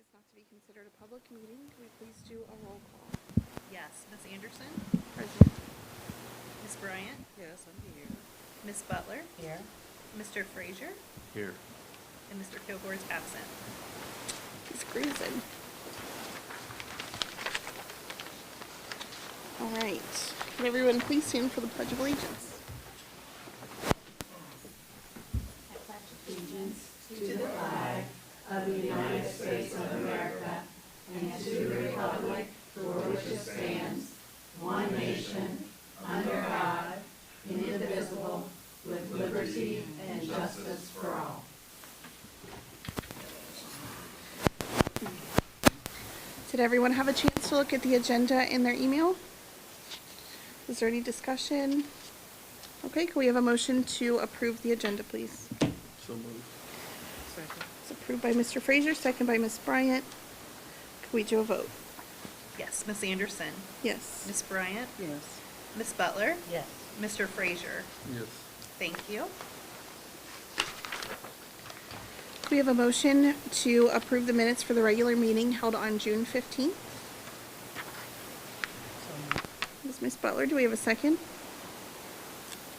is not to be considered a public meeting. Can we please do a roll call? Yes. Ms. Anderson? Present. Ms. Bryant? Yes, I'm here. Ms. Butler? Here. Mr. Frazier? Here. And Mr. Kilgore is absent. He's cruising. All right. Can everyone please stand for the Pledge of Allegiance? Did everyone have a chance to look at the agenda in their email? Is there any discussion? Okay, can we have a motion to approve the agenda, please? So moved. Second. It's approved by Mr. Frazier, second by Ms. Bryant. Can we do a vote? Yes. Ms. Anderson? Yes. Ms. Bryant? Yes. Ms. Butler? Yes. Mr. Frazier? Yes. Thank you. We have a motion to approve the minutes for the regular meeting held on June 15th. This is Ms. Butler. Do we have a second?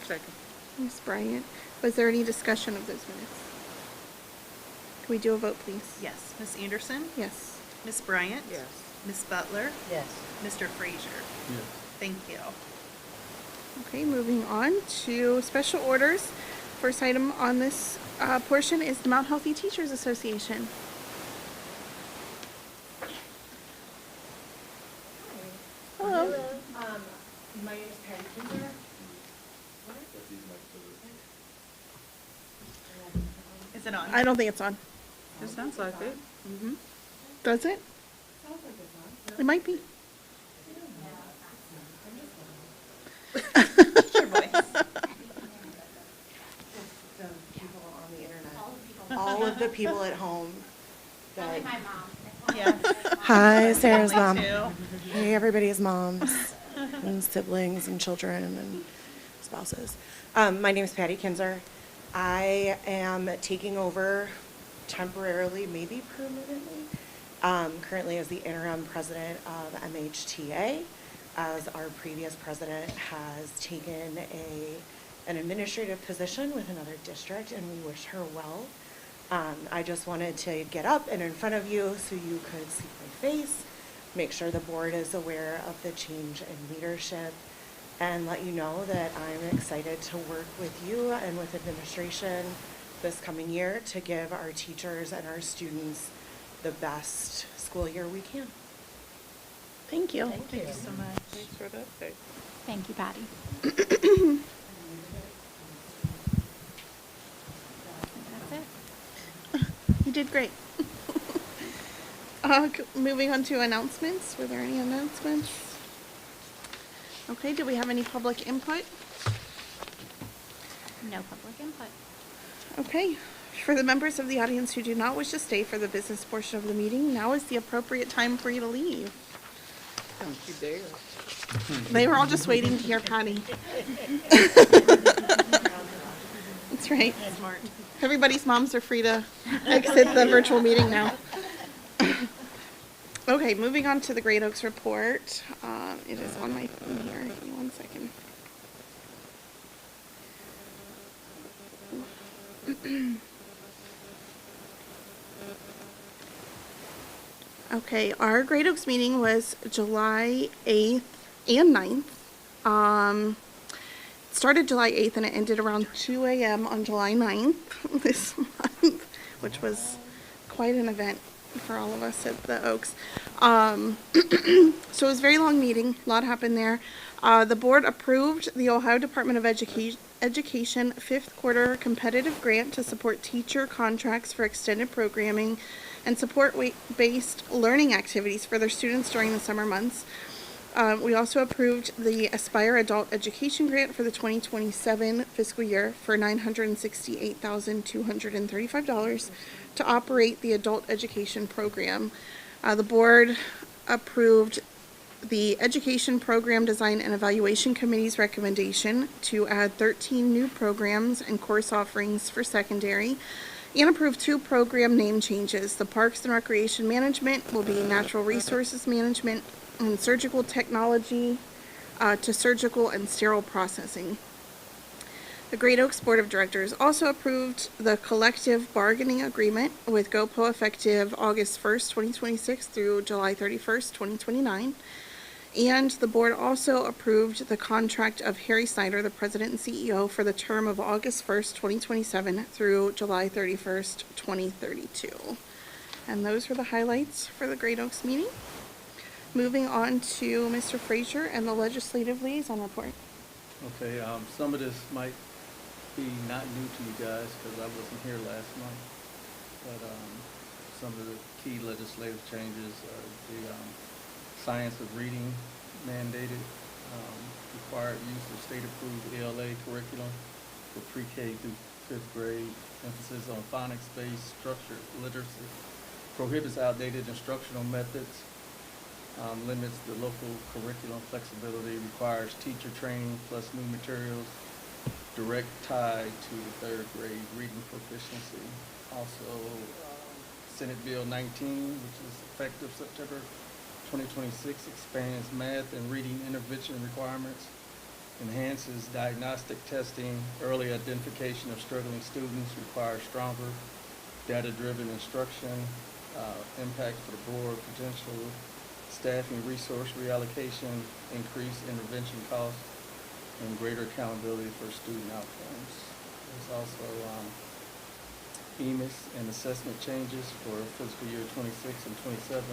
Second. Ms. Bryant. Was there any discussion of those minutes? Can we do a vote, please? Yes. Ms. Anderson? Yes. Ms. Bryant? Yes. Ms. Butler? Yes. Mr. Frazier? Yes. Thank you. Okay, moving on to special orders. First item on this portion is the Mount Healthy Teachers Association. Hello. My name is Patty Kinzer. Is it on? I don't think it's on. It sounds like it. Mm-hmm. Does it? Sounds like it's on. It might be. It's your voice. The people on the internet. All of the people at home. That... My mom. Yeah. Hi, Sarah's mom. Family too. Hey, everybody's moms and siblings and children and spouses. My name is Patty Kinzer. I am taking over temporarily, maybe permanently, currently as the interim president of MHTA, as our previous president has taken an administrative position with another district, and we wish her well. I just wanted to get up and in front of you so you could see my face, make sure the board is aware of the change in leadership, and let you know that I'm excited to work with you and with administration this coming year to give our teachers and our students the best school year we can. Thank you. Thank you so much. Thanks for the update. Thank you, Patty. That's it. You did great. Moving on to announcements. Were there any announcements? Okay, do we have any public input? No public input. Okay. For the members of the audience who do not wish to stay for the business portion of the meeting, now is the appropriate time for you to leave. Don't you dare. They were all just waiting to hear Patty. That's right. Smart. Everybody's moms are free to exit the virtual meeting now. Okay, moving on to the Great Oaks report. It is on my phone here. Give me 1 second. Okay, our Great Oaks meeting was July 8th and 9th. It started July 8th and it ended around 2 a.m. on July 9th this month, which was quite an event for all of us at the Oaks. So it was a very long meeting. A lot happened there. The board approved the Ohio Department of Education fifth quarter competitive grant to support teacher contracts for extended programming and support-based learning activities for their students during the summer months. We also approved the Aspire Adult Education Grant for the 2027 fiscal year for $968,235 to operate the adult education program. The board approved the Education Program Design and Evaluation Committee's recommendation to add 13 new programs and course offerings for secondary And approve 2 program name changes. The Parks and Recreation Management will be Natural Resources Management, and Surgical Technology to Surgical and Sterile Processing. The Great Oaks Board of Directors also approved the collective bargaining agreement with GoPo effective August 1st, 2026 through July 31st, 2029. And the board also approved the contract of Harry Snyder, the president and CEO, for the term of August 1st, 2027 through July 31st, 2032. And those were the highlights for the Great Oaks meeting. Moving on to Mr. Frazier and the legislative liaison report. Okay, some of this might be not new to you guys because I wasn't here last month. But some of the key legislative changes are the science of reading mandated, required use of state-approved ELA curriculum for pre-K through 5th grade, emphasis on phonics-based structured literacy, prohibits outdated instructional methods, limits the local curriculum flexibility, requires teacher training plus new materials, direct tie to the 3rd grade reading proficiency. Also, Senate Bill 19, which is effective September 2026, expands math and reading intervention requirements, enhances diagnostic testing, early identification of struggling students, requires stronger data-driven instruction, impact for the board, potential staffing resource reallocation, increased intervention costs, and greater accountability for student outcomes. There's also EMIS and assessment changes for fiscal year 26 and 27,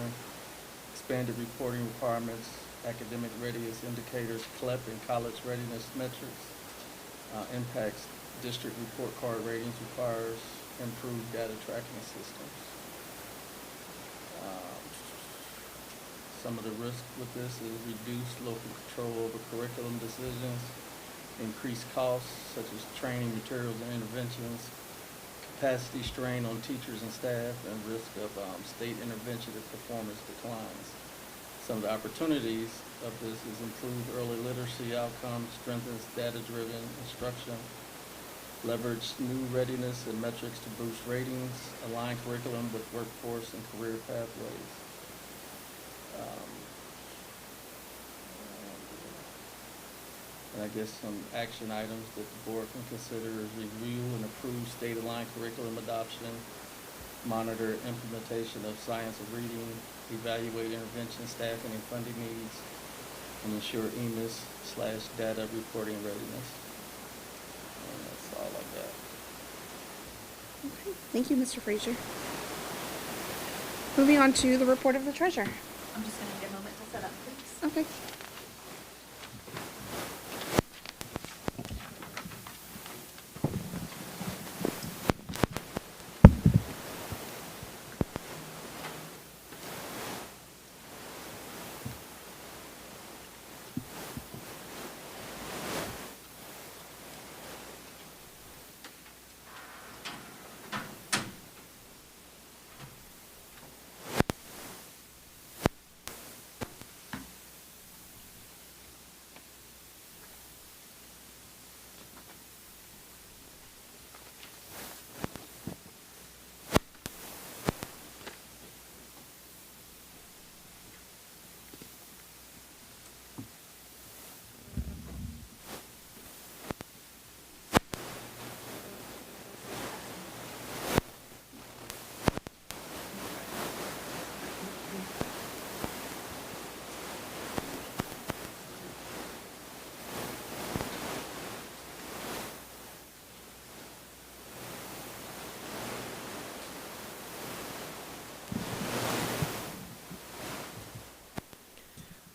expanded reporting requirements, academic readiness indicators, CLEP and college readiness metrics, impacts district report card ratings, requires improved data tracking systems. Some of the risk with this is reduced local control over curriculum decisions, increased costs such as training, materials, and interventions, capacity strain on teachers and staff, and risk of state intervention if performance declines. Some of the opportunities of this is improved early literacy outcomes, strengthens data-driven instruction, leverage new readiness and metrics to boost ratings, align curriculum with workforce and career pathways. And I guess some action items that the board can consider is review and approve state-aligned curriculum adoption, monitor implementation of science of reading, evaluate intervention, staffing, and funding needs, and ensure EMIS/data reporting readiness. And that's all I got. Okay, thank you, Mr. Frazier. Moving on to the report of the treasurer. I'm just gonna need a moment to set up, please. Okay.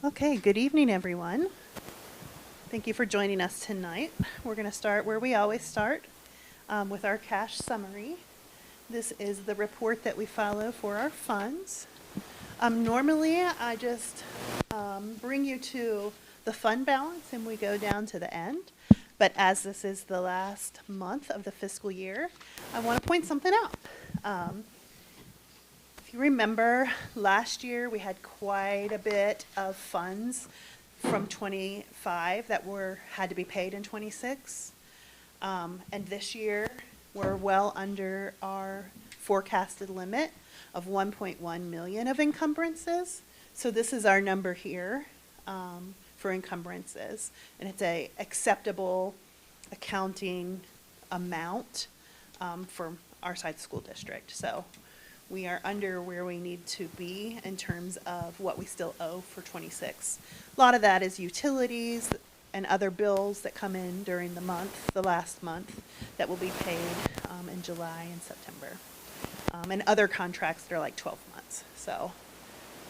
Okay, good evening, everyone. Thank you for joining us tonight. We're going to start where we always start, with our cash summary. This is the report that we follow for our funds. Normally, I just bring you to the fund balance and we go down to the end. But as this is the last month of the fiscal year, I want to point something out. If you remember, last year we had quite a bit of funds from 25 that had to be paid in 26. And this year we're well under our forecasted limit of 1.1 million of encumbrances. So this is our number here for encumbrances, and it's a acceptable accounting amount for our side school district. So we are under where we need to be in terms of what we still owe for 26. A lot of that is utilities and other bills that come in during the month, the last month, that will be paid in July and September. And other contracts that are like 12 months. So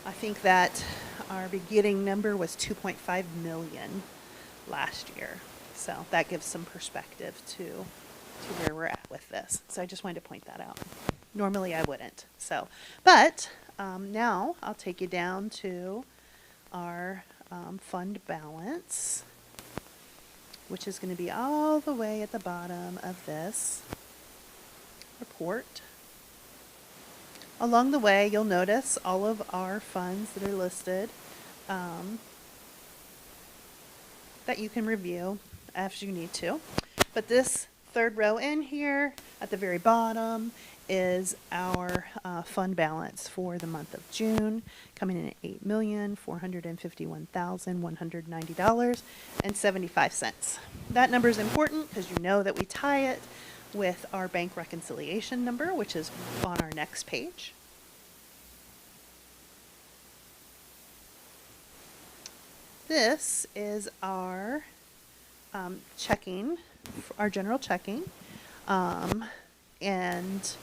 I think that our beginning number was 2.5 million last year. So that gives some perspective to where we're at with this. So I just wanted to point that out. Normally I wouldn't. So, but now I'll take you down to our fund balance, which is going to be all the way at the bottom of this report. Along the way, you'll notice all of our funds that are listed that you can review as you need to. But this third row in here at the very bottom is our fund balance for the month of June, coming in at $8,451,190.75. That number is important because you know that we tie it with our bank reconciliation number, which is on our next page. This is our checking, our general checking, and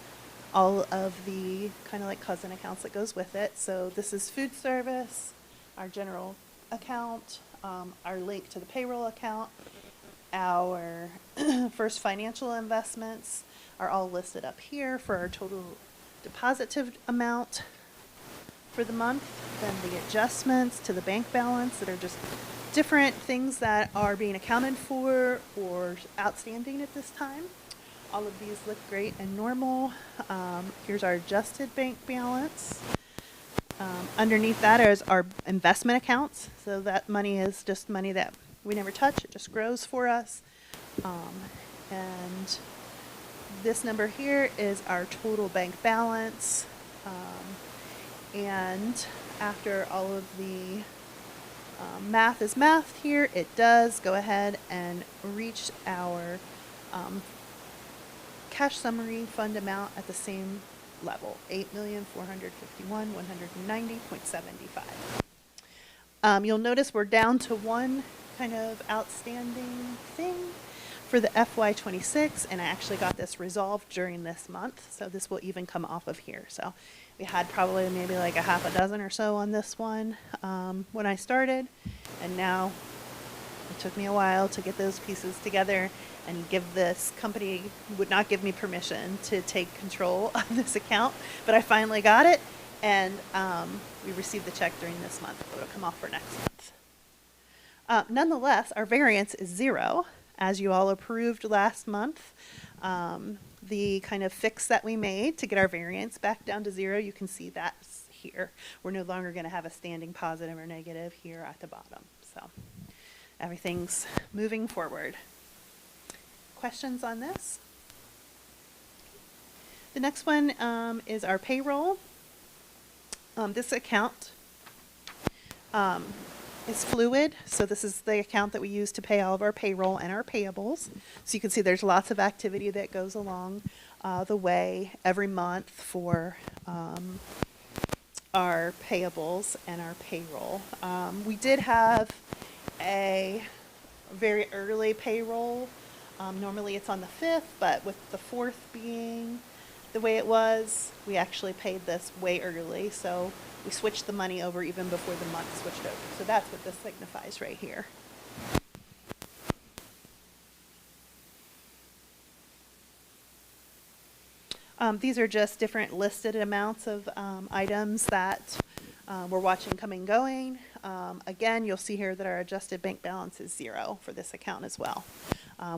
all of the kind of like cousin accounts that goes with it. So this is food service, our general account, our link to the payroll account, our first financial investments are all listed up here for our total deposited amount for the month. Then the adjustments to the bank balance that are just different things that are being accounted for or outstanding at this time. All of these look great and normal. Here's our adjusted bank balance. Underneath that is our investment accounts. So that money is just money that we never touch. It just grows for us. And this number here is our total bank balance. And after all of the math is math here, it does go ahead and reach our cash summary fund amount at the same level, $8,451,190.75. You'll notice we're down to one kind of outstanding thing for the FY26, and I actually got this resolved during this month, so this will even come off of here. So we had probably maybe like a half a dozen or so on this one when I started, and now it took me a while to get those pieces together and give this company, would not give me permission to take control of this account, but I finally got it, and we received the check during this month, but it'll come off for next month. Nonetheless, our variance is 0, as you all approved last month. The kind of fix that we made to get our variance back down to 0, you can see that's here. We're no longer going to have a standing positive or negative here at the bottom. So everything's moving forward. Questions on this? The next one is our payroll. This account is fluid, so this is the account that we use to pay all of our payroll and our payables. So you can see there's lots of activity that goes along the way every month for our payables and our payroll. We did have a very early payroll. Normally it's on the 5th, but with the 4th being the way it was, we actually paid this way early. So we switched the money over even before the month switched over. So that's what this signifies right here. These are just different listed amounts of items that we're watching come and going. Again, you'll see here that our adjusted bank balance is 0 for this account as well.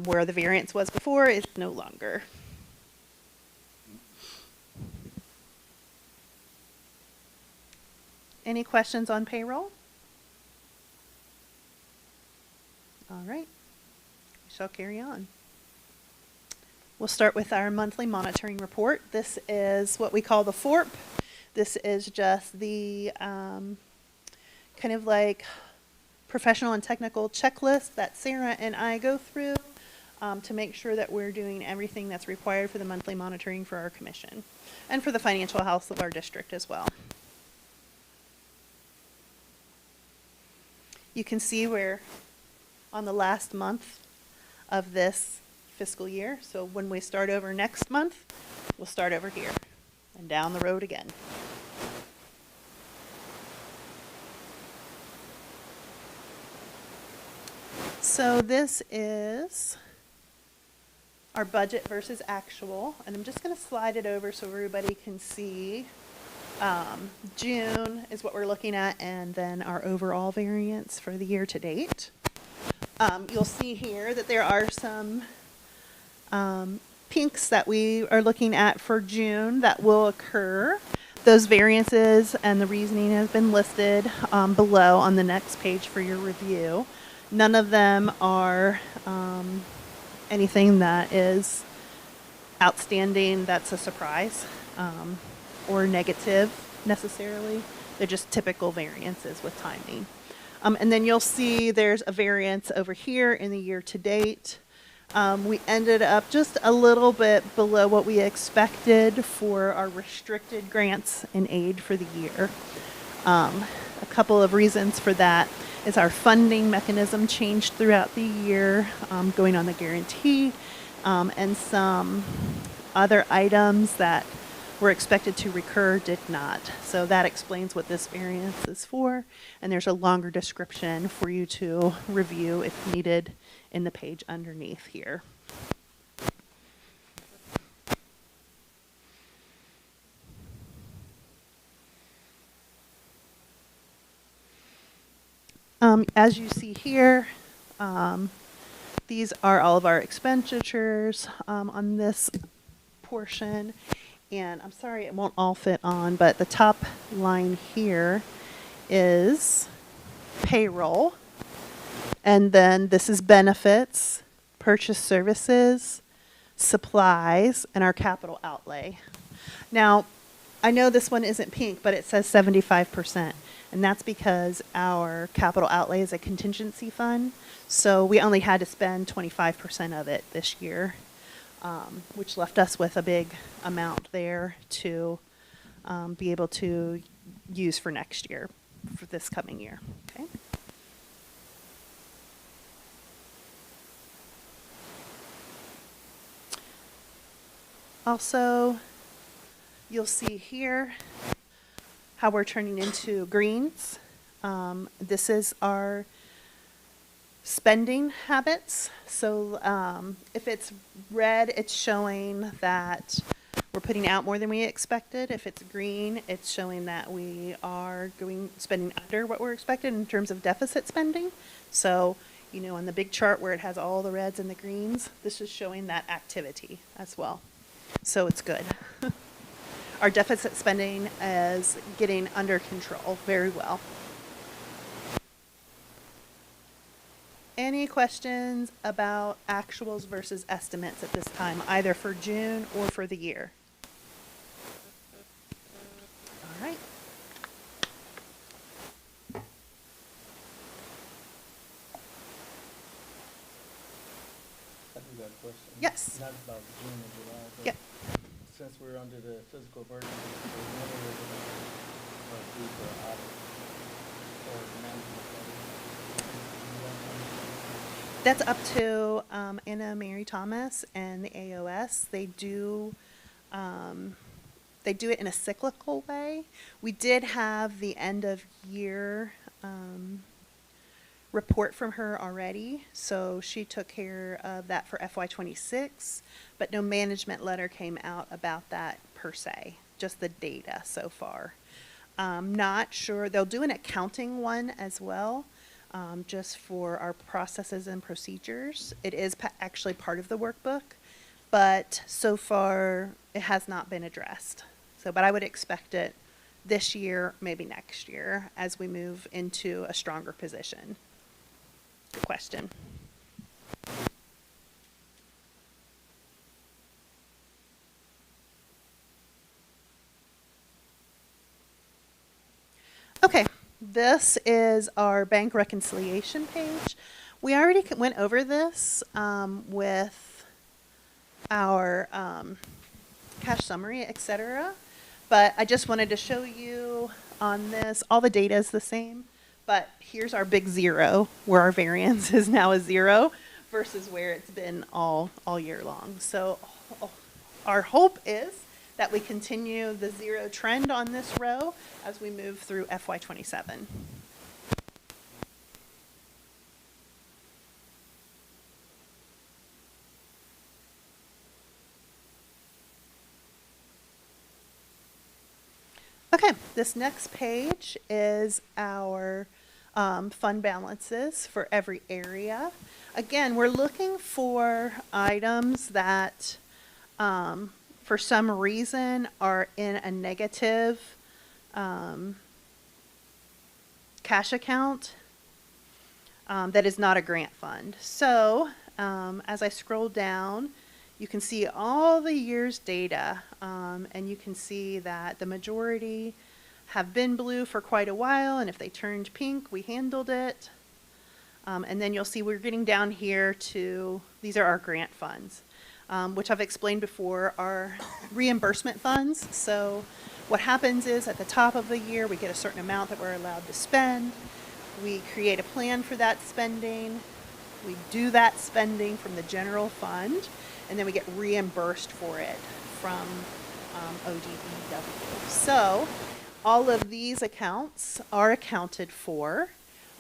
Where the variance was before is no longer. Any questions on payroll? All right, we shall carry on. We'll start with our monthly monitoring report. This is what we call the FORP. This is just the kind of like professional and technical checklist that Sarah and I go through to make sure that we're doing everything that's required for the monthly monitoring for our commission and for the financial health of our district as well. You can see we're on the last month of this fiscal year. So when we start over next month, we'll start over here and down the road again. So this is our budget versus actual, and I'm just going to slide it over so everybody can see. June is what we're looking at, and then our overall variance for the year to date. You'll see here that there are some pinks that we are looking at for June that will occur. Those variances and the reasoning has been listed below on the next page for your review. None of them are anything that is outstanding that's a surprise or negative necessarily. They're just typical variances with timing. And then you'll see there's a variance over here in the year to date. We ended up just a little bit below what we expected for our restricted grants and aid for the year. A couple of reasons for that is our funding mechanism changed throughout the year, going on the guarantee, and some other items that were expected to recur did not. So that explains what this variance is for, and there's a longer description for you to review if needed in the page underneath here. As you see here, these are all of our expenditures on this portion. And I'm sorry it won't all fit on, but the top line here is payroll. And then this is benefits, purchase services, supplies, and our capital outlay. Now, I know this one isn't pink, but it says 75%. And that's because our capital outlay is a contingency fund. So we only had to spend 25% of it this year, which left us with a big amount there to be able to use for next year, for this coming year. Okay. Also, you'll see here how we're turning into greens. This is our spending habits. So if it's red, it's showing that we're putting out more than we expected. If it's green, it's showing that we are spending under what we're expected in terms of deficit spending. So, you know, on the big chart where it has all the reds and the greens, this is showing that activity as well. So it's good. Our deficit spending is getting under control very well. Any questions about actuals versus estimates at this time, either for June or for the year? All right. I do got a question. Yes. Not about June and July, but Yep. since we're under the physical emergency, when are we going to do the audit or management? That's up to Anna Mary Thomas and the AOS. They do it in a cyclical way. We did have the end of year report from her already, so she took care of that for FY26, but no management letter came out about that per se, just the data so far. Not sure, they'll do an accounting one as well, just for our processes and procedures. It is actually part of the workbook, but so far it has not been addressed. So, but I would expect it this year, maybe next year, as we move into a stronger position. Good question. this is our bank reconciliation page. We already went over this with our cash summary, etc. But I just wanted to show you on this, all the data is the same, but here's our big zero, where our variance is now a 0 versus where it's been all year long. So our hope is that we continue the 0 trend on this row as we move through FY27. Okay, this next page is our fund balances for every area. Again, we're looking for items that for some reason are in a negative cash account that is not a grant fund. So as I scroll down, you can see all the year's data, and you can see that the majority have been blue for quite a while, and if they turned pink, we handled it. And then you'll see we're getting down here to, these are our grant funds, which I've explained before are reimbursement funds. So what happens is at the top of the year, we get a certain amount that we're allowed to spend. We create a plan for that spending. We do that spending from the general fund, and then we get reimbursed for it from ODEW. So all of these accounts are accounted for,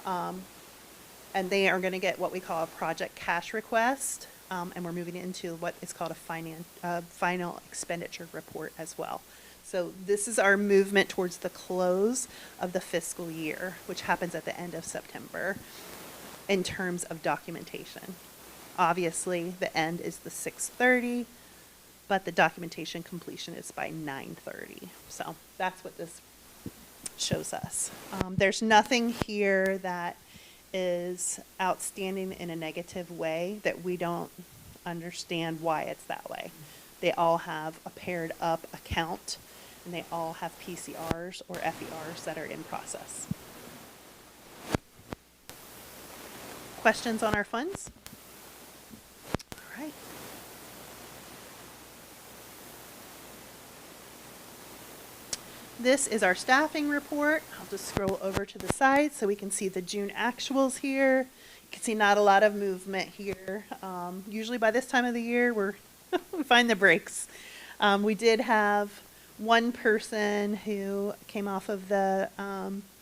and they are going to get what we call a project cash request, and we're moving into what is called a final expenditure report as well. So this is our movement towards the close of the fiscal year, which happens at the end of September in terms of documentation. Obviously, the end is the 6:30, but the documentation completion is by 9:30. So that's what this shows us. There's nothing here that is outstanding in a negative way that we don't understand why it's that way. They all have a paired up account, and they all have PCRs or FERs that are in process. Questions on our funds? All right. This is our staffing report. I'll just scroll over to the side so we can see the June actuals here. You can see not a lot of movement here. Usually by this time of the year, we find the breaks. We did have one person who came off of the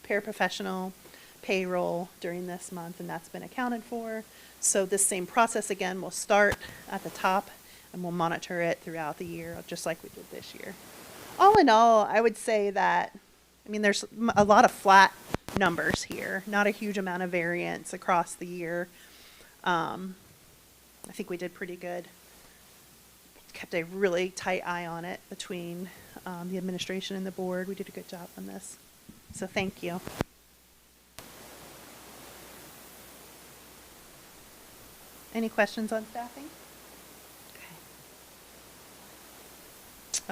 paraprofessional payroll during this month, and that's been accounted for. So this same process again will start at the top, and we'll monitor it throughout the year, just like we did this year. All in all, I would say that, there's a lot of flat numbers here, not a huge amount of variance across the year. I think we did pretty good. Kept a really tight eye on it between the administration and the board. We did a good job on this. So thank you. Any questions on staffing? Okay.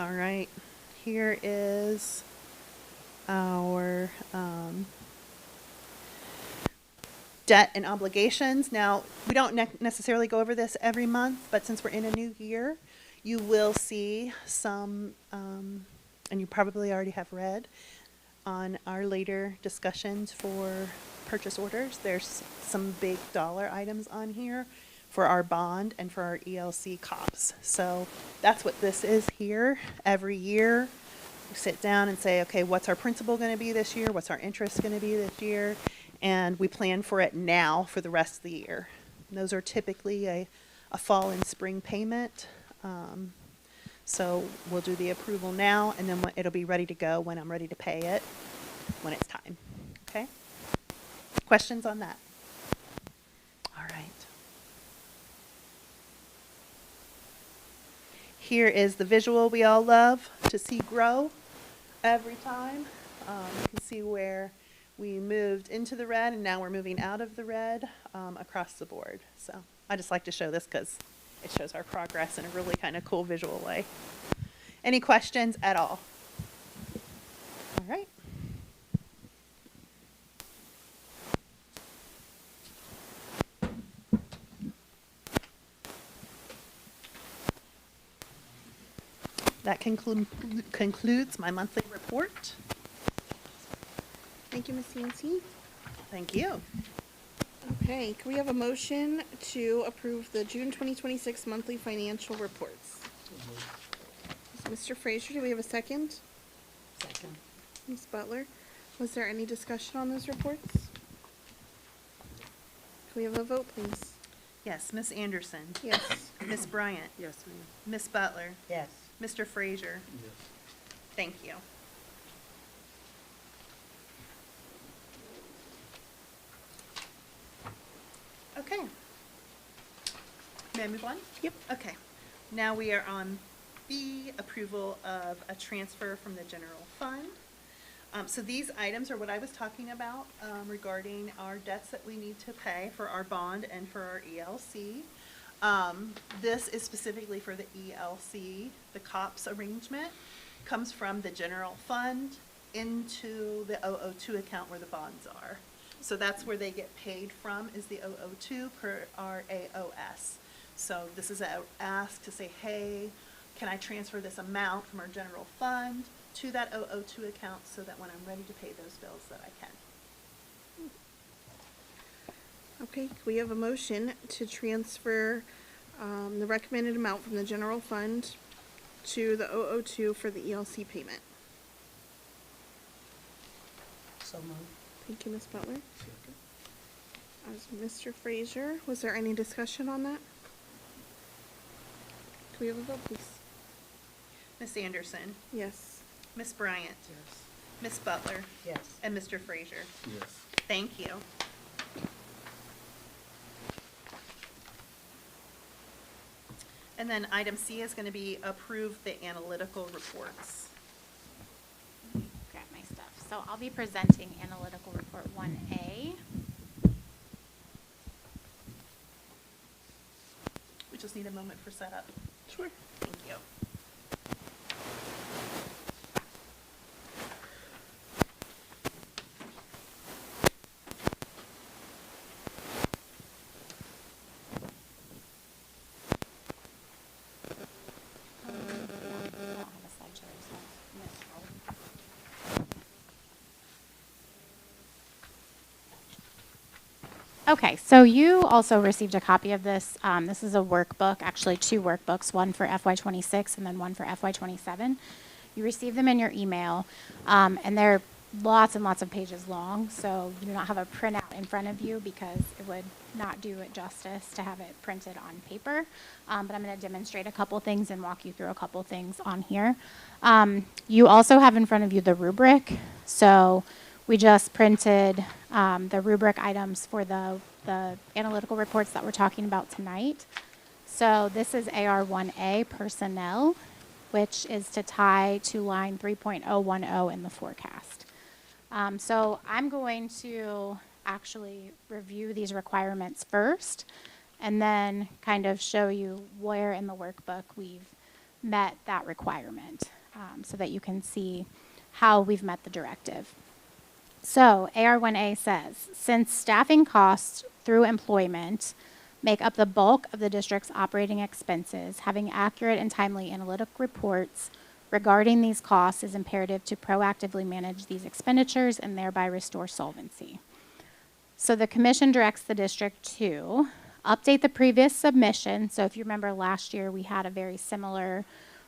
All right. Here is our debt and obligations. Now, we don't necessarily go over this every month, but since we're in a new year, you will see some, and you probably already have read on our later discussions for purchase orders. There's some big dollar items on here for our bond and for our ELC COPS. So that's what this is here. Every year we sit down and say, okay, what's our principal going to be this year? What's our interest going to be this year? And we plan for it now for the rest of the year. And those are typically a fall and spring payment. So we'll do the approval now, and then it'll be ready to go when I'm ready to pay it when it's time. Okay? Questions on that? All right. Here is the visual we all love to see grow every time. You can see where we moved into the red and now we're moving out of the red across the board. So I just like to show this because it shows our progress in a really kind of cool visual way. Any questions at all? All right. That concludes my monthly report. Thank you, Ms. Yancey. Thank you. Okay, can we have a motion to approve the June 2026 monthly financial reports? Mr. Frazier, do we have a second? Second. Ms. Butler, was there any discussion on those reports? Can we have a vote, please? Yes, Ms. Anderson. Yes. Ms. Bryant. Yes, ma'am. Ms. Butler. Yes. Mr. Frazier. Yes. Thank you. Okay. May I move on? Yep. Okay. Now we are on B, approval of a transfer from the general fund. So these items are what I was talking about regarding our debts that we need to pay for our bond and for our ELC. This is specifically for the ELC. The COPS arrangement comes from the general fund into the 002 account where the bonds are. So that's where they get paid from, is the 002 per our AOS. So this is a ask to say, hey, can I transfer this amount from our general fund to that 002 account so that when I'm ready to pay those bills that I can. Okay, can we have a motion to transfer the recommended amount from the general fund to the 002 for the ELC payment? So moved. Thank you, Ms. Butler. Second. As Mr. Frazier, was there any discussion on that? Can we have a vote, please? Ms. Anderson, Yes. Ms. Bryant, Yes. Ms. Butler, Yes. and Mr. Frazier. Yes. Thank you. And then item C is going to be approve the analytical reports. Grab my stuff. So I'll be presenting Analytical Report 1A. We just need a moment for setup. Sure. Thank you. I don't have a slideshow, so I'm gonna scroll. Okay, so you also received a copy of this. This is a workbook, actually two workbooks, one for FY26 and then one for FY27. You received them in your email, and they're lots and lots of pages long, so you do not have a printout in front of you because it would not do it justice to have it printed on paper. But I'm going to demonstrate a couple things and walk you through a couple things on here. You also have in front of you the rubric. So we just printed the rubric items for the analytical reports that we're talking about tonight. So this is AR1A personnel, which is to tie to line 3.010 in the forecast. So I'm going to actually review these requirements first and then kind of show you where in the workbook we've met that requirement so that you can see how we've met the directive. So AR1A says, since staffing costs through employment make up the bulk of the district's operating expenses, having accurate and timely analytic reports regarding these costs is imperative to proactively manage these expenditures and thereby restore solvency. So the commission directs the district to update the previous submission. So if you remember last year, we had a very similar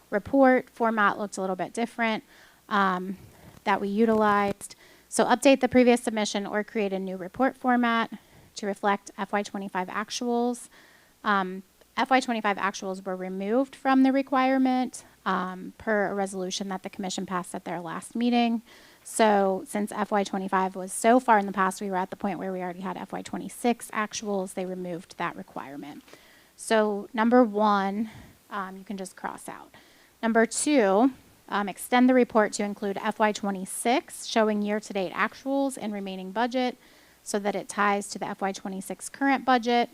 report. Format looked a little bit different that we utilized. So update the previous submission or create a new report format to reflect FY25 actuals. FY25 actuals were removed from the requirement per a resolution that the commission passed at their last meeting. So since FY25 was so far in the past, we were at the point where we already had FY26 actuals, they removed that requirement. So number one, you can just cross out. Number two, extend the report to include FY26 showing year-to-date actuals and remaining budget so that it ties to the FY26 current budget,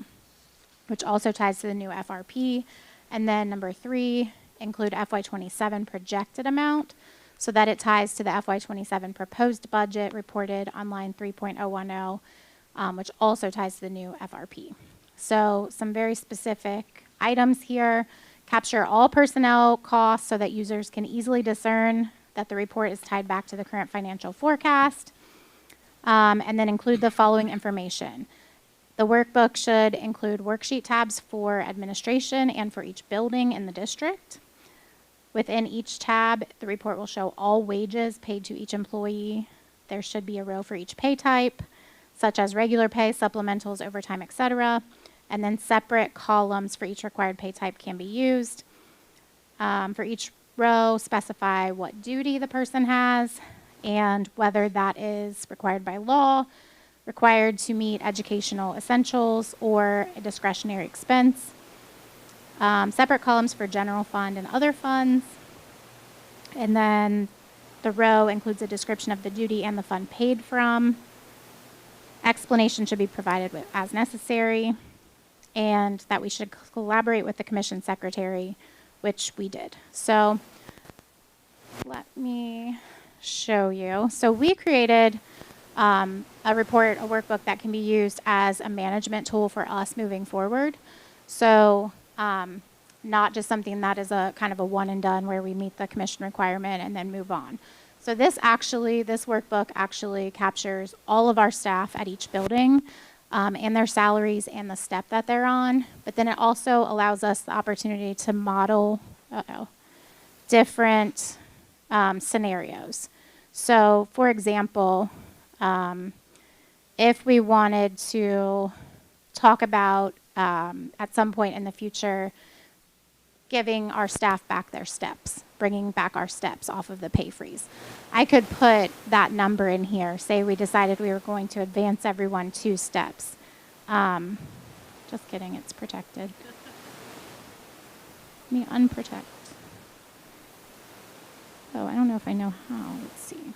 which also ties to the new FRP. And then number three, include FY27 projected amount so that it ties to the FY27 proposed budget reported on line 3.010, which also ties to the new FRP. So some very specific items here, capture all personnel costs so that users can easily discern that the report is tied back to the current financial forecast, and then include the following information. The workbook should include worksheet tabs for administration and for each building in the district. Within each tab, the report will show all wages paid to each employee. There should be a row for each pay type, such as regular pay, supplementals, overtime, etc. And then separate columns for each required pay type can be used. For each row, specify what duty the person has and whether that is required by law, required to meet educational essentials, or a discretionary expense. Separate columns for general fund and other funds. And then the row includes a description of the duty and the fund paid from. Explanation should be provided as necessary, and that we should collaborate with the commission secretary, which we did. So let me show you. So we created a report, a workbook that can be used as a management tool for us moving forward. So not just something that is a kind of a one and done where we meet the commission requirement and then move on. So this workbook actually captures all of our staff at each building and their salaries and the step that they're on. But then it also allows us the opportunity to model different scenarios. So for example, if we wanted to talk about at some point in the future giving our staff back their steps, bringing back our steps off of the pay freeze, I could put that number in here. Say we decided we were going to advance everyone 2 steps. Just kidding, it's protected. Let me unprotect. Oh, I don't know if I know how. Let's see.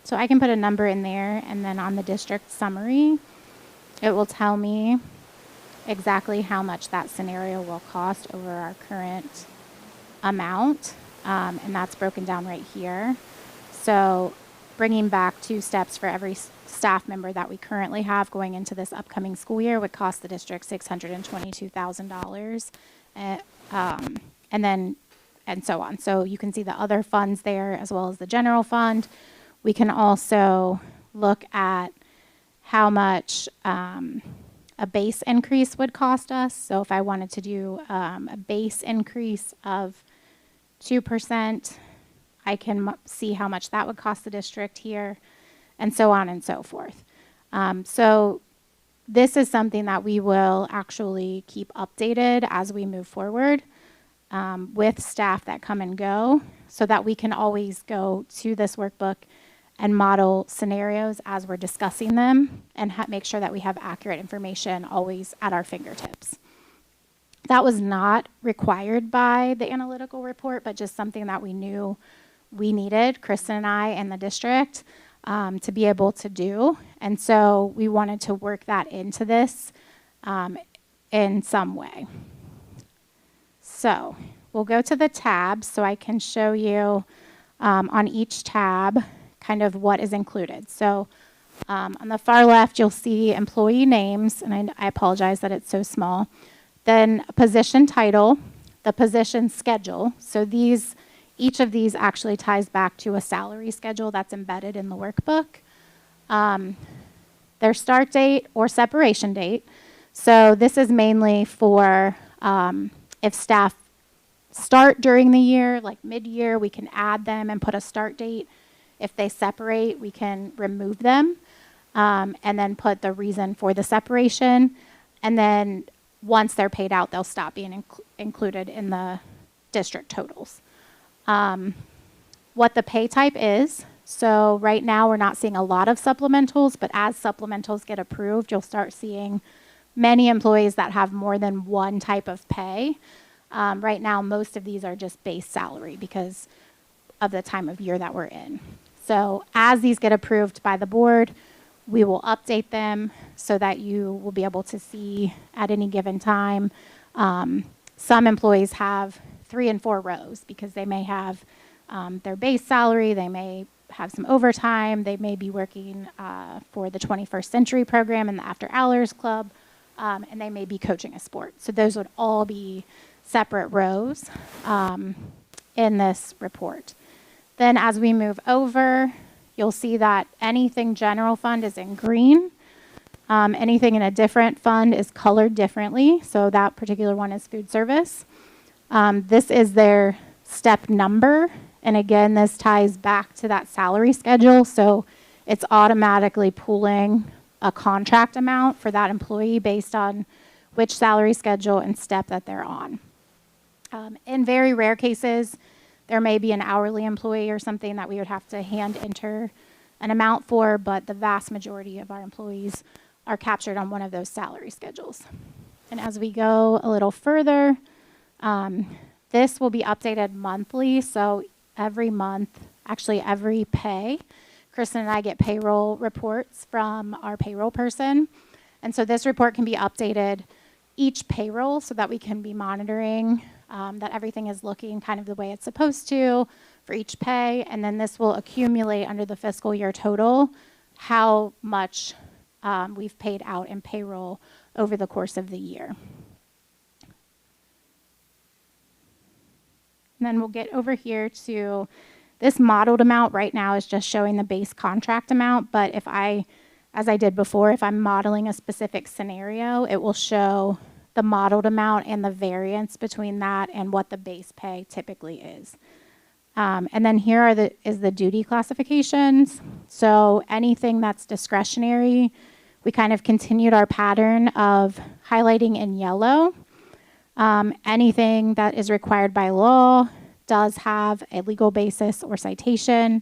So I can put a number in there, and then on the district summary, it will tell me exactly how much that scenario will cost over our current amount, and that's broken down right here. So bringing back 2 steps for every staff member that we currently have going into this upcoming school year would cost the district $622,000, and so on. So you can see the other funds there as well as the general fund. We can also look at how much a base increase would cost us. So if I wanted to do a base increase of 2%, I can see how much that would cost the district here, and so on and so forth. So this is something that we will actually keep updated as we move forward with staff that come and go, so that we can always go to this workbook and model scenarios as we're discussing them, and make sure that we have accurate information always at our fingertips. That was not required by the analytical report, but just something that we knew we needed, Kristen and I and the district, to be able to do. And so we wanted to work that into this in some way. So we'll go to the tabs so I can show you on each tab kind of what is included. So on the far left, you'll see employee names, and I apologize that it's so small. Then a position title, the position schedule. So each of these actually ties back to a salary schedule that's embedded in the workbook. Their start date or separation date. So this is mainly for if staff start during the year, like mid-year, we can add them and put a start date. If they separate, we can remove them and then put the reason for the separation. And then once they're paid out, they'll stop being included in the district totals. What the pay type is. So right now we're not seeing a lot of supplementals, but as supplementals get approved, you'll start seeing many employees that have more than one type of pay. Right now, most of these are just base salary because of the time of year that we're in. So as these get approved by the board, we will update them so that you will be able to see at any given time. Some employees have 3 and 4 rows because they may have their base salary, they may have some overtime. They may be working for the 21st Century program and the After Hours Club, and they may be coaching a sport. So those would all be separate rows in this report. Then as we move over, you'll see that anything general fund is in green. Anything in a different fund is colored differently. So that particular one is food service. This is their step number. And again, this ties back to that salary schedule. So it's automatically pulling a contract amount for that employee based on which salary schedule and step that they're on. In very rare cases, there may be an hourly employee or something that we would have to hand enter an amount for, but the vast majority of our employees are captured on one of those salary schedules. And as we go a little further, this will be updated monthly. So every month, actually every pay, Kristen and I get payroll reports from our payroll person. And so this report can be updated each payroll so that we can be monitoring that everything is looking kind of the way it's supposed to for each pay. And then this will accumulate under the fiscal year total how much we've paid out in payroll over the course of the year. And then we'll get over here to this modeled amount right now is just showing the base contract amount. But if as I did before, if I'm modeling a specific scenario, it will show the modeled amount and the variance between that and what the base pay typically is. And then here is the duty classifications. So anything that's discretionary, we kind of continued our pattern of highlighting in yellow. Anything that is required by law does have a legal basis or citation.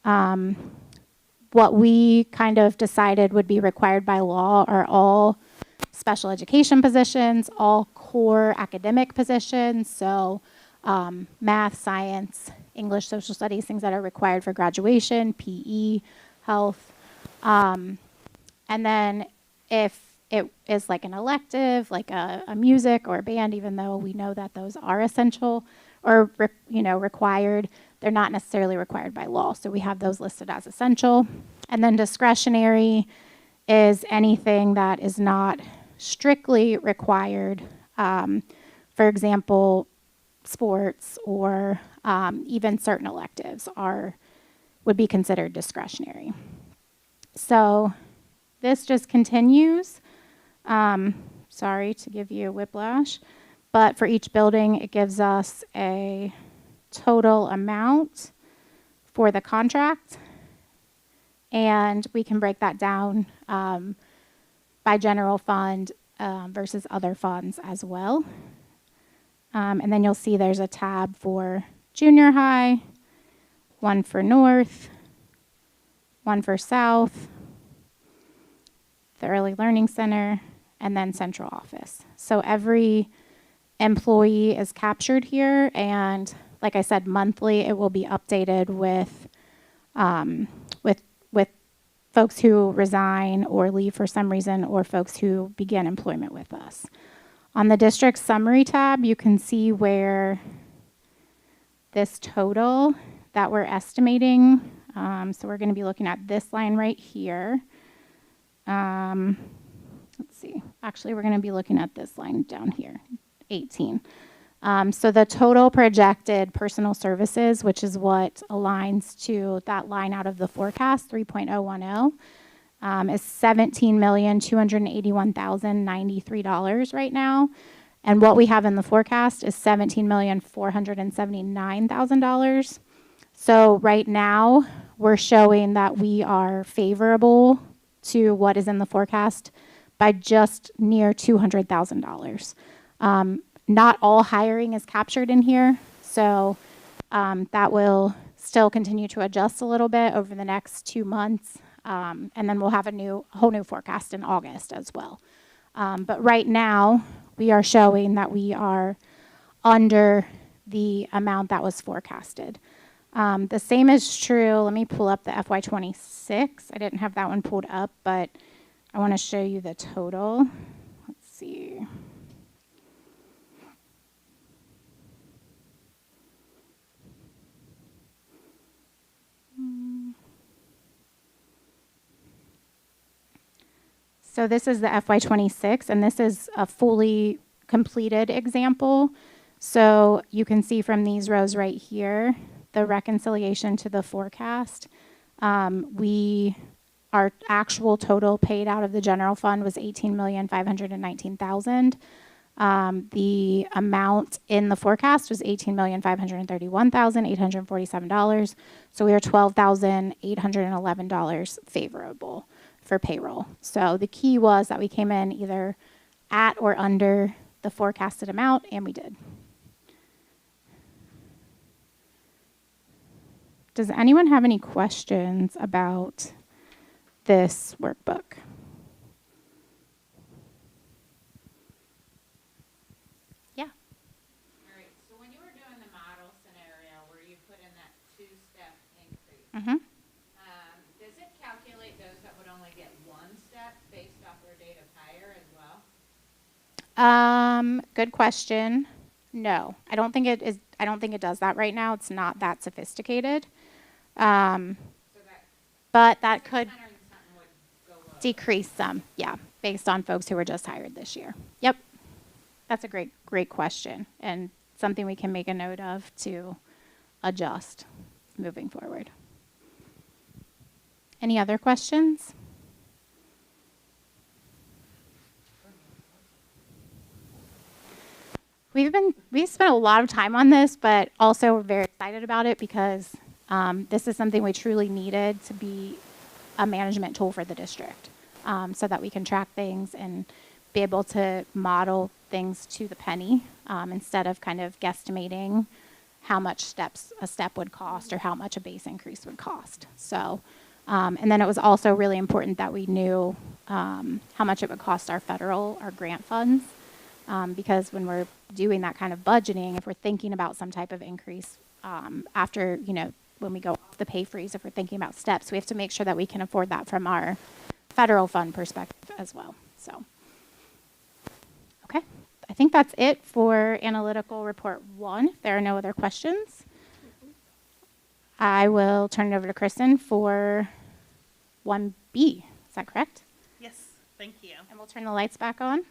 What we kind of decided would be required by law are all special education positions, all core academic positions, so math, science, English, social studies, things that are required for graduation, PE, health. And then if it is like an elective, like a music or a band, even though we know that those are essential or required, they're not necessarily required by law. So we have those listed as essential. And then discretionary is anything that is not strictly required. For example, sports or even certain electives would be considered discretionary. So this just continues. Sorry to give you a whiplash, but for each building, it gives us a total amount for the contract, and we can break that down by general fund versus other funds as well. And then you'll see there's a tab for junior high, one for North, one for South, the Early Learning Center, and then central office. So every employee is captured here, and like I said, monthly it will be updated with folks who resign or leave for some reason, or folks who begin employment with us. On the district summary tab, you can see where this total that we're estimating, so we're going to be looking at this line right here. Let's see, actually we're going to be looking at this line down here, 18. So the total projected personal services, which is what aligns to that line out of the forecast, 3.010, is $17,281,093 right now. And what we have in the forecast is $17,479,000. So right now, we're showing that we are favorable to what is in the forecast by just near $200,000. Not all hiring is captured in here, so that will still continue to adjust a little bit over the next 2 months, and then we'll have a whole new forecast in August as well. But right now, we are showing that we are under the amount that was forecasted. The same is true. Let me pull up the FY26. I didn't have that one pulled up, but I want to show you the total. Let's see. So this is the FY26, and this is a fully completed example. So you can see from these rows right here, the reconciliation to the forecast. Our actual total paid out of the general fund was $18,519,000. The amount in the forecast was $18,531,847. So we are $12,811 favorable for payroll. So the key was that we came in either at or under the forecasted amount, and we did. Does anyone have any questions about this workbook? Yeah. All right, so when you were doing the model scenario where you put in that two-step increase, Mm-hmm. does it calculate those that would only get one step based off their date of hire as well? Good question. No, I don't think it is. I don't think it does that right now. It's not that sophisticated. So that But that could 600 and something would go lower. decrease some, yeah, based on folks who were just hired this year. Yep. That's a great question, and something we can make a note of to adjust moving forward. Any other questions? We've spent a lot of time on this, but also we're very excited about it because this is something we truly needed to be a management tool for the district, so that we can track things and be able to model things to the penny, instead of kind of guesstimating how much a step would cost or how much a base increase would cost. So, and then it was also really important that we knew how much it would cost our grant funds. Because when we're doing that kind of budgeting, if we're thinking about some type of increase after, when we go off the pay freeze, if we're thinking about steps, we have to make sure that we can afford that from our federal fund perspective as well. So, okay, I think that's it for analytical report 1. If there are no other questions, I will turn it over to Kristen for 1B. Is that correct? Yes, thank you. And we'll turn the lights back on.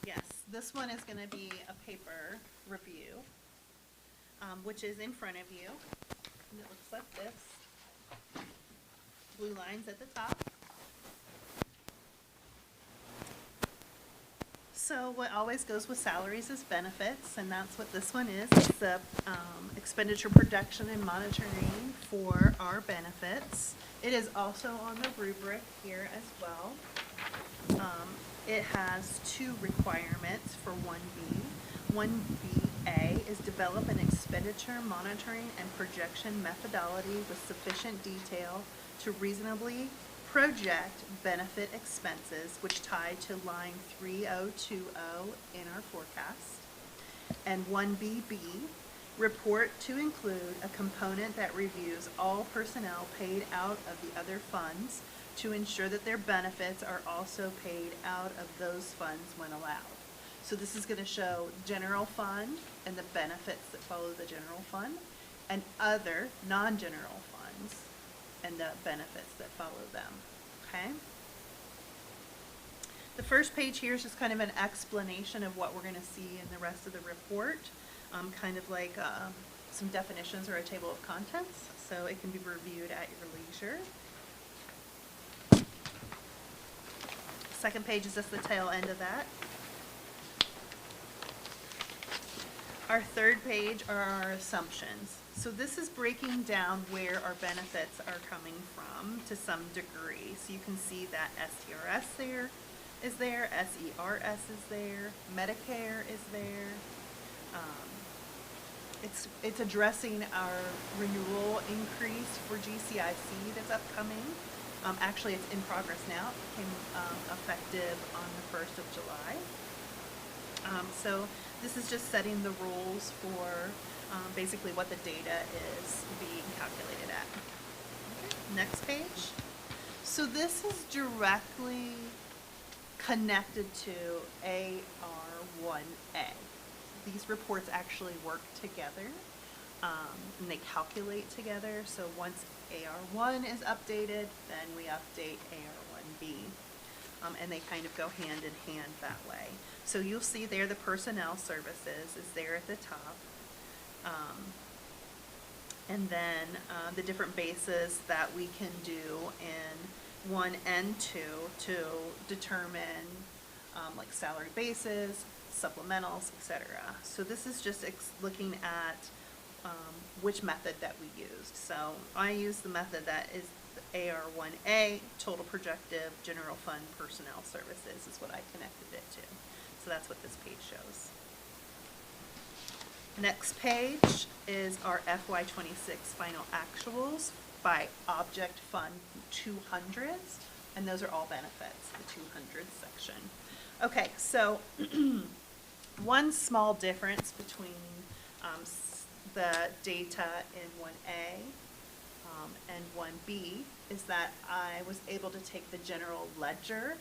Yes, this one is going to be a paper review, which is in front of you. And it looks like this. Blue lines at the top. So what always goes with salaries is benefits, and that's what this one is. It's the expenditure production and monitoring for our benefits. It is also on the rubric here as well. It has 2 requirements for 1B. 1BA is develop an expenditure monitoring and projection methodology with sufficient detail to reasonably project benefit expenses which tie to line 3020 in our forecast. And 1BB, report to include a component that reviews all personnel paid out of the other funds to ensure that their benefits are also paid out of those funds when allowed. So this is going to show general fund and the benefits that follow the general fund, and other non-general funds and the benefits that follow them. Okay? The first page here is just kind of an explanation of what we're going to see in the rest of the report, kind of like some definitions or a table of contents, so it can be reviewed at your leisure. Second page is just the tail end of that. Our third page are our assumptions. So this is breaking down where our benefits are coming from to some degree. So you can see that STRS is there, SERS is there, Medicare is there. It's addressing our renewal increase for GCIC that's upcoming. Actually, it's in progress now. It became effective on the 1st of July. So this is just setting the rules for basically what the data is being calculated at. Okay, next page. So this is directly connected to AR1A. These reports actually work together, and they calculate together. So once AR1 is updated, then we update AR1B. and they kind of go hand in hand that way. So you'll see there the personnel services is there at the top. And then the different bases that we can do in 1 and 2 to determine like salary bases, supplementals, etc. So this is just looking at which method that we used. So I used the method that is the AR1A, total projective general fund personnel services is what I connected it to. So that's what this page shows. Next page is our FY26 final actuals by object fund 200s, and those are all benefits, the 200s section. Okay, so one small difference between the data in 1A and 1B is that I was able to take the general ledger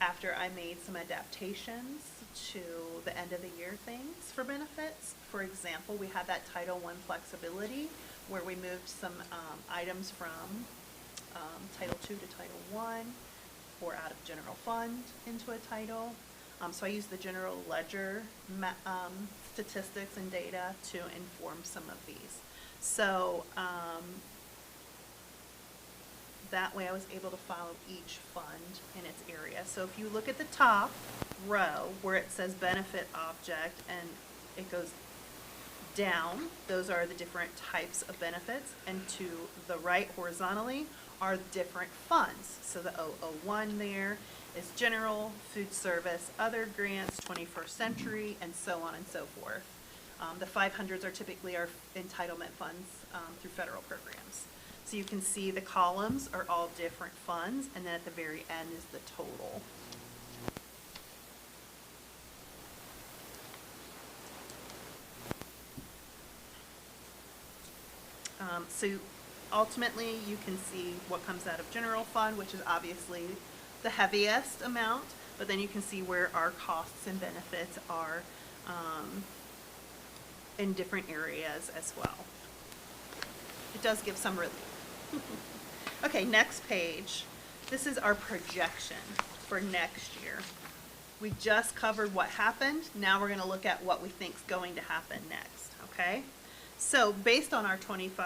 after I made some adaptations to the end of the year things for benefits. For example, we had that Title I flexibility where we moved some items from Title II to Title I or out of general fund into a title. So I used the general ledger statistics and data to inform some of these. So that way I was able to follow each fund in its area. So if you look at the top row where it says benefit object and it goes down, those are the different types of benefits, and to the right horizontally are different funds. So the 001 there is general, food service, other grants, 21st century, and so on and so forth. The 500s are typically our entitlement funds through federal programs. So you can see the columns are all different funds, and then at the very end is the total. So ultimately, you can see what comes out of general fund, which is obviously the heaviest amount, but then you can see where our costs and benefits are in different areas as well. It does give some relief. Okay, next page. This is our projection for next year. We just covered what happened. Now we're going to look at what we think is going to happen next, okay? So based on our FY26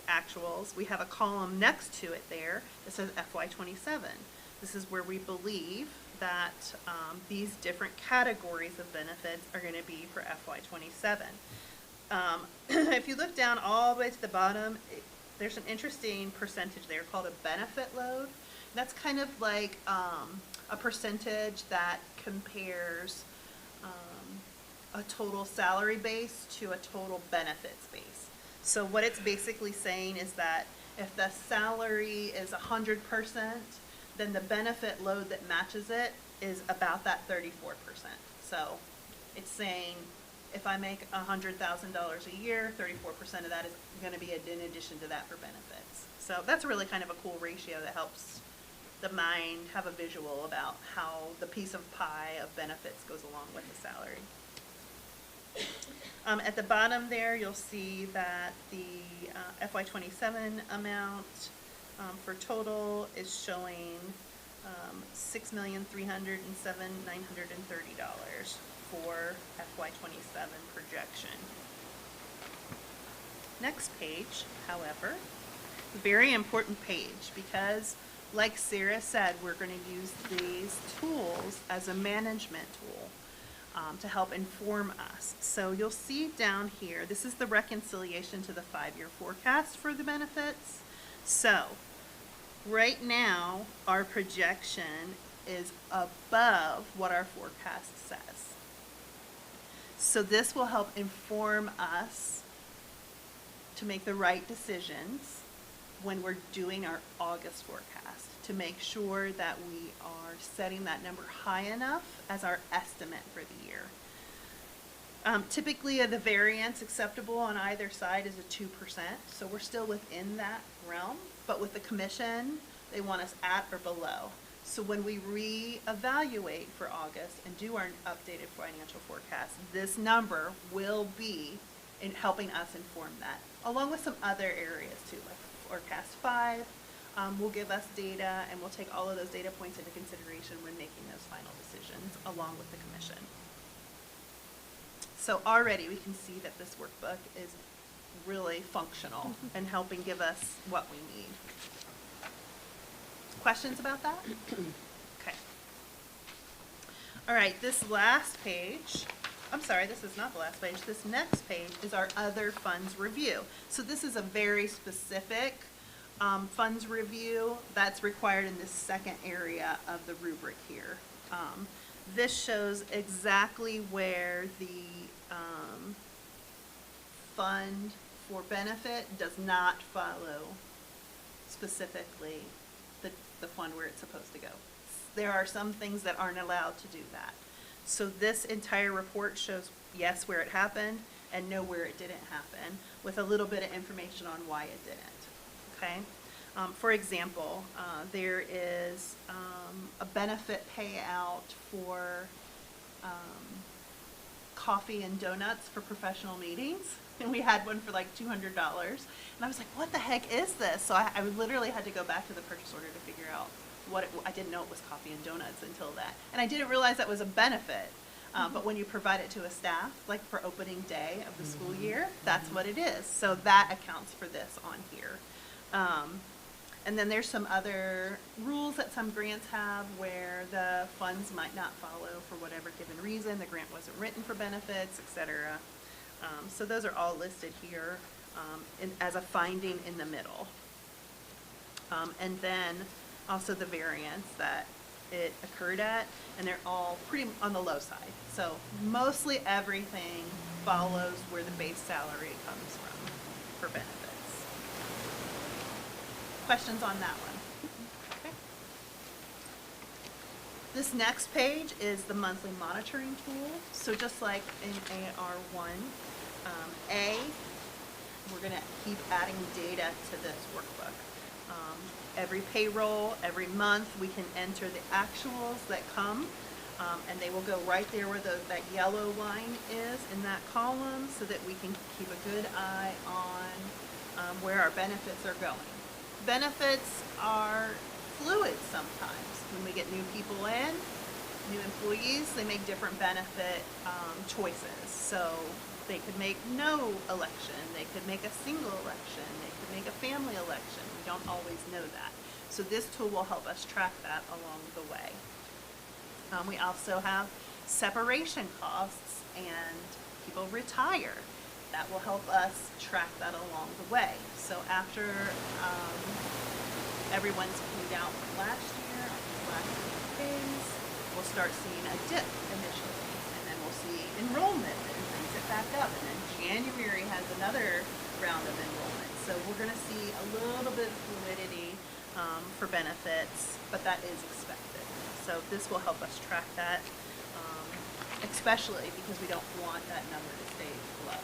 actuals, we have a column next to it there that says FY27. This is where we believe that these different categories of benefits are going to be for FY27. If you look down all the way to the bottom, there's an interesting percentage there called a benefit load. That's kind of like a percentage that compares a total salary base to a total benefits base. So what it's basically saying is that if the salary is 100%, then the benefit load that matches it is about that 34%. So it's saying if I make $100,000 a year, 34% of that is going to be in addition to that for benefits. So that's really kind of a cool ratio that helps the mind have a visual about how the piece of pie of benefits goes along with the salary. At the bottom there, you'll see that the FY27 amount for total is showing $6,307,930 for FY27 projection. Next page, however, a very important page because, like Sarah said, we're going to use these tools as a management tool to help inform us. So you'll see down here, this is the reconciliation to the 5-year forecast for the benefits. So right now, our projection is above what our forecast says. So this will help inform us to make the right decisions when we're doing our August forecast, to make sure that we are setting that number high enough as our estimate for the year. Typically, the variance acceptable on either side is a 2%, so we're still within that realm, but with the commission, they want us at or below. So when we reevaluate for August and do our updated financial forecast, this number will be in helping us inform that, along with some other areas too, like forecast 5, will give us data, and we'll take all of those data points into consideration when making those final decisions along with the commission. So already we can see that this workbook is really functional and helping give us what we need. Questions about that? Okay. All right, this last page, I'm sorry, this is not the last page. This next page is our other funds review. So this is a very specific funds review that's required in this second area of the rubric here. This shows exactly where the fund for benefit does not follow specifically the fund where it's supposed to go. There are some things that aren't allowed to do that. So this entire report shows, yes, where it happened, and no, where it didn't happen, with a little bit of information on why it didn't, okay? For example, there is a benefit payout for coffee and donuts for professional meetings, and we had one for like $200, and I was like, what the heck is this? So I literally had to go back to the purchase order to figure out what I didn't know it was coffee and donuts until that, and I didn't realize that was a benefit. But when you provide it to a staff, like for opening day of the school year, that's what it is. So that accounts for this on here. And then there's some other rules that some grants have where the funds might not follow for whatever given reason. The grant wasn't written for benefits, et cetera. So those are all listed here as a finding in the middle. And then also the variance that it occurred at, and they're all pretty on the low side. So mostly everything follows where the base salary comes from for benefits. Questions on that one? Okay. This next page is the monthly monitoring tool. So just like in AR1, we're going to keep adding data to this workbook. Every payroll, every month, we can enter the actuals that come, and they will go right there where that yellow line is in that column, so that we can keep a good eye on where our benefits are going. Benefits are fluid sometimes. When we get new people in, new employees, they make different benefit choices. So they could make no election, they could make a single election, they could make a family election. We don't always know that. So this tool will help us track that along the way. We also have separation costs, and people retire. That will help us track that along the way. So after everyone's paid out from last year, on these last 8 days, we'll start seeing a dip initially, and then we'll see enrollment and brings it back up, and then January has another round of enrollment. So we're going to see a little bit of fluidity for benefits, but that is expected. So this will help us track that, especially because we don't want that number to stay low.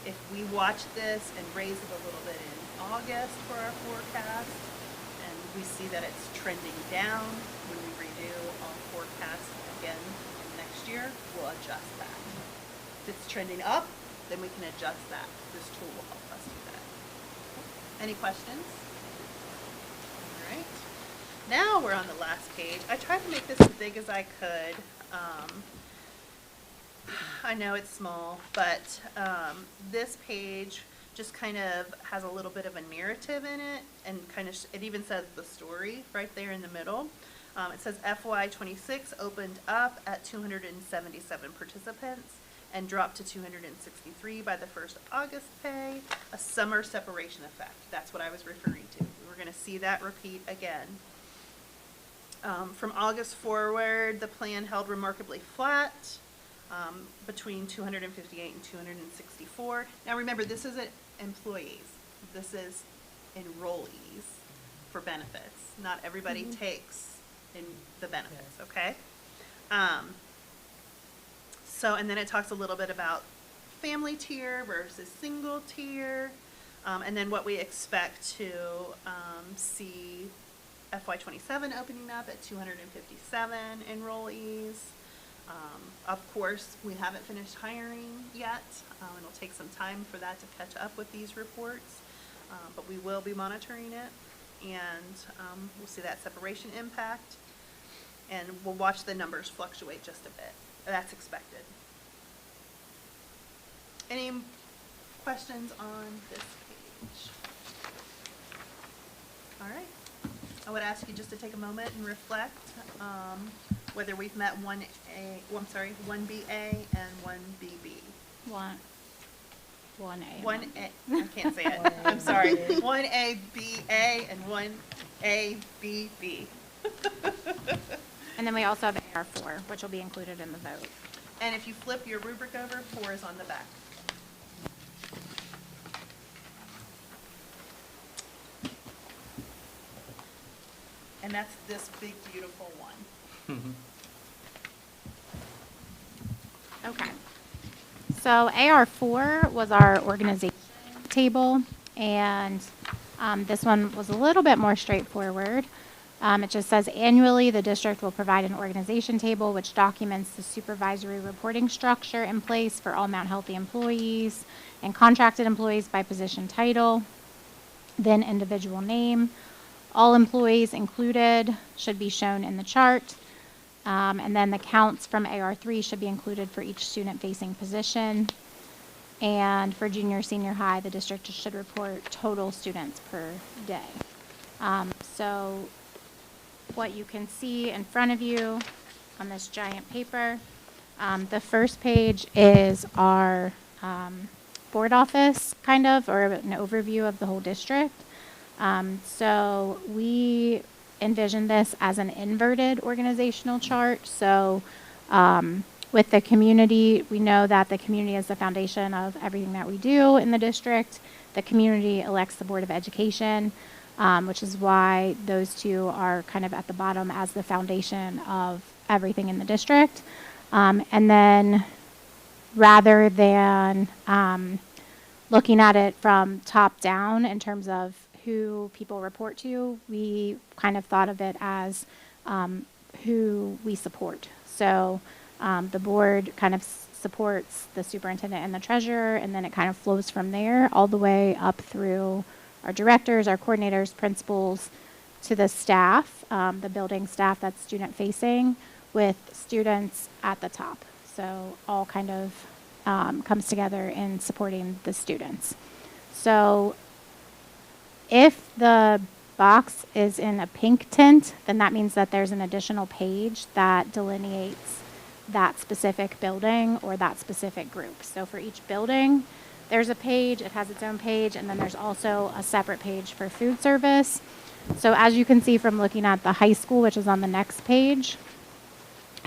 If we watch this and raise it a little bit in August for our forecast, and we see that it's trending down, when we redo our forecast again next year, we'll adjust that. If it's trending up, then we can adjust that. This tool will help us do that. Any questions? All right. Now we're on the last page. I tried to make this as big as I could. I know it's small, but this page just kind of has a little bit of a narrative in it, and kind of it even says the story right there in the middle. It says FY26 opened up at 277 participants and dropped to 263 by the 1st of August pay, a summer separation effect. That's what I was referring to. We're going to see that repeat again. From August forward, the plan held remarkably flat, between 258 and 264. Now remember, this isn't employees. This is enrollees for benefits. Not everybody takes in the benefits, okay? So, and then it talks a little bit about family tier versus single tier, and then what we expect to see FY27 opening up at 257 enrollees. Of course, we haven't finished hiring yet. It'll take some time for that to catch up with these reports, but we will be monitoring it. and we'll see that separation impact, and we'll watch the numbers fluctuate just a bit. That's expected. Any questions on this page? All right. I would ask you just to take a moment and reflect whether we've met 1BA and 1BB. 1A. 1A, I can't say it, I'm sorry. 1ABA and 1ABB. And then we also have AR4, which will be included in the vote. And if you flip your rubric over, 4 is on the back. And that's this big, beautiful one. Okay. So AR4 was our organization table, and this one was a little bit more straightforward. It just says annually the district will provide an organization table which documents the supervisory reporting structure in place for all Mount Healthy employees and contracted employees by position title, then individual name. All employees included should be shown in the chart. And then the counts from AR3 should be included for each student-facing position. And for junior, senior high, the district should report total students per day. So what you can see in front of you on this giant paper, the first page is our board office, kind of, or an overview of the whole district. So we envision this as an inverted organizational chart. So with the community, we know that the community is the foundation of everything that we do in the district. The community elects the Board of Education, which is why those two are kind of at the bottom as the foundation of everything in the district. And then rather than looking at it from top down in terms of who people report to, we kind of thought of it as who we support. So the board kind of supports the superintendent and the treasurer, and then it kind of flows from there all the way up through our directors, our coordinators, principals, to the staff, the building staff that's student facing, with students at the top. So all kind of comes together in supporting the students. So if the box is in a pink tint, then that means that there's an additional page that delineates that specific building or that specific group. So for each building, there's a page, it has its own page, and then there's also a separate page for food service. So as you can see from looking at the high school, which is on the next page,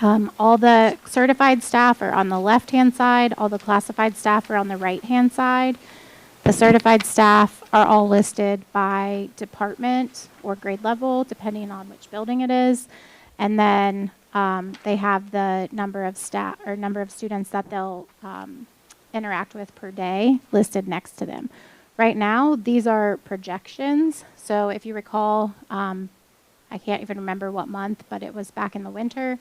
all the certified staff are on the left-hand side, all the classified staff are on the right-hand side. The certified staff are all listed by department or grade level, depending on which building it is. And then they have the number of staff or number of students that they'll interact with per day listed next to them. Right now, these are projections. So if you recall, I can't even remember what month, but it was back in the winter.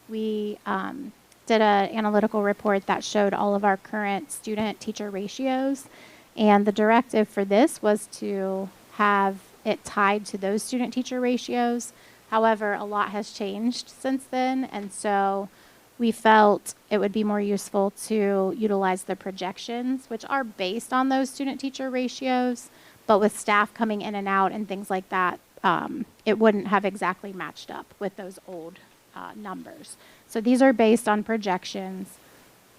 We did an analytical report that showed all of our current student-teacher ratios. And the directive for this was to have it tied to those student-teacher ratios. However, a lot has changed since then, and so we felt it would be more useful to utilize the projections, which are based on those student-teacher ratios, but with staff coming in and out and things like that, it wouldn't have exactly matched up with those old numbers. So these are based on projections.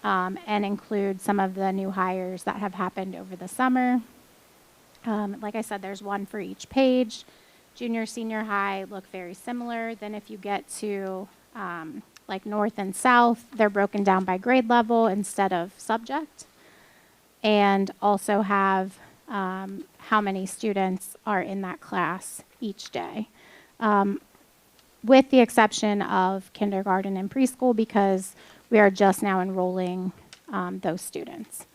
And include some of the new hires that have happened over the summer. Like I said, there's one for each page. Junior, senior high look very similar. Then if you get to like north and south, they're broken down by grade level instead of subject. And also have how many students are in that class each day. With the exception of kindergarten and preschool, because we are just now enrolling those students.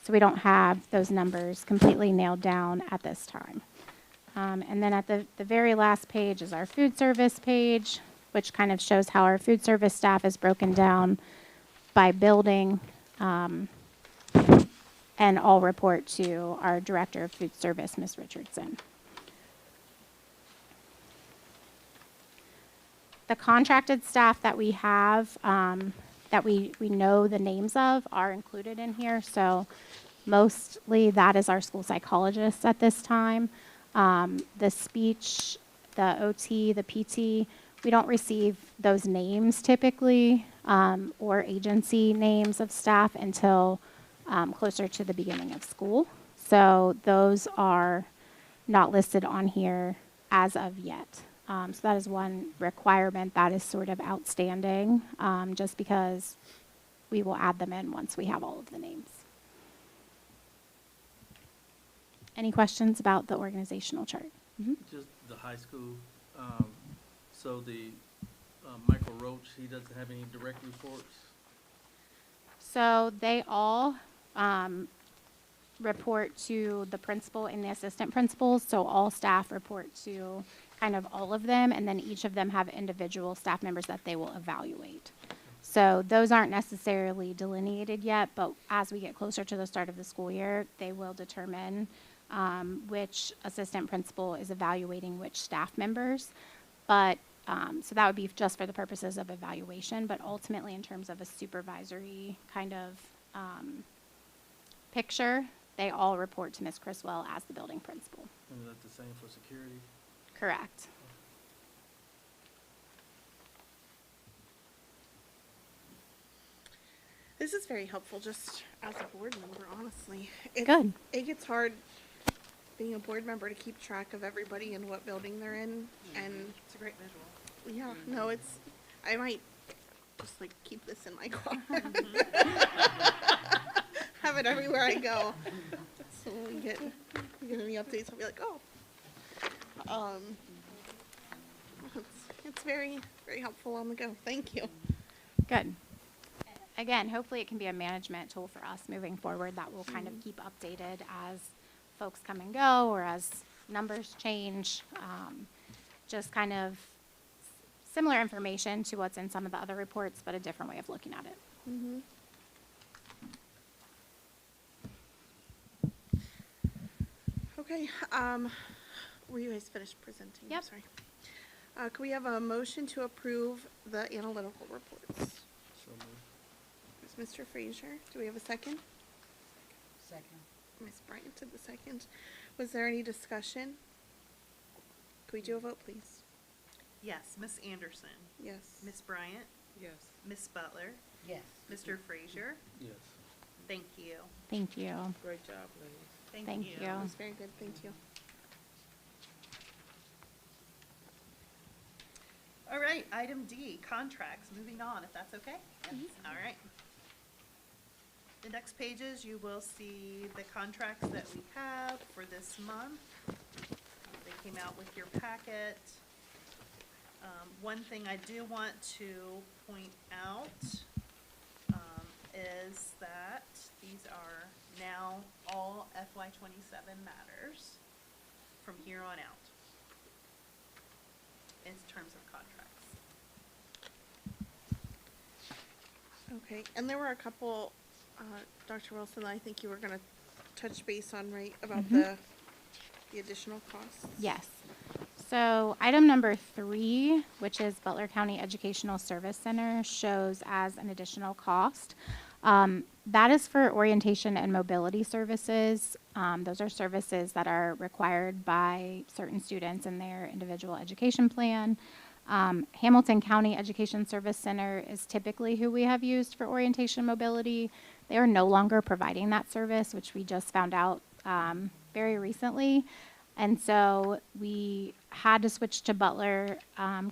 So we don't have those numbers completely nailed down at this time. And then at the very last page is our food service page, which kind of shows how our food service staff is broken down by building, and all report to our director of food service, Ms. Richardson. the contracted staff that we have, that we know the names of are included in here. So mostly that is our school psychologist at this time. The speech, the OT, the PT, we don't receive those names typically, or agency names of staff until closer to the beginning of school. So those are not listed on here as of yet. So that is one requirement that is sort of outstanding, just because we will add them in once we have all of the names. Any questions about the organizational chart? Just the high school, so the Michael Roach, he doesn't have any direct reports? So they all report to the principal and the assistant principals. So all staff report to kind of all of them, and then each of them have individual staff members that they will evaluate. So those aren't necessarily delineated yet, but as we get closer to the start of the school year, they will determine which assistant principal is evaluating which staff members. But so that would be just for the purposes of evaluation, but ultimately in terms of a supervisory kind of picture, they all report to Ms. Criswell as the building principal. And is that the same for security? Correct. This is very helpful just as a board member, honestly. Good. It gets hard being a board member to keep track of everybody and what building they're in, and It's a great visual. yeah, no, I might just like keep this in my car. Have it everywhere I go. So when we get any updates, I'll be like, oh. It's very, very helpful on the go. Thank you. Good. Again, hopefully it can be a management tool for us moving forward that will kind of keep updated as folks come and go or as numbers change. Just kind of similar information to what's in some of the other reports, but a different way of looking at it. Okay, were you guys finished presenting? I'm Yep. sorry. Can we have a motion to approve the analytical reports? So moved. It's Mr. Frazier. Do we have a second? Second. Ms. Bryant did the second. Was there any discussion? Can we do a vote, please? Yes, Miss Anderson, Yes. Miss Bryant, Yes. Miss Butler, Yes. Mr. Frazier. Yes. Thank you. Thank you. Great job, ladies. Thank you. That was very good. Thank you. All right, item D, contracts. Moving on, if that's okay? All right. The next pages, you will see the contracts that we have for this month. They came out with your packet. One thing I do want to point out is that these are now all FY27 matters from here on out in terms of contracts. Okay, and there were a couple, Dr. Wilson, I think you were gonna touch base on, right, about the additional costs? Yes. So item number 3, which is Butler County Educational Service Center, shows as an additional cost. That is for orientation and mobility services. Those are services that are required by certain students in their individual education plan. Hamilton County Education Service Center is typically who we have used for orientation and mobility. They are no longer providing that service, which we just found out very recently. And so we had to switch to Butler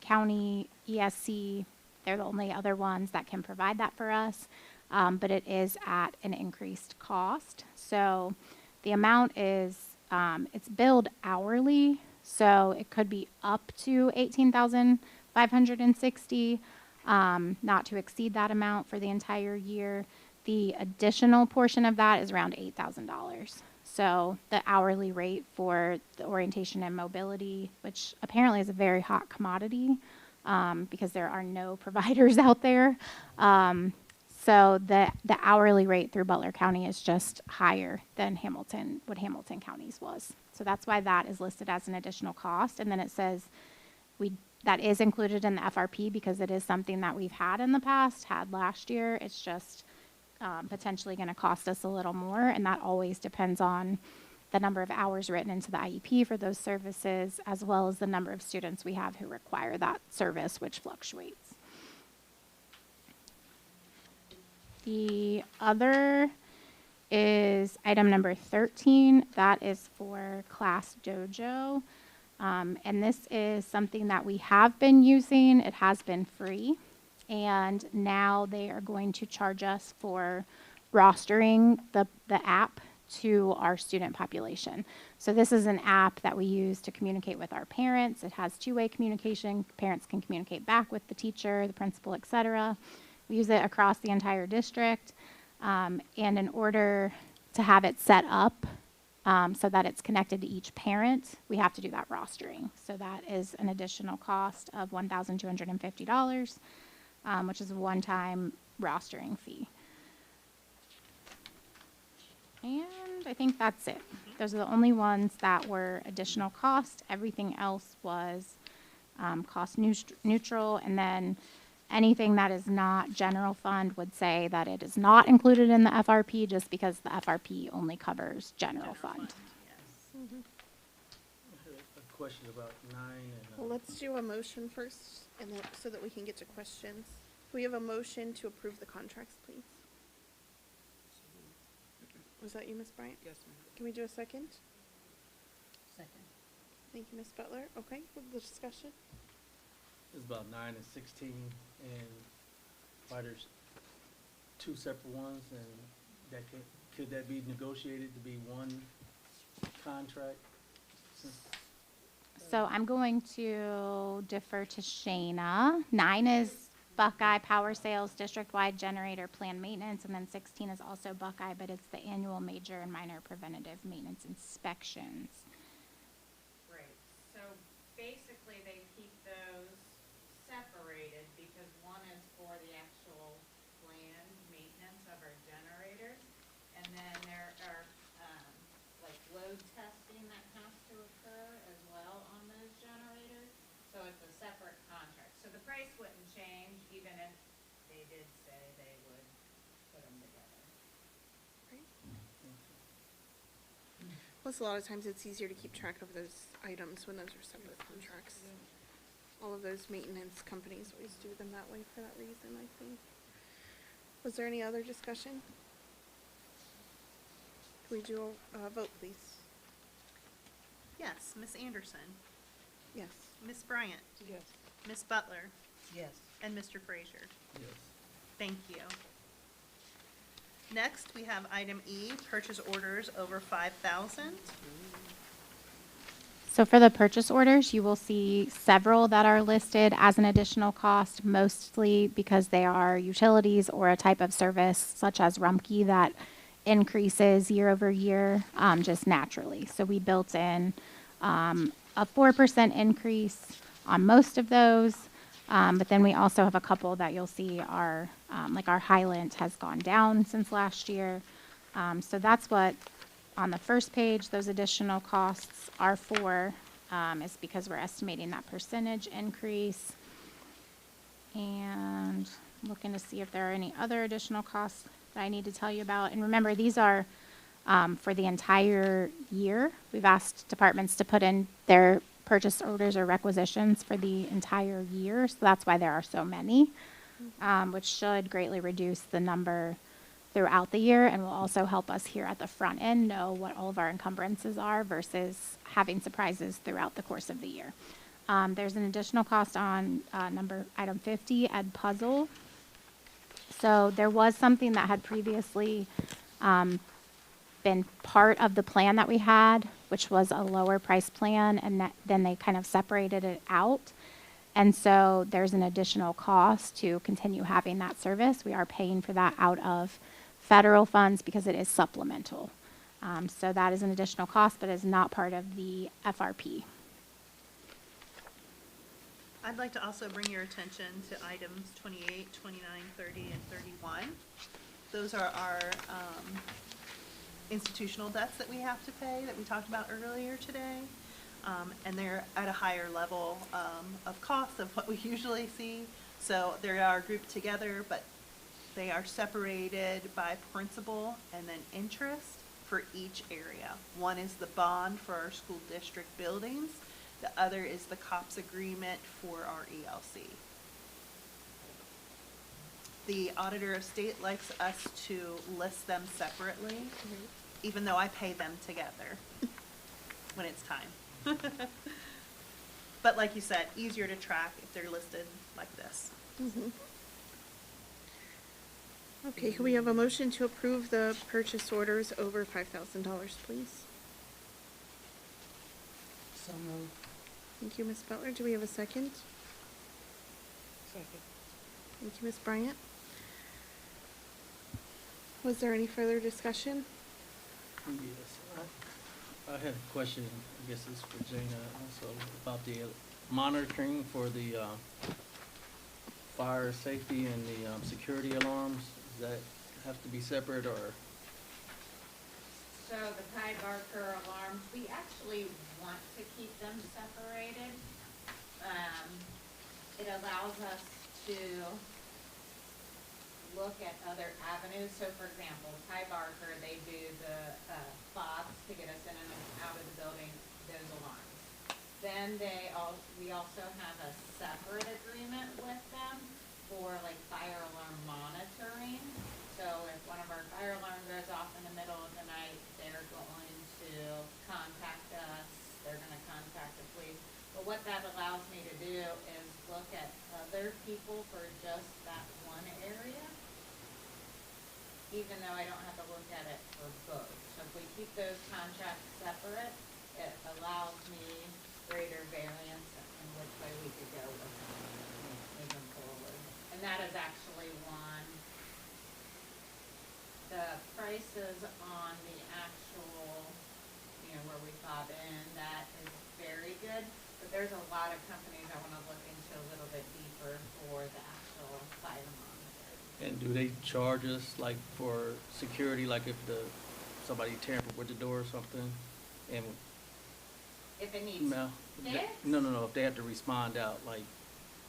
County ESC. They're the only other ones that can provide that for us, but it is at an increased cost. So the amount is, it's billed hourly, so it could be up to $18,560, not to exceed that amount for the entire year. The additional portion of that is around $8,000. So the hourly rate for the orientation and mobility, which apparently is a very hot commodity because there are no providers out there. So the hourly rate through Butler County is just higher than what Hamilton County's was. So that's why that is listed as an additional cost. And then it says we that is included in the FRP because it is something that we've had in the past, had last year. It's just potentially going to cost us a little more, and that always depends on the number of hours written into the IEP for those services, as well as the number of students we have who require that service, which fluctuates. The other is item number 13. That is for Class Dojo. And this is something that we have been using. It has been free. And now they are going to charge us for rostering the app to our student population. So this is an app that we use to communicate with our parents. It has two-way communication. Parents can communicate back with the teacher, the principal, et cetera. We use it across the entire district. And in order to have it set up so that it's connected to each parent, we have to do that rostering. So that is an additional cost of $1,250, which is a one-time rostering fee. And I think that's it. Those are the only ones that were additional cost. Everything else was cost neutral. And then anything that is not general fund would say that it is not included in the FRP just because the FRP only covers general fund. Yes. I had a question about 9 and. Well, let's do a motion first, and then, so that we can get to questions. We have a motion to approve the contracts, please. Was that you, Ms. Bryant? Yes, ma'am. Can we do a second? Second. Thank you, Ms. Butler. Okay, with the discussion? It's about 9 and 16, and why there's two separate ones, and that could that be negotiated to be one contract? So I'm going to defer to Shayna. 9 is Buckeye Power Sales District-Wide Generator Plan Maintenance, and then 16 is also Buckeye, but it's the annual major and minor preventative maintenance inspections. Right, so basically they keep those separated because one is for the actual planned maintenance of our generators, and then there are, like load testing that has to occur as well on those generators, so it's a separate contract. So the price wouldn't change even if they did say they would put them together. Plus, a lot of times it's easier to keep track of those items when those are separate contracts. All of those maintenance companies always do them that way for that reason, I think. Was there any other discussion? Can we do a vote, please? Yes, Ms. Anderson, Yes. Ms. Bryant, Yes. Ms. Butler, Yes. and Mr. Frazier. Yes. Thank you. Next, we have item E, purchase orders over 5,000. So for the purchase orders, you will see several that are listed as an additional cost, mostly because they are utilities or a type of service such as Rumpke that increases year over year just naturally. So we built in a 4% increase on most of those, but then we also have a couple that you'll see are, like our Highland has gone down since last year. So that's what on the first page, those additional costs are for, is because we're estimating that percentage increase. And looking to see if there are any other additional costs that I need to tell you about. And remember, these are for the entire year. We've asked departments to put in their purchase orders or requisitions for the entire year. So that's why there are so many, which should greatly reduce the number throughout the year and will also help us here at the front end know what all of our encumbrances are versus having surprises throughout the course of the year. There's an additional cost on item 50, Ed Puzzle. So there was something that had previously been part of the plan that we had, which was a lower price plan, and then they kind of separated it out. And so there's an additional cost to continue having that service. We are paying for that out of federal funds because it is supplemental. So that is an additional cost, but is not part of the FRP. I'd like to also bring your attention to items 28, 29, 30, and 31. Those are our institutional debts that we have to pay that we talked about earlier today. and they're at a higher level of cost of what we usually see. So they are grouped together, but they are separated by principal and then interest for each area. One is the bond for our school district buildings. The other is the COPS agreement for our ELC. The auditor of state likes us to list them separately, even though I pay them together when it's time. But like you said, easier to track if they're listed like this. Okay, can we have a motion to approve the purchase orders over $5,000, please? So moved. Thank you, Ms. Butler. Do we have a second? Second. Thank you, Ms. Bryant. Was there any further discussion? Yes, I had a question, I guess it's for Jana also, about the monitoring for the fire safety and the security alarms. Does that have to be separate, or? So the Ty Barker alarms, we actually want to keep them separated. It allows us to look at other avenues. So for example, Ty Barker, they do the fobs to get us in and out of the building, those alarms. Then we also have a separate agreement with them for like fire alarm monitoring. So if one of our fire alarms goes off in the middle of the night, they're going to contact us, they're gonna contact the police. But what that allows me to do is look at other people for just that one area, even though I don't have to look at it for both. So if we keep those contracts separate, it allows me greater variance in which way we could go with them moving forward. And that is actually one, the prices on the actual, where we fob in, that is very good. But there's a lot of companies I wanna look into a little bit deeper for the actual fire monitors. And do they charge us like for security, like if somebody tampered with the door or something? And If it needs no, fixed? no, if they have to respond out, like,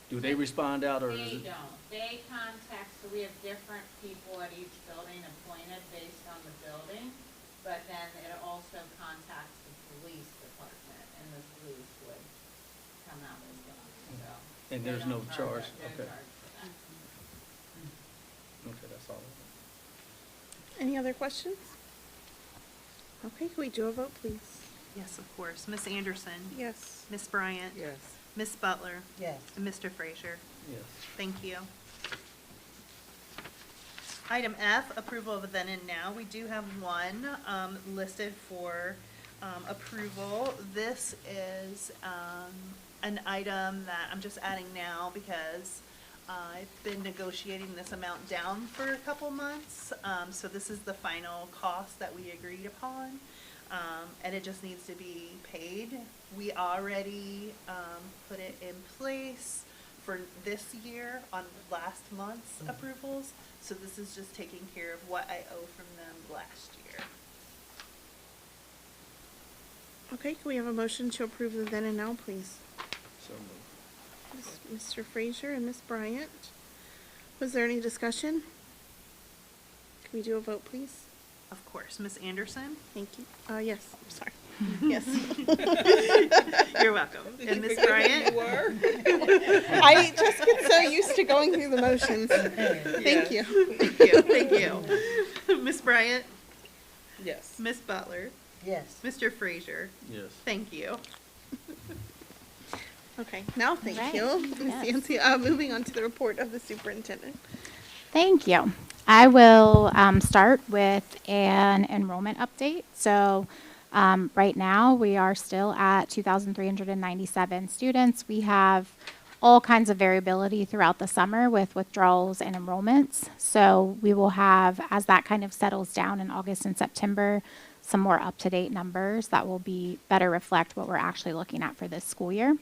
do they respond out, or is They it? don't. They contact, so we have different people at each building appointed based on the building, but then it also contacts the police department, and the police would come out as well, so. And they there's don't no charge, us, no okay. charge for that. Okay, that's all. Any other questions? Okay, can we do a vote, please? Yes, of course. Ms. Anderson? Yes. Ms. Bryant? Yes. Ms. Butler? Yes. And Mr. Frazier? Yes. Thank you. Item F, approval of then and now. We do have one listed for approval. This is an item that I'm just adding now because I've been negotiating this amount down for a couple months. So this is the final cost that we agreed upon. And it just needs to be paid. We already put it in place for this year on last month's approvals. So this is just taking care of what I owe from them last year. Okay, can we have a motion to approve the then and now, please? So moved. Mr. Frazier and Ms. Bryant. Was there any discussion? Can we do a vote, please? Of course. Ms. Anderson? Thank you. Yes, I'm sorry. Yes. You're welcome. And Ms. Bryant? I just get so used to going through the motions. Thank you. Thank you. Thank you. Ms. Bryant? Yes. Ms. Butler? Yes. Mr. Frazier? Yes. Thank you. Okay, now thank Right. you, Ms. Yes. Yancy. Moving on to the report of the superintendent. Thank you. I will start with an enrollment update. So right now, we are still at 2,397 students. We have all kinds of variability throughout the summer with withdrawals and enrollments. So we will have, as that kind of settles down in August and September, some more up-to-date numbers that will be better reflect what we're actually looking at for this school year.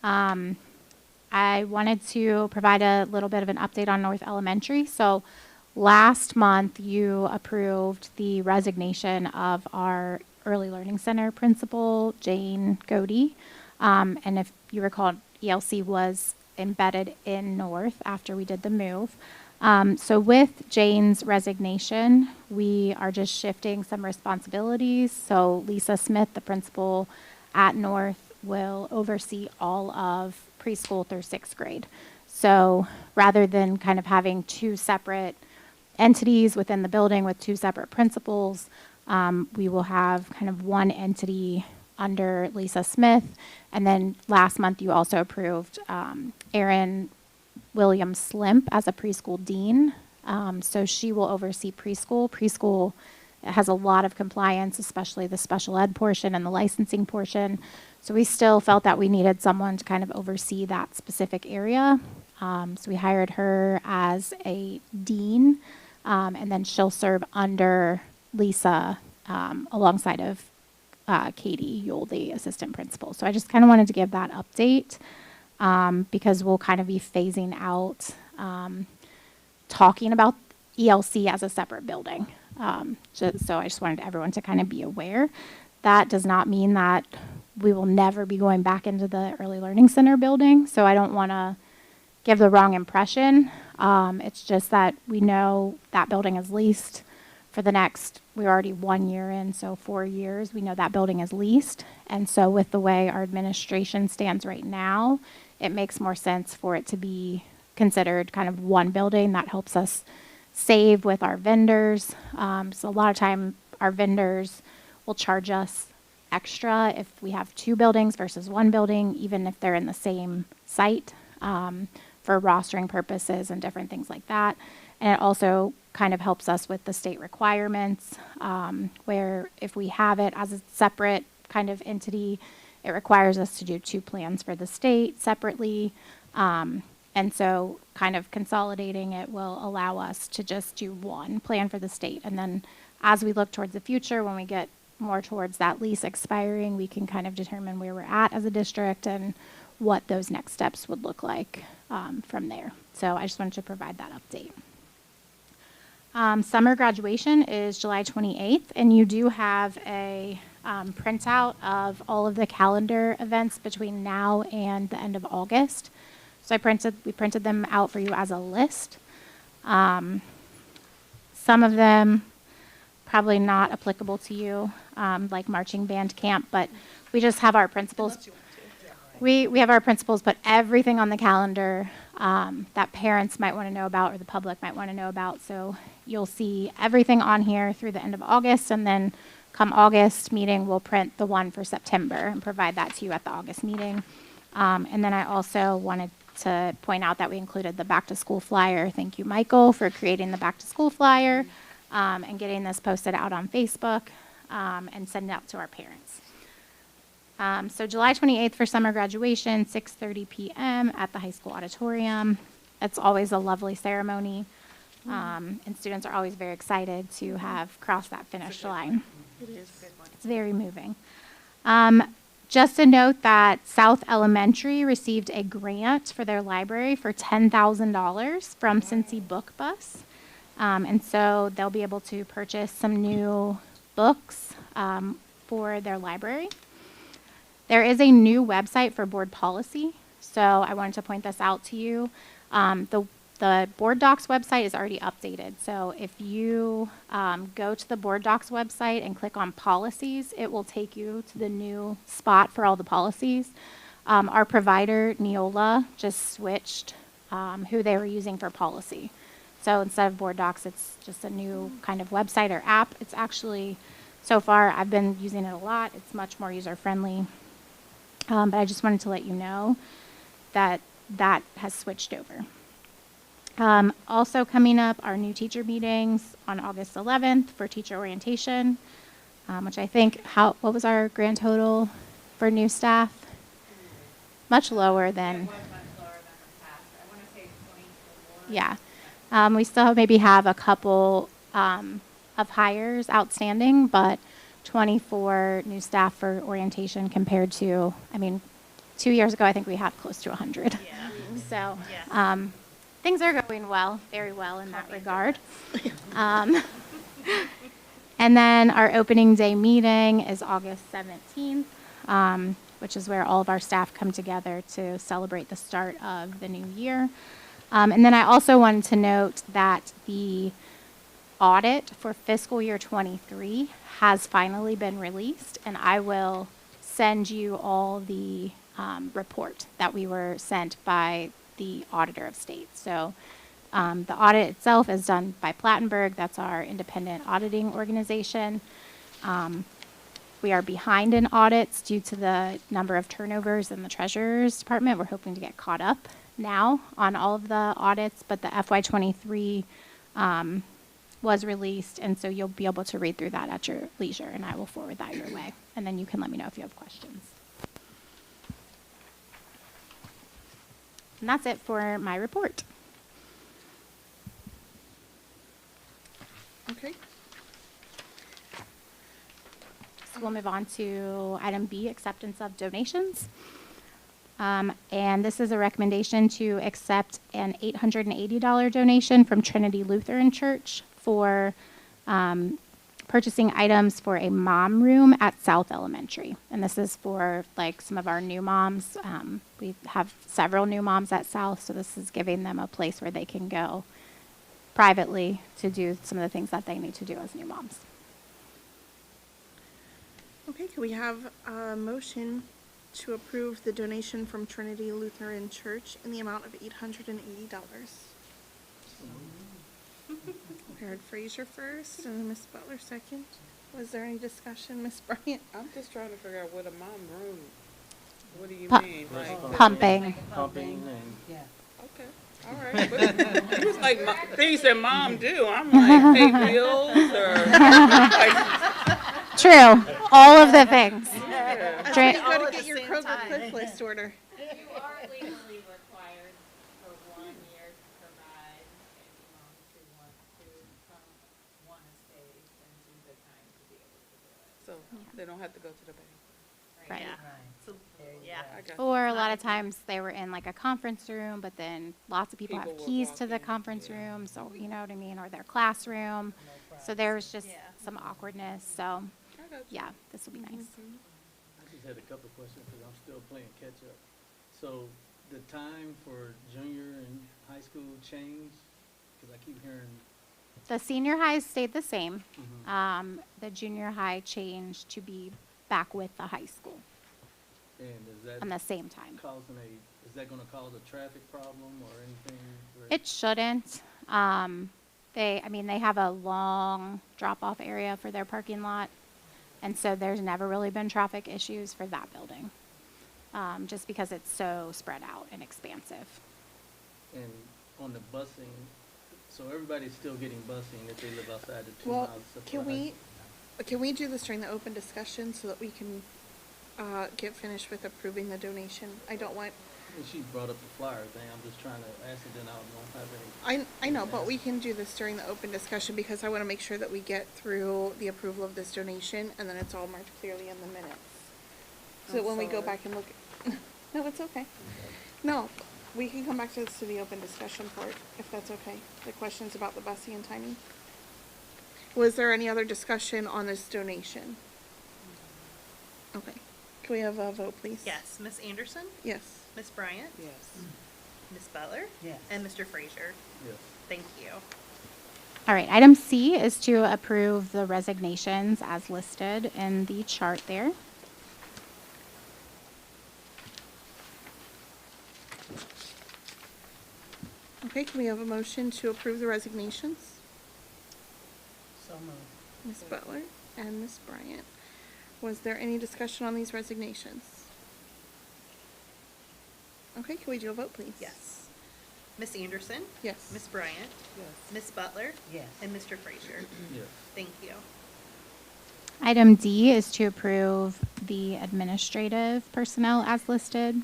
I wanted to provide a little bit of an update on North Elementary. So last month, you approved the resignation of our Early Learning Center principal, Jane Godey. And if you recall, ELC was embedded in North after we did the move. So with Jane's resignation, we are just shifting some responsibilities. So Lisa Smith, the principal at North, will oversee all of preschool through 6th grade. So rather than kind of having two separate entities within the building with two separate principals, we will have kind of one entity under Lisa Smith. And then last month you also approved Erin Williams Slimp as a preschool dean. So she will oversee preschool. Preschool has a lot of compliance, especially the special ed portion and the licensing portion. So we still felt that we needed someone to kind of oversee that specific area. So we hired her as a dean, and then she'll serve under Lisa alongside of Katie Yule, the assistant principal. So I just kind of wanted to give that update because we'll kind of be phasing out talking about ELC as a separate building. So I just wanted everyone to kind of be aware. That does not mean that we will never be going back into the Early Learning Center building. So I don't want to give the wrong impression. It's just that we know that building is leased for the next, we're already 1 year in, so 4 years, we know that building is leased. And so with the way our administration stands right now, it makes more sense for it to be considered kind of one building. That helps us save with our vendors. So a lot of time our vendors will charge us extra if we have two buildings versus one building, even if they're in the same site, for rostering purposes and different things like that. And it also kind of helps us with the state requirements, where if we have it as a separate kind of entity, it requires us to do two plans for the state separately. And so kind of consolidating it will allow us to just do one plan for the state. And then as we look towards the future, when we get more towards that lease expiring, we can kind of determine where we're at as a district and what those next steps would look like from there. So I just wanted to provide that update. Summer graduation is July 28th, and you do have a printout of all of the calendar events between now and the end of August. So we printed them out for you as a list. Some of them probably not applicable to you, like marching band camp, but we just have our principals. We have our principals put everything on the calendar that parents might want to know about or the public might want to know about. So you'll see everything on here through the end of August, and then come August meeting, we'll print the one for September and provide that to you at the August meeting. And then I also wanted to point out that we included the back to school flyer. Thank you, Michael, for creating the back to school flyer and getting this posted out on Facebook and sending it out to our parents. So July 28th for summer graduation, 6:30 p.m. at the high school auditorium. It's always a lovely ceremony, and students are always very excited to have crossed that finish line. It is. It's very moving. Just a note that South Elementary received a grant for their library for $10,000 from Cincy Book Bus. And so they'll be able to purchase some new books for their library. There is a new website for board policy, so I wanted to point this out to you. The Board Docs website is already updated, so if you go to the Board Docs website and click on policies, it will take you to the new spot for all the policies. Our provider, Neola, just switched who they were using for policy. So instead of Board Docs, it's just a new kind of website or app. It's actually, so far, I've been using it a lot. It's much more user-friendly. But I just wanted to let you know that that has switched over. Also coming up are new teacher meetings on August 11th for teacher orientation, which I think, what was our grand total for new staff? Much lower than. It was much lower than the past. I want to say 24. Yeah. We still maybe have a couple of hires outstanding, but 24 new staff for orientation compared to, 2 years ago, I think we had close to 100. Yeah. So Yeah. things are going well, very well in that regard. And then our opening day meeting is August 17th, which is where all of our staff come together to celebrate the start of the new year. And then I also wanted to note that the audit for fiscal year 23 has finally been released, and I will send you all the report that we were sent by the Auditor of State. So the audit itself is done by Plattenberg. That's our independent auditing organization. We are behind in audits due to the number of turnovers in the Treasurer's Department. We're hoping to get caught up now on all of the audits, but the FY23 was released, and so you'll be able to read through that at your leisure, and I will forward that your way. And then you can let me know if you have questions. And that's it for my report. Okay. So we'll move on to item B, acceptance of donations. And this is a recommendation to accept an $880 donation from Trinity Lutheran Church for purchasing items for a mom room at South Elementary. And this is for like some of our new moms. We have several new moms at South, so this is giving them a place where they can go privately to do some of the things that they need to do as new moms. Okay, can we have a motion to approve the donation from Trinity Lutheran Church in the amount of $880? We heard Frazier first and Ms. Butler second. Was there any discussion, Ms. Bryant? I'm just trying to figure out what a mom room, what do you Pu- mean? Breast Like, Pumping. Pumping and okay, all right. But it was like things that mom do. I'm like, pay bills or like, True, all of the things. yeah. That's Dra- why you All gotta at get the your same Kroger time. quick list order. You are legally required for 1 year to provide any moms who want to stay and do the time to be able to do it. So they don't have to go to the bank. Right. Yeah. So, yeah. I got Or a lot of times they were in like a conference room, but then lots of people People have would keys walk to the in, conference yeah. room, so you know what I mean, or their classroom. So there was just Yeah. some awkwardness. So I got you. yeah, this will be nice. I just had a couple of questions because I'm still playing catch up. So the time for junior and high school changed? Because I keep hearing, The senior highs stayed the same. Mhm. The junior high changed to be back with the high school and is on that the same time. causing is that going to cause a traffic problem or anything? It shouldn't. They have a long drop-off area for their parking lot, and so there's never really been traffic issues for that building, just because it's so spread out and expansive. And on the busing, so everybody's still getting busing if they live outside the 2 Well, miles of can we do this during the open discussion so that we can get finished with approving the donation? I don't want, And she brought up the flyer thing. I'm just trying to ask it, then I won't have any. I know, but we can do this during the open discussion because I want to make sure that we get through the approval of this donation and then it's all marked clearly in the minutes. So that I'm when we go sorry. back and look, no, it's okay. No, we can come back to this to the open discussion part, if that's okay. The questions about the busing and timing. Was there any other discussion on this donation? Okay. Can we have a vote, please? Yes, Miss Anderson, Yes. Miss Bryant, Yes. Miss Butler, Yes. and Mr. Frazier. Yes. Thank you. All right, item C is to approve the resignations as listed in the chart there. Okay, can we have a motion to approve the resignations? So moved. Ms. Butler and Ms. Bryant. Was there any discussion on these resignations? Okay, can we do a vote, please? Yes. Miss Anderson, Yes. Miss Bryant, Yes. Miss Butler, Yes. and Mr. Frazier. Yes. Thank you. Item D is to approve the administrative personnel as listed.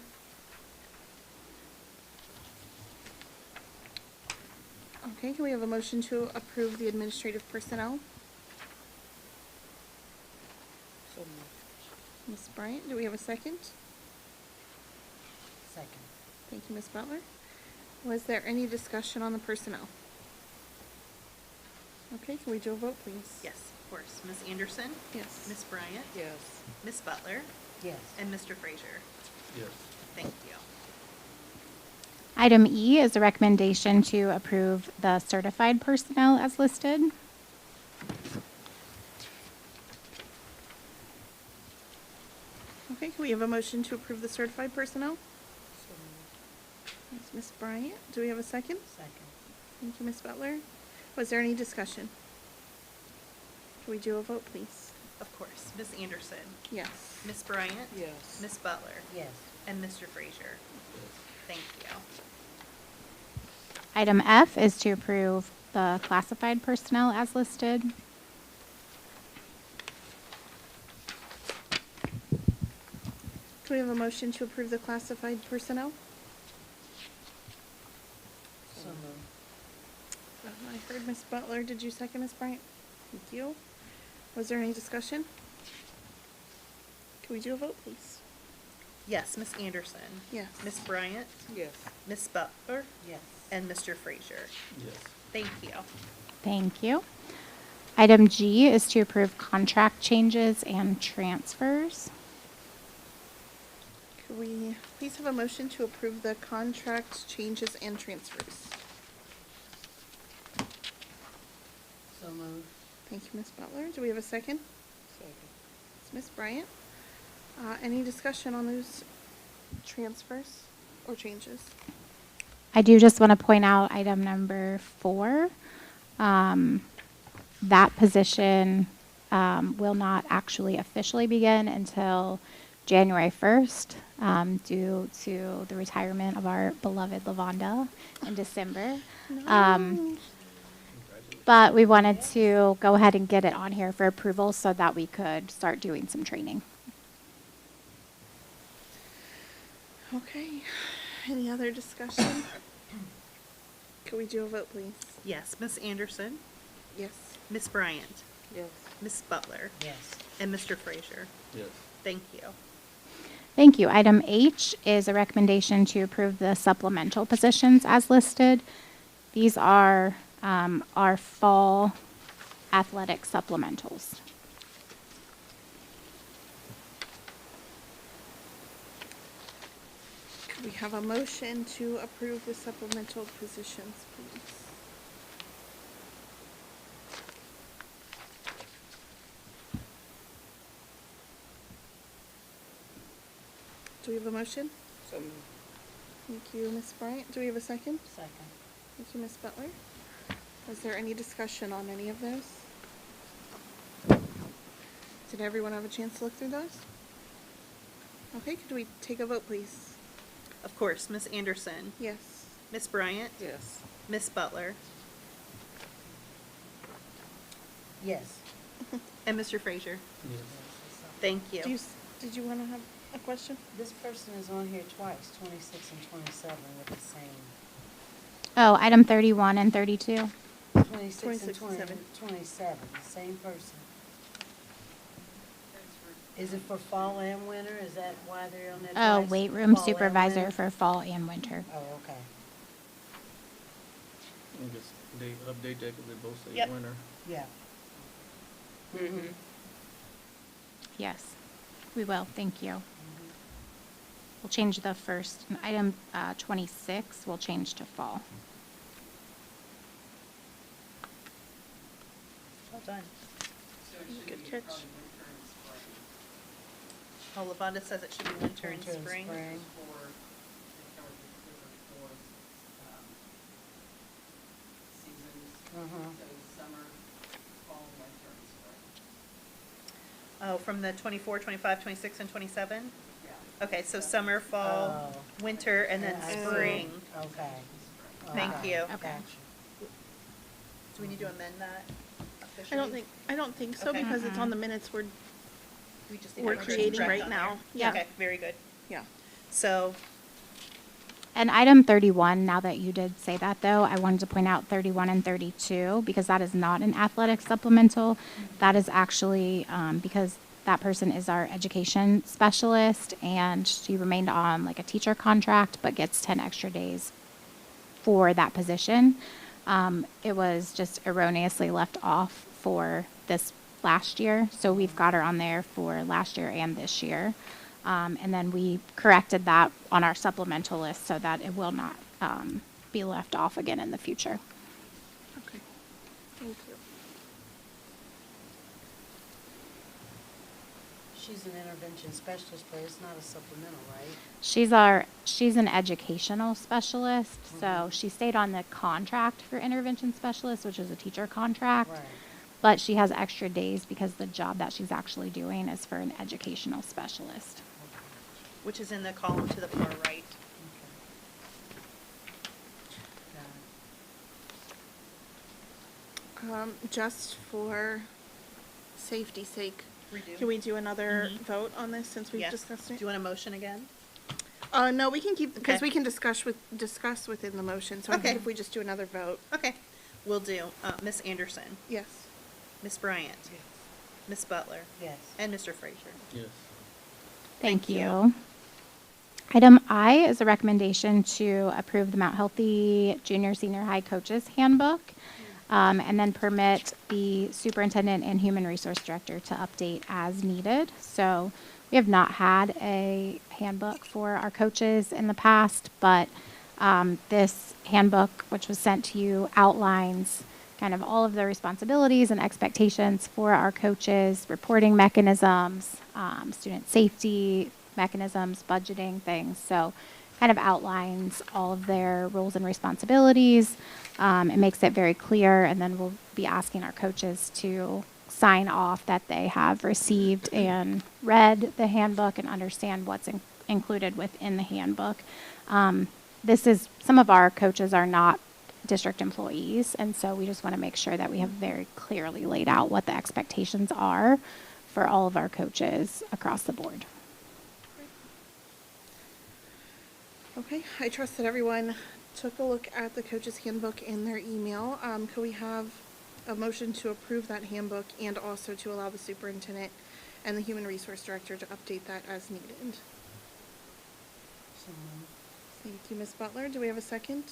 Okay, can we have a motion to approve the administrative personnel? So moved. Ms. Bryant, do we have a second? Second. Thank you, Ms. Butler. Was there any discussion on the personnel? Okay, can we do a vote, please? Yes. course. Ms. Anderson? Yes. Ms. Bryant? Yes. Ms. Butler? Yes. And Mr. Frazier? Yes. Thank you. Item E is a recommendation to approve the certified personnel as listed. Okay, can we have a motion to approve the certified personnel? Yes, Ms. Bryant. Do we have a second? Second. Thank you, Ms. Butler. Was there any discussion? Can we do a vote, please? Of course. Ms. Anderson? Yes. Ms. Bryant? Yes. Ms. Butler? Yes. And Mr. Frazier? Thank you. Item F is to approve the classified personnel as listed. Can we have a motion to approve the classified personnel? So moved. I heard Ms. Butler. Did you second, Ms. Bryant? Thank you. Was there any discussion? Can we do a vote, please? Yes, Ms. Anderson? Yes. Ms. Bryant? Yes. Ms. Butler? Yes. And Mr. Frazier? Yes. Thank you. Thank you. Item G is to approve contract changes and transfers. Could we please have a motion to approve the contract changes and transfers? So moved. Thank you, Ms. Butler. Do we have a second? Second. It's Ms. Bryant. Any discussion on those transfers or changes? I do just want to point out item number 4. That position will not actually officially begin until January 1st due to the retirement of our beloved Lavonda in December. But we wanted to go ahead and get it on here for approval so that we could start doing some training. Okay. Any other discussion? Could we do a vote, please? Yes, Ms. Anderson? Yes. Ms. Bryant? Yes. Ms. Butler? Yes. And Mr. Frazier? Yes. Thank you. Thank you. Item H is a recommendation to approve the supplemental positions as listed. These are our fall athletic supplementals. Could we have a motion to approve the supplemental positions, please? Do we have a motion? So moved. Thank you, Ms. Bryant. Do we have a second? Second. Thank you, Ms. Butler. Was there any discussion on any of those? Did everyone have a chance to look through those? Okay, could we take a vote, please? Of course, Ms. Anderson? Yes. Ms. Bryant? Yes. Ms. Butler? Yes. And Mr. Frazier? Yes. Thank you. Did you want to have a question? This person is on here twice, 26 and 27 with the same. Oh, item 31 and 32. 26 26 and and 20 7. 27, the same person. Is it for fall and winter? Is that why they're on that Oh, twice? weight room Fall and supervisor winter? for fall and winter. Oh, okay. And just they update that because they both say Yep. winter. Yeah. Mm-hmm. Yes, we will. Thank you. Mhm. We'll change the first, item 26, we'll change to fall. Well done. Good catch. Oh, Lavonda says it should be winter and Winter and spring. Mhm. Oh, from the 24, 25, 26, and 27? Okay, so summer, fall, Oh. winter, and then Yeah, I see. spring. Okay. Thank Okay. you. Okay. Gotcha. Do we need to amend that officially? I don't think so Okay. because it's on the minutes We just need we're to make sure it's creating correct right on now. there. Yeah. Okay, very good. Yeah. So, And item 31, now that you did say that though, I wanted to point out 31 and 32 because that is not an athletic supplemental. That is actually because that person is our education specialist and she remained on like a teacher contract but gets 10 extra days for that position. It was just erroneously left off for this last year. So we've got her on there for last year and this year. And then we corrected that on our supplemental list so that it will not be left off again in the future. Okay. Thank you. She's an intervention specialist, but it's not a supplemental, right? She's an educational specialist, so she stayed on the contract for intervention specialist, which is a teacher contract. Right. But she has extra days because the job that she's actually doing is for an educational specialist. Which is in the column to the far right. Got it. Just for safety's sake, Redo. can we do another vote on this since we've Yes. discussed Do it? you want a motion again? No, we can keep, because Okay. we can discuss within the motion, so I Okay. think if we just do another vote. Okay. We'll do Miss Anderson, Yes. Miss Bryant, Yes. Miss Butler, Yes. and Mr. Frazier. Yes. Thank you. Item I is a recommendation to approve the Mount Healthy Junior Senior High Coaches Handbook, and then permit the superintendent and human resource director to update as needed. So we have not had a handbook for our coaches in the past, but this handbook, which was sent to you, outlines kind of all of the responsibilities and expectations for our coaches, reporting mechanisms, student safety mechanisms, budgeting things. So kind of outlines all of their roles and responsibilities. It makes it very clear, and then we'll be asking our coaches to sign off that they have received and read the handbook and understand what's included within the handbook. Some of our coaches are not district employees, and so we just want to make sure that we have very clearly laid out what the expectations are for all of our coaches across the board. Okay, I trust that everyone took a look at the coaches handbook in their email. Could we have a motion to approve that handbook and also to allow the superintendent and the human resource director to update that as needed? So moved. Thank you, Ms. Butler. Do we have a second?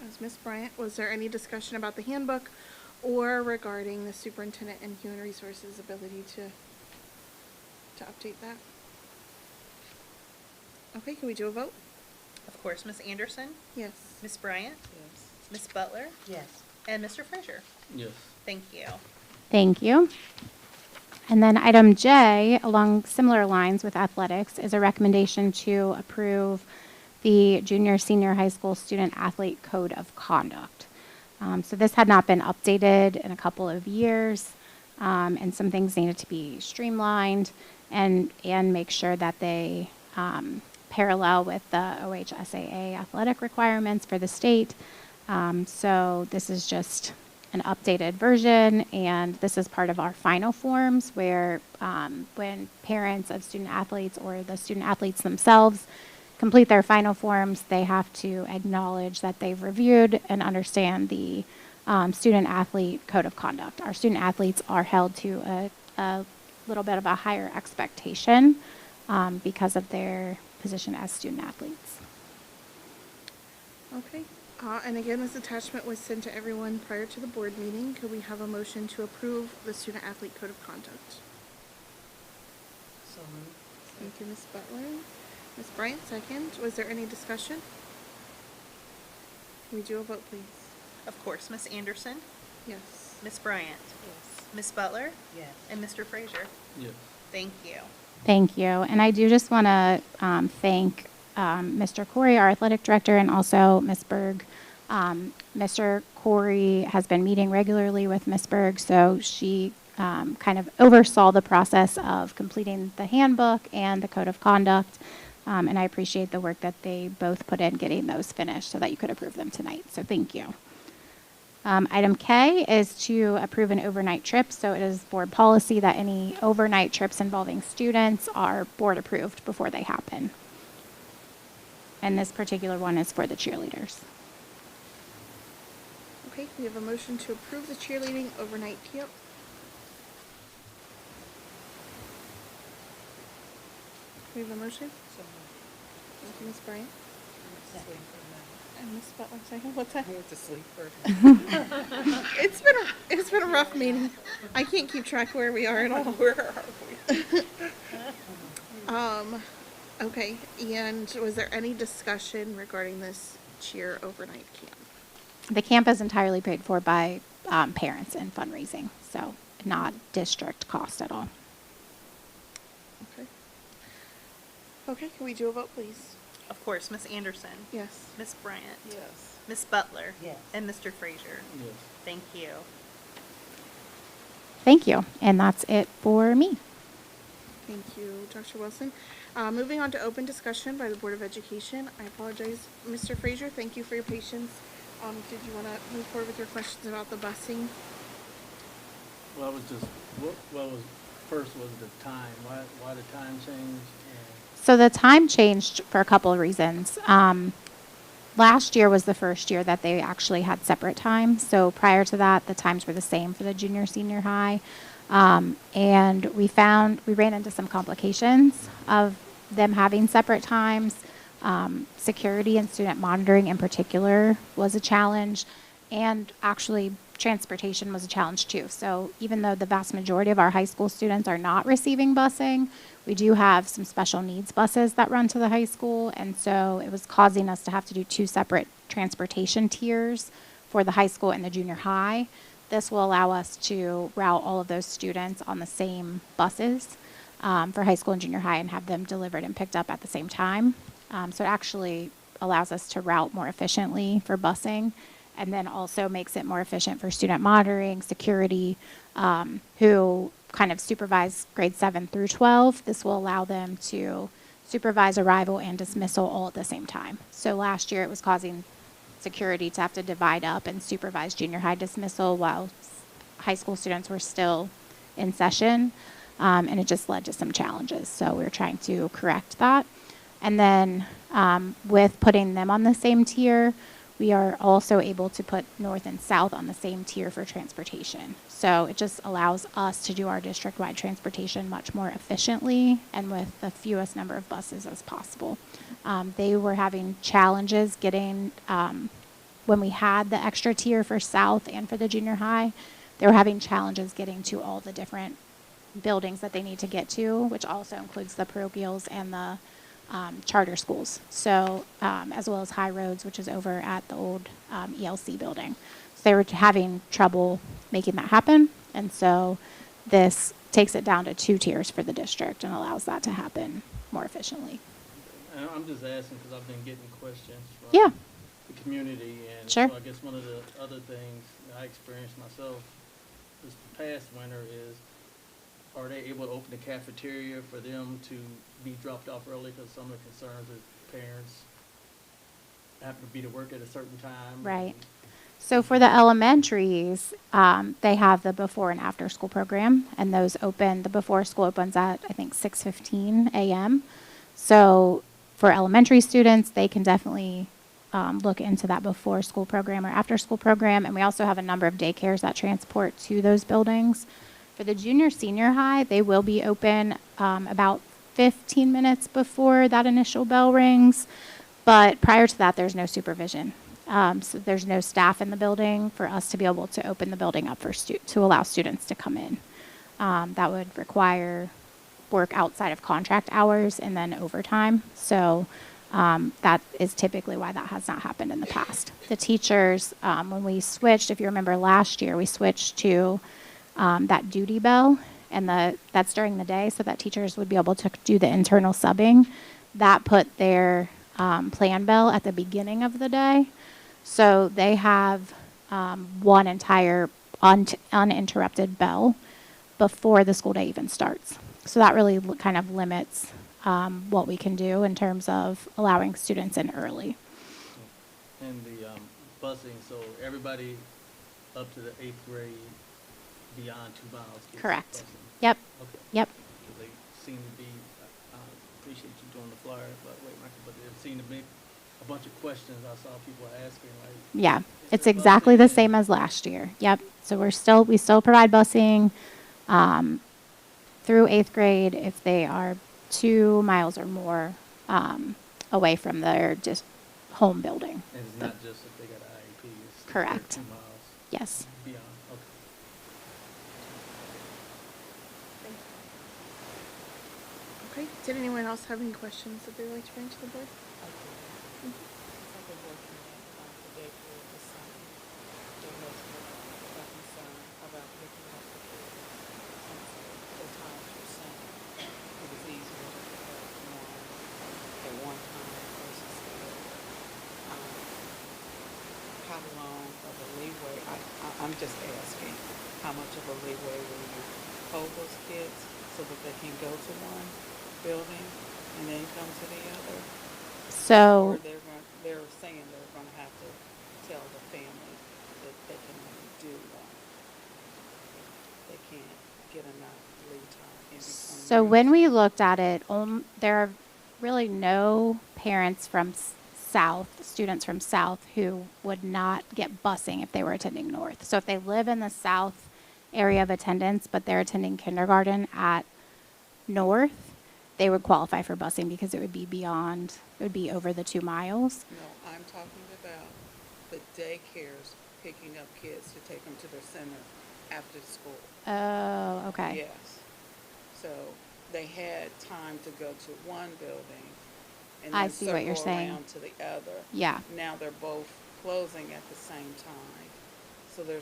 As Ms. Bryant, was there any discussion about the handbook or regarding the superintendent and human resources ability to update that? Okay, can we do a vote? Of course, Miss Anderson, Yes. Miss Bryant, Yes. Miss Butler, Yes. and Mr. Frazier. Yes. Thank you. Thank you. And then item J, along similar lines with athletics, is a recommendation to approve the junior senior high school student athlete code of conduct. So this had not been updated in a couple of years, and some things needed to be streamlined and make sure that they parallel with the OHSAA athletic requirements for the state. So this is just an updated version, and this is part of our final forms where when parents of student athletes or the student athletes themselves complete their final forms, they have to acknowledge that they've reviewed and understand the student athlete code of conduct. Our student athletes are held to a little bit of a higher expectation because of their position as student athletes. Okay. And again, this attachment was sent to everyone prior to the board meeting. Could we have a motion to approve the student athlete code of conduct? So moved. Thank you, Ms. Butler. Ms. Bryant, second. Was there any discussion? Can we do a vote, please? Of course, Miss Anderson, Yes. Miss Bryant, Yes. Miss Butler, Yes. and Mr. Frazier. Yes. Thank you. Thank you. And I do just want to thank Mr. Corey, our athletic director, and also Ms. Berg. Mr. Corey has been meeting regularly with Ms. Berg, so she kind of oversaw the process of completing the handbook and the code of conduct. And I appreciate the work that they both put in getting those finished so that you could approve them tonight. So thank you. Item K is to approve an overnight trip. So it is board policy that any overnight trips involving students are board approved before they happen. And this particular one is for the cheerleaders. Okay, we have a motion to approve the cheerleading overnight camp. We have a motion? So moved. Thank you, Ms. Bryant. Second. And Ms. Butler second. What's that? I went to sleep first. It's been a rough meeting. I can't keep track where we are at all. Where are we? Okay, and was there any discussion regarding this cheer overnight camp? The camp is entirely paid for by parents and fundraising, so not district cost at all. Okay. Okay, can we do a vote, please? Of course, Miss Anderson, Yes. Miss Bryant, Yes. Miss Butler, Yes. and Mr. Frazier. Yes. Thank you. Thank you, and that's it for me. Thank you, Dr. Wilson. Moving on to open discussion by the Board of Education. I apologize, Mr. Frazier, thank you for your patience. Did you want to move forward with your questions about the busing? Well, I was just, what was, first was the time, why the time change? And So the time changed for a couple of reasons. Last year was the first year that they actually had separate times. So prior to that, the times were the same for the junior, senior high. And we ran into some complications of them having separate times. Security and student monitoring in particular was a challenge. And actually, transportation was a challenge too. So even though the vast majority of our high school students are not receiving busing, we do have some special needs buses that run to the high school. And so it was causing us to have to do 2 separate transportation tiers for the high school and the junior high. This will allow us to route all of those students on the same buses for high school and junior high and have them delivered and picked up at the same time. So it actually allows us to route more efficiently for busing, and then also makes it more efficient for student monitoring, security, who kind of supervise grades 7 through 12. This will allow them to supervise arrival and dismissal all at the same time. So last year it was causing security to have to divide up and supervise junior high dismissal while high school students were still in session, and it just led to some challenges. So we're trying to correct that. And then with putting them on the same tier, we are also able to put north and south on the same tier for transportation. So it just allows us to do our district-wide transportation much more efficiently and with the fewest number of buses as possible. They were having challenges getting, when we had the extra tier for south and for the junior high, they were having challenges getting to all the different buildings that they need to get to, which also includes the parochials and the charter schools, so as well as High Roads, which is over at the old ELC building. So they were having trouble making that happen, and so this takes it down to 2 tiers for the district and allows that to happen more efficiently. And I'm just asking because I've been getting questions from Yeah. the community, and Sure. so I guess one of the other things I experienced myself this past winter is, are they able to open the cafeteria for them to be dropped off early? Because some of the concerns is parents happen to be to work at a certain time. Right. So for the elementaries, they have the before and after school program, and those open, the before school opens at, I think, 6:15 a.m. So for elementary students, they can definitely look into that before school program or after school program. And we also have a number of daycares that transport to those buildings. For the junior, senior high, they will be open about 15 minutes before that initial bell rings. But prior to that, there's no supervision. So there's no staff in the building for us to be able to open the building up for to allow students to come in. That would require work outside of contract hours and then overtime. So that is typically why that has not happened in the past. The teachers, when we switched, if you remember last year, we switched to that duty bell, and that's during the day, so that teachers would be able to do the internal subbing. That put their plan bell at the beginning of the day, so they have one entire uninterrupted bell before the school day even starts. So that really kind of limits what we can do in terms of allowing students in early. And the busing, so everybody up to the 8th grade beyond 2 miles gets Correct. busing. Yep. Okay. Yep. Because they seem to be, I appreciate you doing the flyer, but wait, Michael, but it seemed to be a bunch of questions I saw people asking, like. Yeah, is it's there exactly busing? the same as last year. Yep. So we still provide busing through 8th grade if they are 2 miles or more away from their just home building. And it's not just if they got an IEP, it's if they're Correct. 2 miles Yes. beyond, okay. Okay, did anyone else have any questions that they'd like to bring to the board? I've been working at the daycare this summer. There was a concern about picking up the kids. And so the times were same. It was easier to pick up one at one time versus the other. Um, how long of a leeway, I'm just asking, how much of a leeway will you hold those kids so that they can go to one building and then come to the other? So, Or they're saying they're gonna have to tell the family that they can only do one. They can't get enough lead time in between. so when we routes. looked at it, there are really no parents from South, students from South, who would not get busing if they were attending North. So if they live in the South area of attendance, but they're attending kindergarten at North, they would qualify for busing because it would be over the 2 miles. No, I'm talking about the daycares picking up kids to take them to their center after school. Oh, okay. Yes. So they had time to go to one building and I then see what you're circle saying. around to the other. Yeah. Now they're both closing at the same time. So they're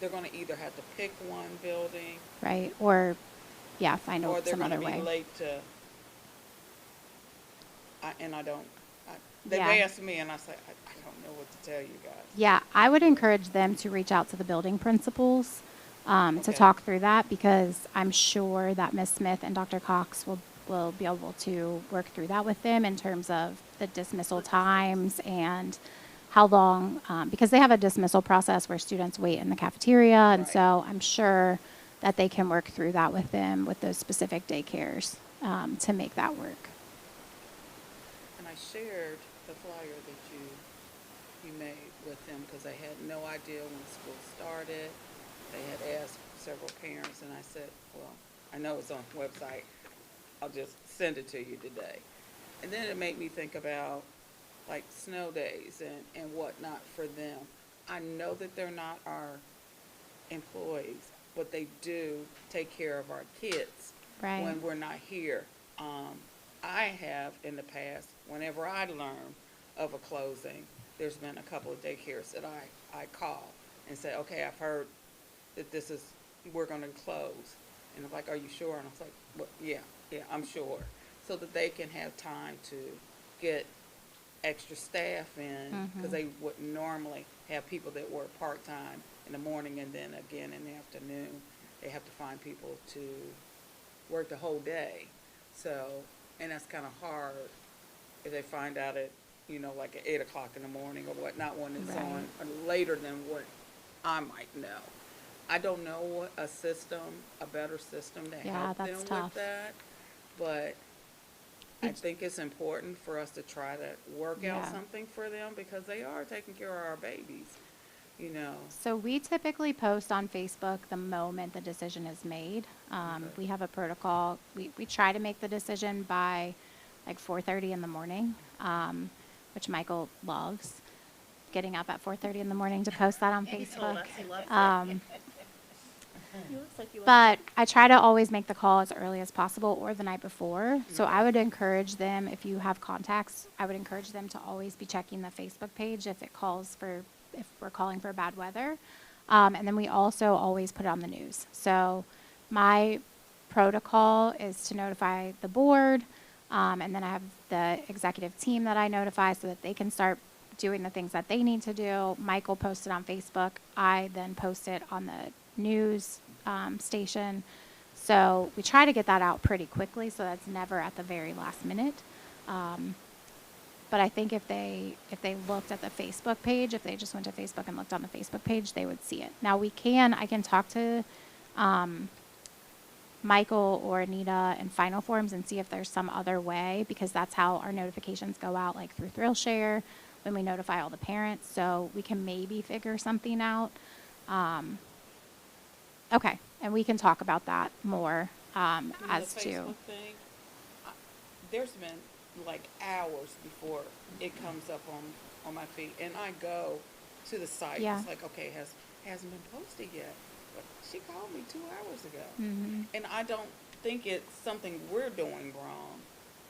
gonna either have to pick one building Right. Or, yeah, find or out they're some gonna other be way. late to, they've Yeah. asked me and I say, I don't know what to tell you guys. Yeah, I would encourage them to reach out to the building principals to Okay. talk through that, because I'm sure that Ms. Smith and Dr. Cox will be able to work through that with them in terms of the dismissal times and how long, because they have a dismissal process where students wait in the cafeteria. And Right. so I'm sure that they can work through that with them, with those specific daycares, to make that work. And I shared the flyer that you made with them because they had no idea when school started. They had asked several parents and I said, well, I know it's on the website. I'll just send it to you today. And then it made me think about like snow days and whatnot for them. I know that they're not our employees, but they do take care of our kids Right. when we're not here. I have in the past, whenever I learn of a closing, there's been a couple of daycares that I call and say, okay, I've heard that we're gonna close. And they're like, are you sure? And I was like, well, yeah, I'm sure. So that they can have time to get extra staff in, because they wouldn't normally have people that work part-time in the morning and then again in the afternoon. They have to find people to work the whole day. So, and that's kind of hard if they find out at, like at 8 o'clock in the morning or whatnot when it's Right. on later than what I might know. I don't know what a better system to Yeah, help them that's with tough. that, but I think it's important for us to try to work out Yeah. something for them because they are taking care of our babies, So we typically post on Facebook the moment the decision is made. Okay. We have a protocol. We try to make the decision by like 4:30 in the morning, which Michael loves, getting up at 4:30 in the morning to post that on Facebook. But I try to always make the call as early as possible or the night before. So I would encourage them, if you have contacts, I would encourage them to always be checking the Facebook page if we're calling for bad weather. And then we also always put it on the news. So my protocol is to notify the board, and then I have the executive team that I notify so that they can start doing the things that they need to do. Michael posted on Facebook. I then post it on the news station. So we try to get that out pretty quickly, so that's never at the very last minute. But I think if they looked at the Facebook page, if they just went to Facebook and looked on the Facebook page, they would see it. Now I can talk to Michael or Anita in Final Forms and see if there's some other way, because that's how our notifications go out, like through ThrillShare, when we notify all the parents. So we can maybe figure something out. Okay, and we can talk about that more as the to. Facebook thing, there's been like hours before it comes up on my feed. And I go to the site. Yeah. It's like, okay, hasn't been posted yet. But she called me 2 hours ago. Mm-hmm. And I don't think it's something we're doing wrong.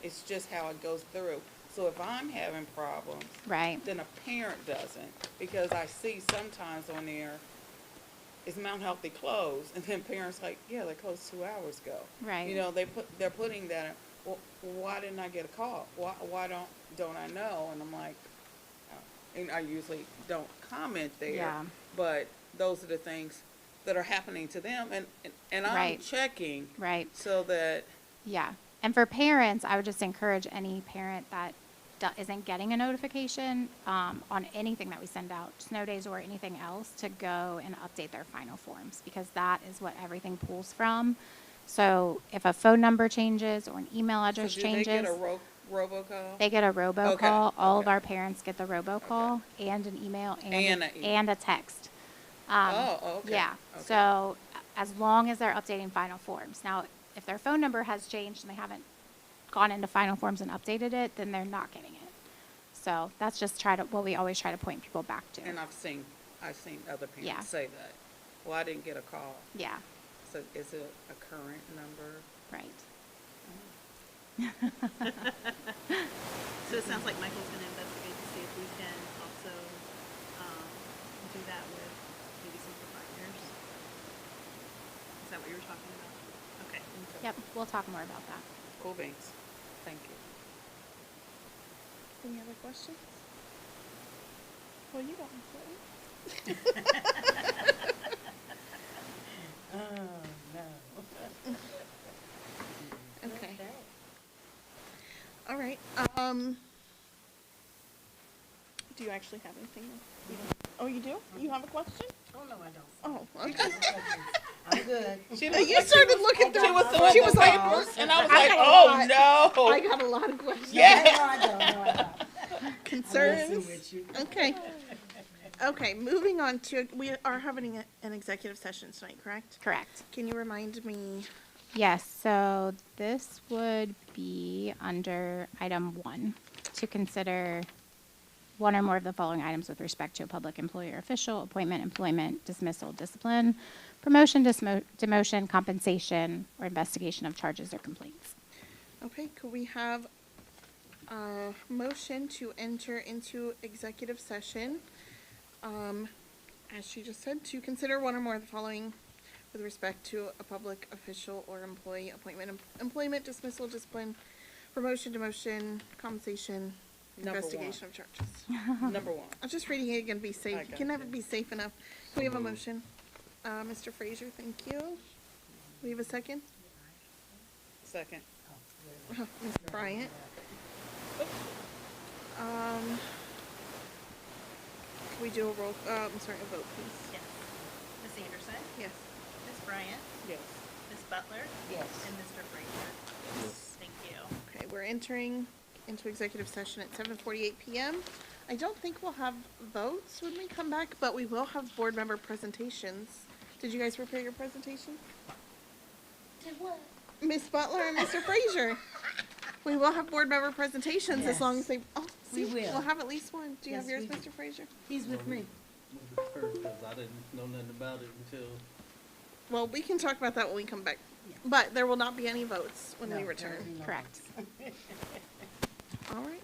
It's just how it goes through. So if I'm having problems, Right. then a parent doesn't. Because I see sometimes on there, is Mount Healthy closed? And then parents like, yeah, they closed 2 hours ago. Right. You know, they're putting that in. Well, why didn't I get a call? Why don't I know? And I'm like, and I usually don't comment there. Yeah. But those are the things that are happening to them, and I'm Right. checking Right. so that Yeah. And for parents, I would just encourage any parent that isn't getting a notification on anything that we send out, snow days or anything else, to go and update their final forms, because that is what everything pulls from. So if a phone number changes or an email address do changes, they get a robocall? they get a robocall. Okay, All of okay. our parents get the robocall and an email And a and a text. Okay. Yeah. Okay. So as long as they're updating final forms. Now, if their phone number has changed and they haven't gone into final forms and updated it, then they're not getting it. So that's just what we always try to point people back to. And I've seen other parents Yeah. say that. Well, I didn't get a call. Yeah. So is it a current number? Right. So it sounds like Michael's gonna investigate to see if we can also, do that with maybe some providers. Is that what you were talking about? Okay. Yep. We'll talk more about that. Cool beans. Thank you. Any other questions? Well, you don't have to. Oh, no. Okay. All right. Do you actually have anything? You don't- Oh, you do? You have a question? Oh, no, I don't. Oh, okay. I'm good. You started looking through. She was like, Papers. and I was I like, got a oh lot. no. I got a lot of questions. Yeah. No, I don't. No, I don't. Concerns? I'm messing with you. Okay. Okay, moving on to, we are having an executive session tonight, correct? Correct. Can you remind me? Yes. So this would be under item 1, to consider one or more of the following items with respect to a public employee or official: appointment, employment, dismissal, discipline, promotion, demotion, compensation, or investigation of charges or complaints. Okay, could we have a motion to enter into executive session? As she just said, to consider one or more of the following with respect to a public official or employee: appointment, employment, dismissal, discipline, promotion, demotion, compensation, Number investigation of charges. Number 1. I'm just reading it again, be I safe. You got can never you. be safe enough. Can we have a motion? Mr. Frazier, thank you. We have a second? Second. Ms. Bryant. Can we do a roll, I'm sorry, a vote, please? Yes. Ms. Anderson? Yes. Ms. Bryant? Yes. Ms. Butler? Yes. And Mr. Frazier? Thank you. Okay, we're entering into executive session at 7:48 PM. I don't think we'll have votes when we come back, but we will have board member presentations. Did you guys prepare your presentation? Did what? Miss Butler and Mr. Frazier. We will have board member presentations as long as they, oh, see, We will. we'll have at least one. Do you have Yes, yours, we Mr. Frazier? He's with me. Because I didn't know nothing about it until Well, we can talk about that when we come back. But there will not be any votes when we No, return. there'll be no Correct. All right.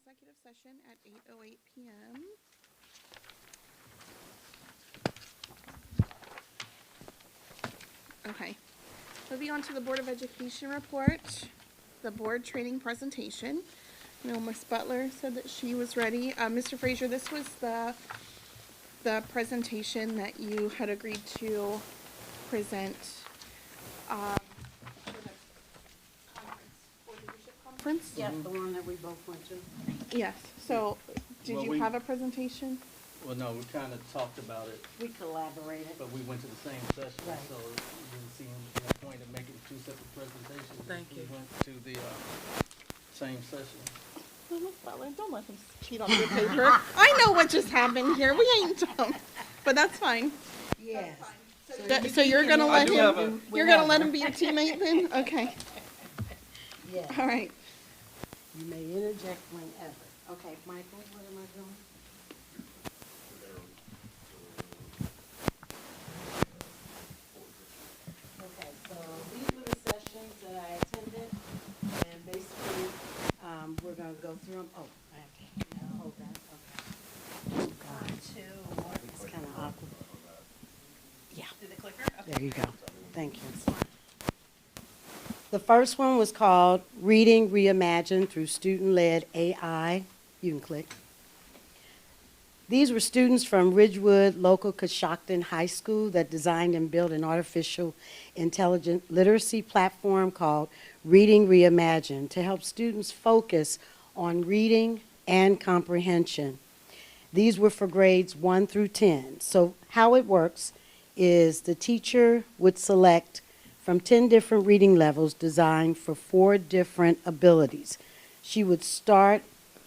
executive session at 8:08 p.m. Okay, moving on to the Board of Education report, the board training presentation. You know, Ms. Butler said that she was ready. Mr. Frazier, this was the presentation that you had agreed to present for the leadership conference. Yeah, the one that we both went to. Yes, so did Well, you we- have a presentation? Well, no, we kind of talked about it, We collaborated. but we went to the same session, Right. so it didn't seem the point of making two separate presentations. Thank you. We went to the same session. Ms. Butler, don't let him cheat on your paper. I know what just happened here. We ain't dumb, but that's fine. Yes. So you're gonna I let do have a- him, you're gonna let him be your teammate then? Okay, Yes. all right. You may interject whenever. Okay, Michael, what am I doing? Okay, so these were the sessions that I attended, and basically, we're gonna go through them. Oh, I have to hold that, okay. Oh, God, it's kind of awkward. Yeah. Do the clicker? Okay. There you go. Thank you. The first one was called Reading Reimagined Through Student-Led AI. You can click. These were students from Ridgewood Local Coshocton High School that designed and built an artificial intelligence literacy platform called Reading Reimagined to help students focus on reading and comprehension. These were for grades 1 through 10. So how it works is the teacher would select from 10 different reading levels designed for 4 different abilities. She would start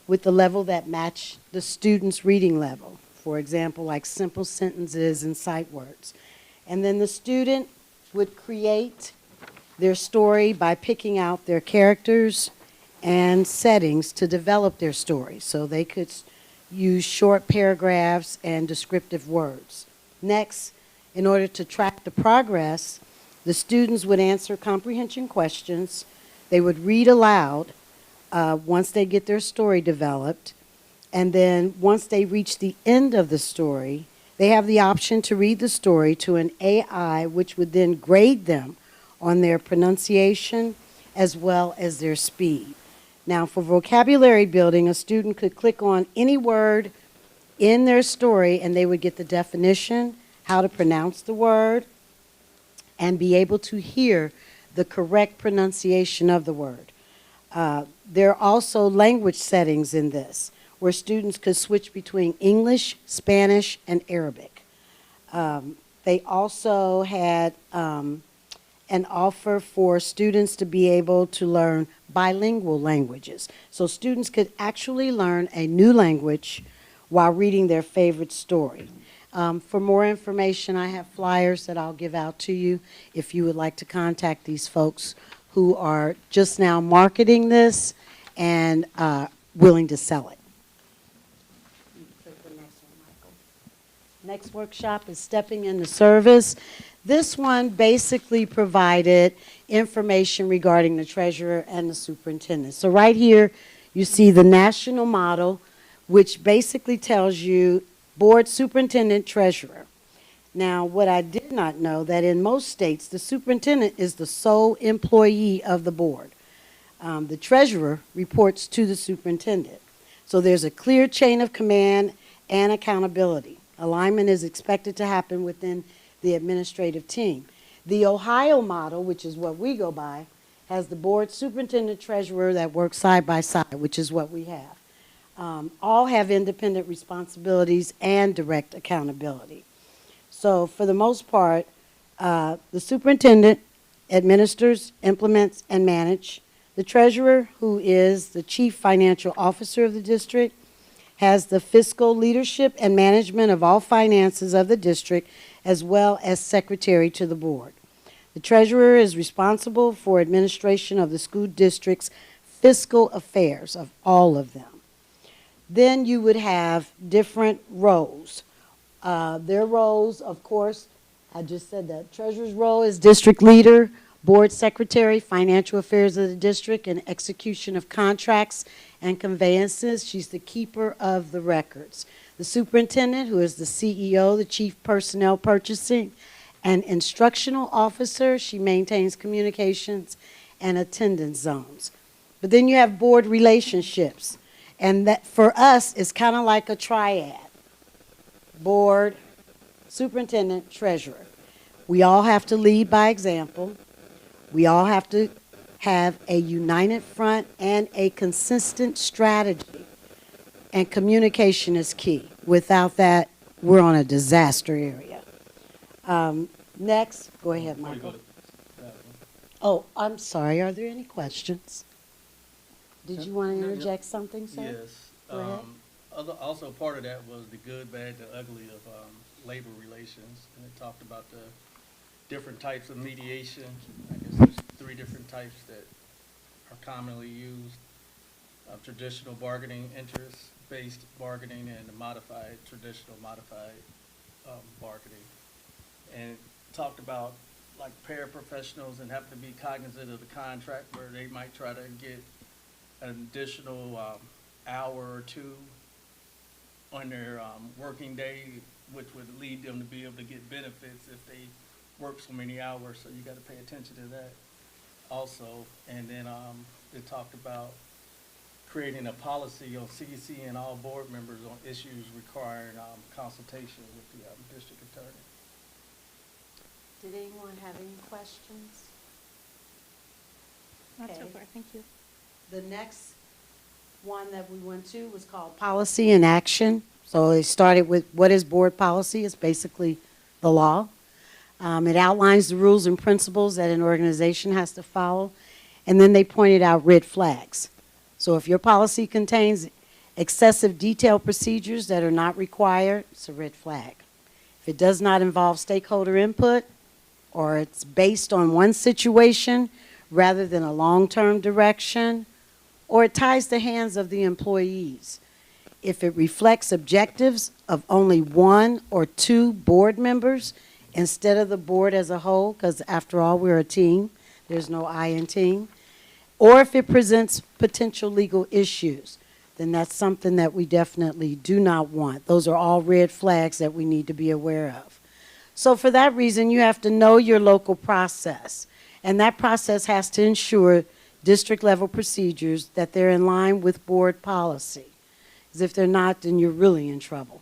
with the level that matched the student's reading level, for example, like simple sentences and sight words. And then the student would create their story by picking out their characters and settings to develop their story. So they could use short paragraphs and descriptive words. Next, in order to track the progress, the students would answer comprehension questions. They would read aloud once they get their story developed. And then once they reach the end of the story, they have the option to read the story to an AI, which would then grade them on their pronunciation as well as their speed. Now, for vocabulary building, a student could click on any word in their story and they would get the definition, how to pronounce the word, and be able to hear the correct pronunciation of the word. There are also language settings in this, where students could switch between English, Spanish, and Arabic. They also had an offer for students to be able to learn bilingual languages. So students could actually learn a new language while reading their favorite story. For more information, I have flyers that I'll give out to you if you would like to contact these folks who are just now marketing this and willing to sell it. Next workshop is Stepping into Service. This one basically provided information regarding the treasurer and the superintendent. So right here, you see the national model, which basically tells you board, superintendent, treasurer. Now, what I did not know, that in most states, the superintendent is the sole employee of the board. The treasurer reports to the superintendent. So there's a clear chain of command and accountability. Alignment is expected to happen within the administrative team. The Ohio model, which is what we go by, has the board superintendent treasurer that work side by side, which is what we have. All have independent responsibilities and direct accountability. So for the most part, the superintendent administers, implements, and manages. The treasurer, who is the chief financial officer of the district, has the fiscal leadership and management of all finances of the district, as well as secretary to the board. The treasurer is responsible for administration of the school district's fiscal affairs of all of them. Then you would have different roles. Their roles, of course, I just said that treasurer's role is district leader. Board Secretary, Financial Affairs of the District, and Execution of Contracts and Conveyances. She's the keeper of the records. The Superintendent, who is the CEO, the Chief Personnel Purchasing, and Instructional Officer. She maintains communications and attendance zones. But then you have board relationships, and that for us is kind of like a triad. Board, superintendent, treasurer. We all have to lead by example. We all have to have a united front and a consistent strategy. And communication is key. Without that, we're on a disaster area. Next, go ahead, Before you go Michael. to that one. Oh, I'm sorry. Are there any questions? Did you want to No, no. interject something, sir? Yes. Go ahead. Also, part of that was the good, bad, the ugly of labor relations, and it talked about the different types of mediation. I guess there's 3 different types that are commonly used: traditional bargaining, interest-based bargaining, and the traditional modified bargaining. And it talked about like paraprofessionals and having to be cognizant of the contract, where they might try to get an additional hour or 2 on their working day, which would lead them to be able to get benefits if they work so many hours. So you got to pay attention to that also. And then it talked about creating a policy on CEC and all board members on issues requiring consultation with the district attorney. Did anyone have any questions? Not so Okay. far, thank you. The next one that we went to was called Policy in Action. So it started with what is board policy? It's basically the law. It outlines the rules and principles that an organization has to follow. And then they pointed out red flags. So if your policy contains excessive detailed procedures that are not required, it's a red flag. If it does not involve stakeholder input, or it's based on one situation rather than a long-term direction, or it ties the hands of the employees. If it reflects objectives of only 1 or 2 board members instead of the board as a whole, because after all, we're a team, there's no I in team, or if it presents potential legal issues, then that's something that we definitely do not want. Those are all red flags that we need to be aware of. So for that reason, you have to know your local process, and that process has to ensure district-level procedures that they're in line with board policy. Because if they're not, then you're really in trouble.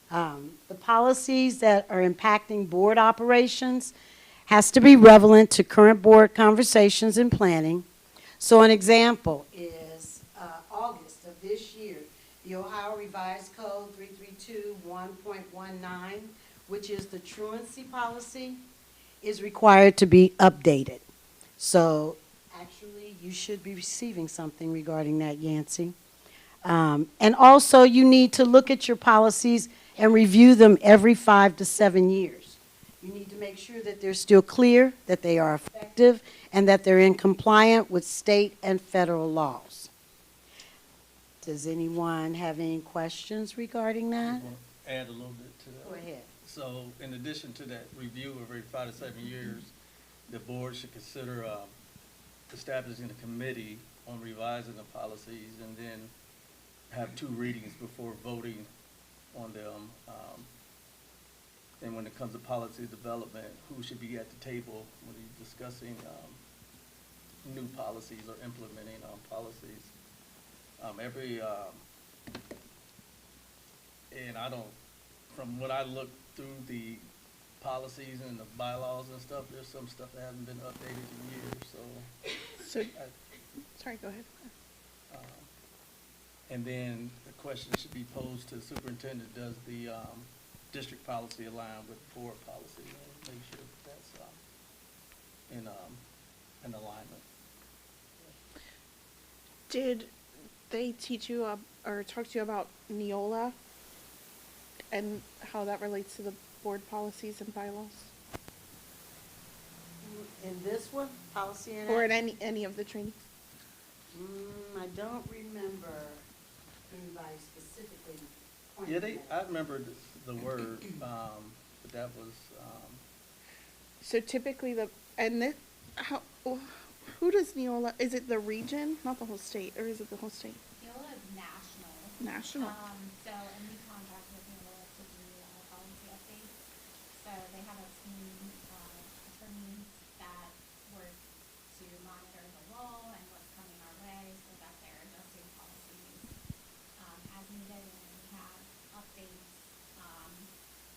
The policies that are impacting board operations has to be relevant to current board conversations and planning. So an example is August of this year, the Ohio Revised Code 332.1.19, which is the truancy policy, is required to be updated. So actually, you should be receiving something regarding that, Yancey. And also, you need to look at your policies and review them every 5 to 7 years. You need to make sure that they're still clear, that they are effective, and that they're in compliance with state and federal laws. Does anyone have any questions regarding I that? want to add a little bit to that. Go ahead. So in addition to that review of every 5 to 7 years, the board should consider establishing a committee on revising the policies, and then have 2 readings before voting on them. And when it comes to policy development, who should be at the table when you're discussing new policies or implementing policies. And I don't, from what I looked through the policies and the bylaws and stuff, there's some stuff that hasn't been updated in years, so. So, sorry, go ahead. And then the question should be posed to the superintendent: does the district policy align with board policy? And make sure that's in alignment. Did they teach you or talk to you about Neola and how that relates to the board policies and bylaws? In this one, policy and Or in action? any of the trainings? I don't remember anybody specifically pointing Yeah, that I out. remember the word, but that was, So typically How, who does Neola, is it the region, not the whole state, or is it the whole state? Neola is national. National? So, and we contract with Neola to do policy updates. So they have a team of attorneys that work to monitor the law and what's coming our way so that they're adjusting policies as needed. And then we have updates,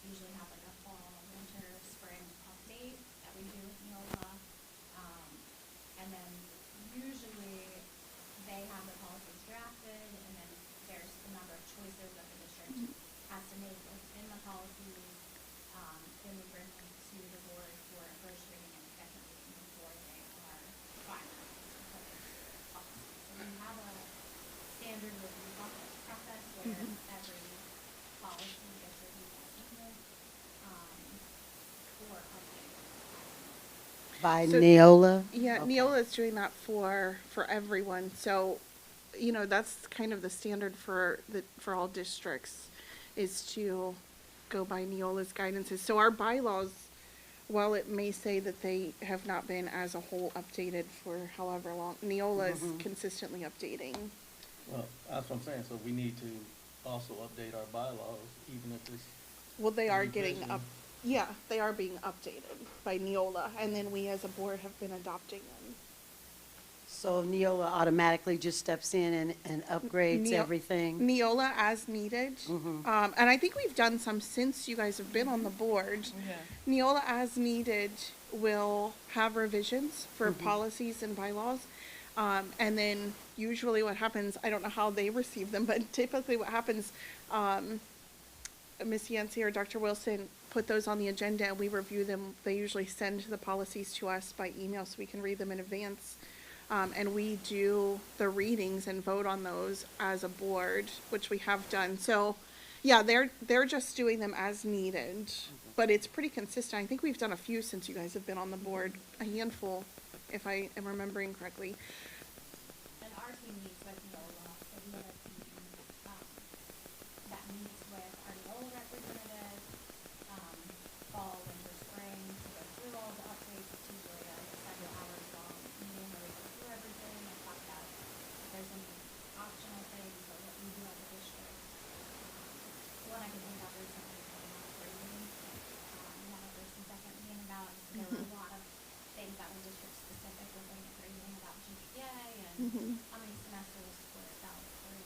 usually have like a fall, winter, spring update that we do with Neola. And then usually they have the policies drafted, and then there's a number of choices that the district has to make within the policies. Then we bring them to the board for a first reading and second reading before they are finalized and put into policy. So we have a standard review process where every policy gets reviewed as needed, for updates. By So- Neola? Yeah, Okay. Neola is doing that for everyone, so, you know, that's kind of the standard for all districts, is to go by Neola's guidances. So our bylaws, while it may say that they have not been as a whole updated for however long, Neola is consistently updating. Well, that's what I'm saying, so we need to also update our bylaws, even if it's, Well, they are getting Revision. up, yeah, they are being updated by Neola, and then we as a board have been adopting them. So Neola automatically just steps in and upgrades Neo- everything? Neola as needed. And I think we've done some since you guys have been on the board. Neola as needed will have revisions for policies and bylaws. And then usually what happens, I don't know how they receive them, but typically what happens, Ms. Yancey or Dr. Wilson put those on the agenda and we review them. They usually send the policies to us by email so we can read them in advance. And we do the readings and vote on those as a board, which we have done. So, yeah, they're just doing them as needed, but it's pretty consistent. I think we've done a few since you guys have been on the board, a handful, if I am remembering correctly. And our team meets with Neola, so we have a team, that meets with our Neola representatives, fall, winter, spring, to go through all the updates. It's usually a several hours long meeting where we go through everything and talk about if there's any optional things or what we do as a district. One I can think of recently is the math grading, we had a first and second meeting about, so there were a lot of things that were district specific within the grading about GPA and how many semesters were salary,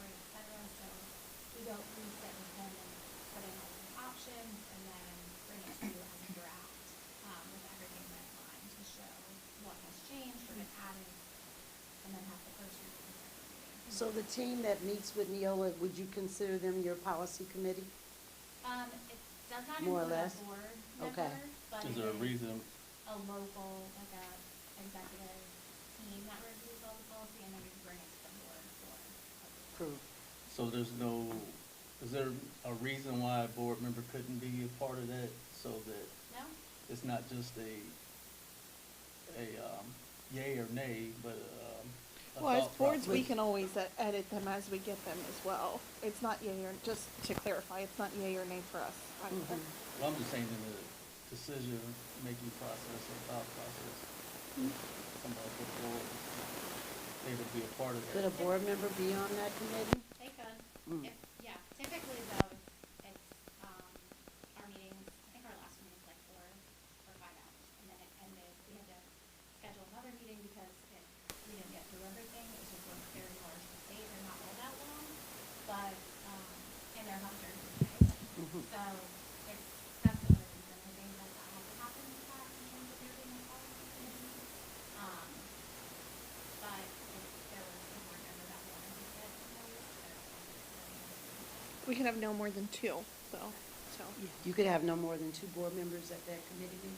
rate, et cetera. So we sit with them and put in all the options and then bring it to you as a draft, with everything redlined to show what has changed or been added, and then have the first reading and second reading. So the team that meets with Neola, would you consider them your policy committee? It does not More or include a less? board Okay. member, but is it there a is reason? a local, like a executive team that reviews all the policy, and then we bring it to the board for approval. Proof. So is there a reason why a board member couldn't be a part of that, so that No? it's not just a yay or nay, but, a Well, as thought boards, we process? can always edit them as we get them as well. It's not yay or, just to clarify, it's not yay or nay for us either. Well, I'm just saying in the decision-making process or thought process, somebody before, they would be a part of Could that. a board member be on that committee? They could. Mm. Yeah, typically though, it's, our meetings, I think our last meeting was like 4 or 5 hours, and then it ended, we had to schedule another meeting because we didn't get through everything. It was just a very large state, they're not all that long, but, and they're not during the day. So that's the only reason I think that has to happen with that in terms of there being a policy committee. But if there was a board member that wanted to sit in those, We can have no more than two, so. You could have no more than 2 board members at that committee meeting?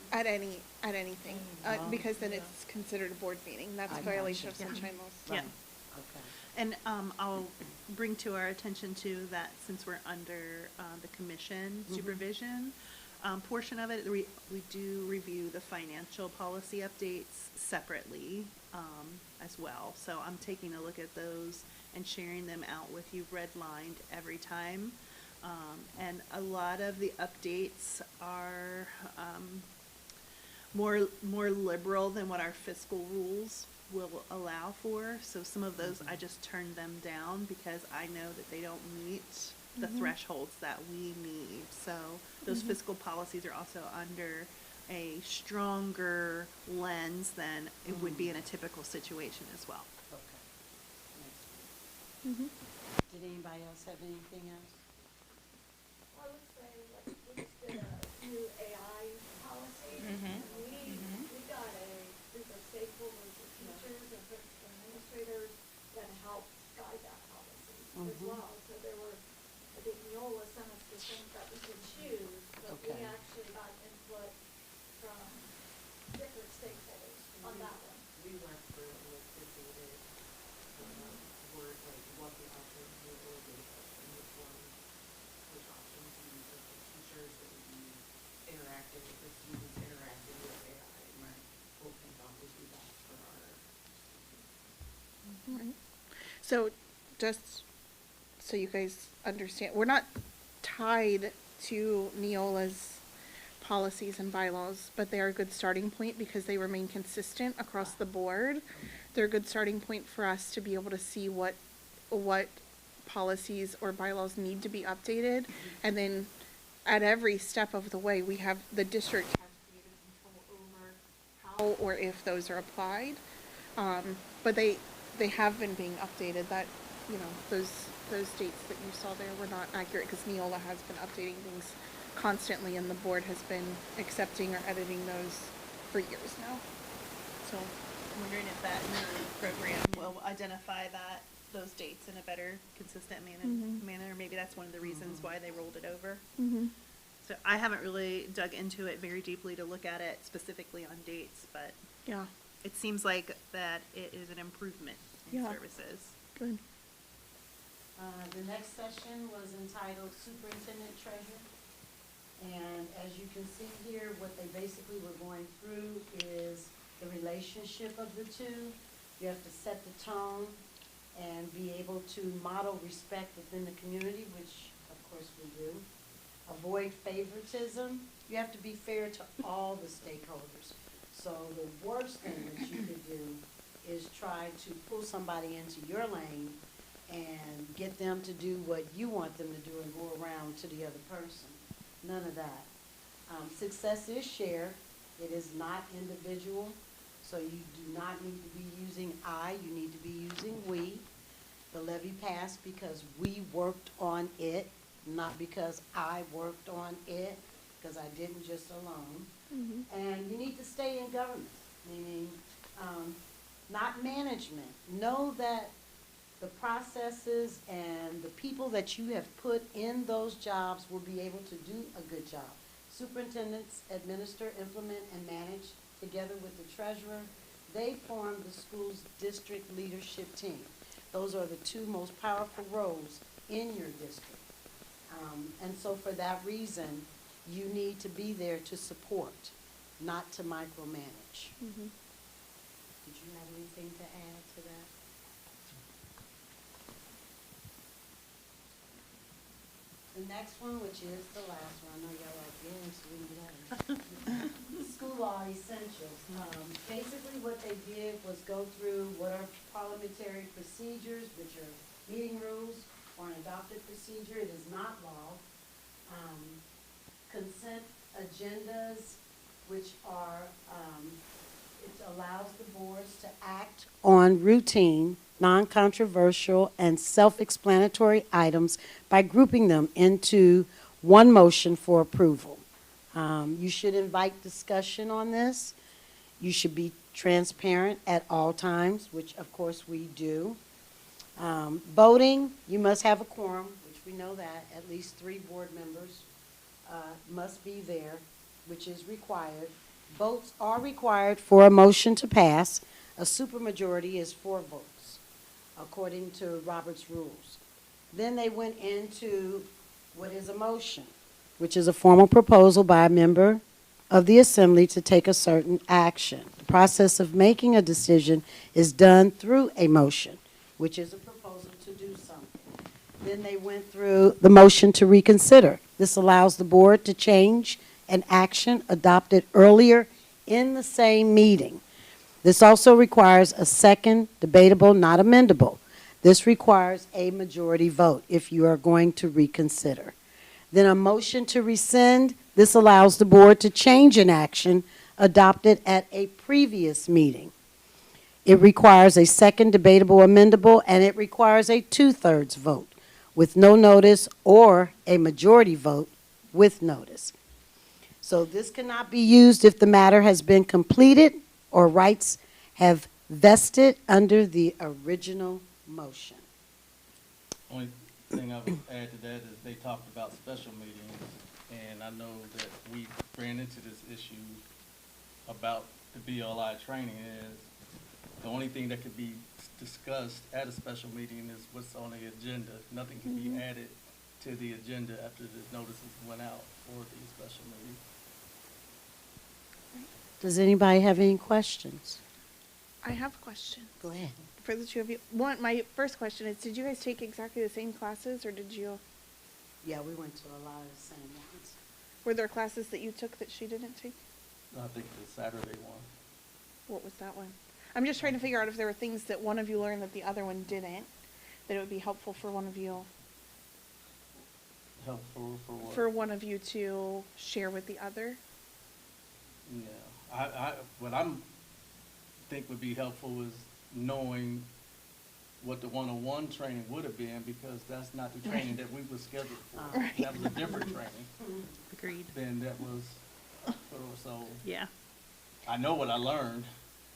At anything, Oh. because then it's considered a board meeting. That's I a violation of gotcha. sunshine laws. Yeah. Okay. And I'll bring to our attention too that since we're under the commission supervision portion of it, we do review the financial policy updates separately as well. So I'm taking a look at those and sharing them out with you redlined every time. And a lot of the updates are more liberal than what our fiscal rules will allow for. So some of those, I just turned them down because I know that they don't meet the thresholds that we need. So those fiscal policies are also under a stronger lens than it would be in a typical situation as well. Okay. Makes sense. Did anybody else have anything else? I would say, like, we just did a new AI policy, and we got a group of stakeholders, of teachers and principal administrators that helped guide that policy as well. So there were, I think Neola sent us the things that we could choose, but we Okay. actually got input from different stakeholders on that one. We went through and looked at the word, like what the options were, or and which options you use with the teachers that would be interacting with the students, interacting with AI, and what we thought would be best for our students. So just so you guys understand, we're not tied to Neola's policies and bylaws, but they are a good starting point because they remain consistent across the board. They're a good starting point for us to be able to see what policies or bylaws need to be updated. And then at every step of the way, we have, the district has creative control over how or if those are applied. But they have been being updated. That, you know, those dates that you saw there were not accurate because Neola has been updating things constantly, and the board has been accepting or editing those for years now. So, I'm wondering if that new program will identify those dates in a better, consistent manner. Maybe that's one of the reasons why they rolled it over. So I haven't really dug into it very deeply to look at it specifically on dates, but yeah, it seems like that it is an improvement in Yeah. services. good. The next session was entitled Superintendent Treasure. And as you can see here, what they basically were going through is the relationship of the two. You have to set the tone and be able to model respect within the community, which of course we do. Avoid favoritism. You have to be fair to all the stakeholders. So the worst thing that you could do is try to pull somebody into your lane and get them to do what you want them to do and go around to the other person. None of that. Success is shared. It is not individual. So you do not need to be using I, you need to be using we. The levy passed because we worked on it, not because I worked on it, because I didn't just alone. And you need to stay in government, meaning not management. Know that the processes and the people that you have put in those jobs will be able to do a good job. Superintendents administer, implement, and manage together with the treasurer. They form the school's district leadership team. Those are the two most powerful roles in your district. And so for that reason, you need to be there to support, not to micromanage. Did you have anything to add to that? The next one, which is the last one, I know y'all like, yes, we can get School law essentials. Basically what they did was go through what are parliamentary procedures, which are meeting rules or an adopted procedure. It is not law. Consent agendas, which are, it allows the boards to act on routine, non-controversial, and self-explanatory items by grouping them into one motion for approval. You should invite discussion on this. You should be transparent at all times, which of course we do. Voting, you must have a quorum, which we know that, at least 3 board members must be there, which is required. Votes are required for a motion to pass. A supermajority is 4 votes, according to Robert's rules. Then they went into what is a motion, which is a formal proposal by a member of the assembly to take a certain action. The process of making a decision is done through a motion, which is a proposal to do something. Then they went through the motion to reconsider. This allows the board to change an action adopted earlier in the same meeting. This also requires a second, debatable, not amendable. This requires a majority vote if you are going to reconsider. Then a motion to rescind, this allows the board to change an action adopted at a previous meeting. It requires a second, debatable, amendable, and it requires a 2/3 vote with no notice or a majority vote with notice. So this cannot be used if the matter has been completed or rights have vested under the original motion. Only thing I would add to that is they talked about special meetings, and I know that we ran into this issue about the BLI training is the only thing that could be discussed at a special meeting is what's on the agenda. Nothing can be added to the agenda after the notices went out for the special meeting. Does anybody have any questions? I have a question Go ahead. for the two of you. One, my first question is, did you guys take exactly the same classes, or did you, Yeah, we went to a lot of the same ones. were there classes that you took that she didn't take? I think the Saturday one. What was that one? I'm just trying to figure out if there were things that one of you learned that the other one didn't, that it would be helpful for one of you, Helpful for what? for one of you to share with the other. Yeah, what I'm think would be helpful is knowing what the one-on-one training would have been, because that's not the training that we were scheduled for. Right. That was a different training Agreed. than that was, so Yeah. I know what I learned.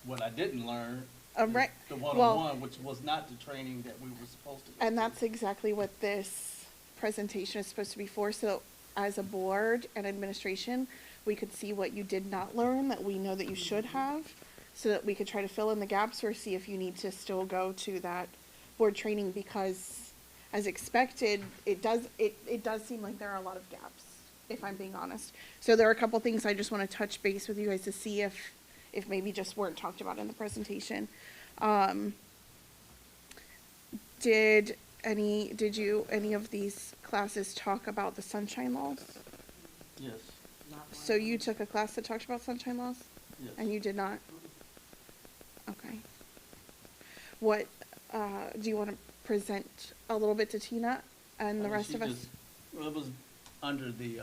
What I didn't learn Right. is the Well, one-on-one, which was not the training that we were supposed to go and to. that's exactly what this presentation is supposed to be for. So as a board and administration, we could see what you did not learn that we know that you should have, so that we could try to fill in the gaps or see if you need to still go to that board training, because as expected, it does seem like there are a lot of gaps, if I'm being honest. So there are a couple things I just want to touch base with you guys to see if maybe just weren't talked about in the presentation. Did any of these classes talk about the sunshine laws? Yes, So you took a class that talked about sunshine laws, yes. and you did not? Okay. What, do you want to present a little bit to Tina and the rest She of us? just- Well, it was under the,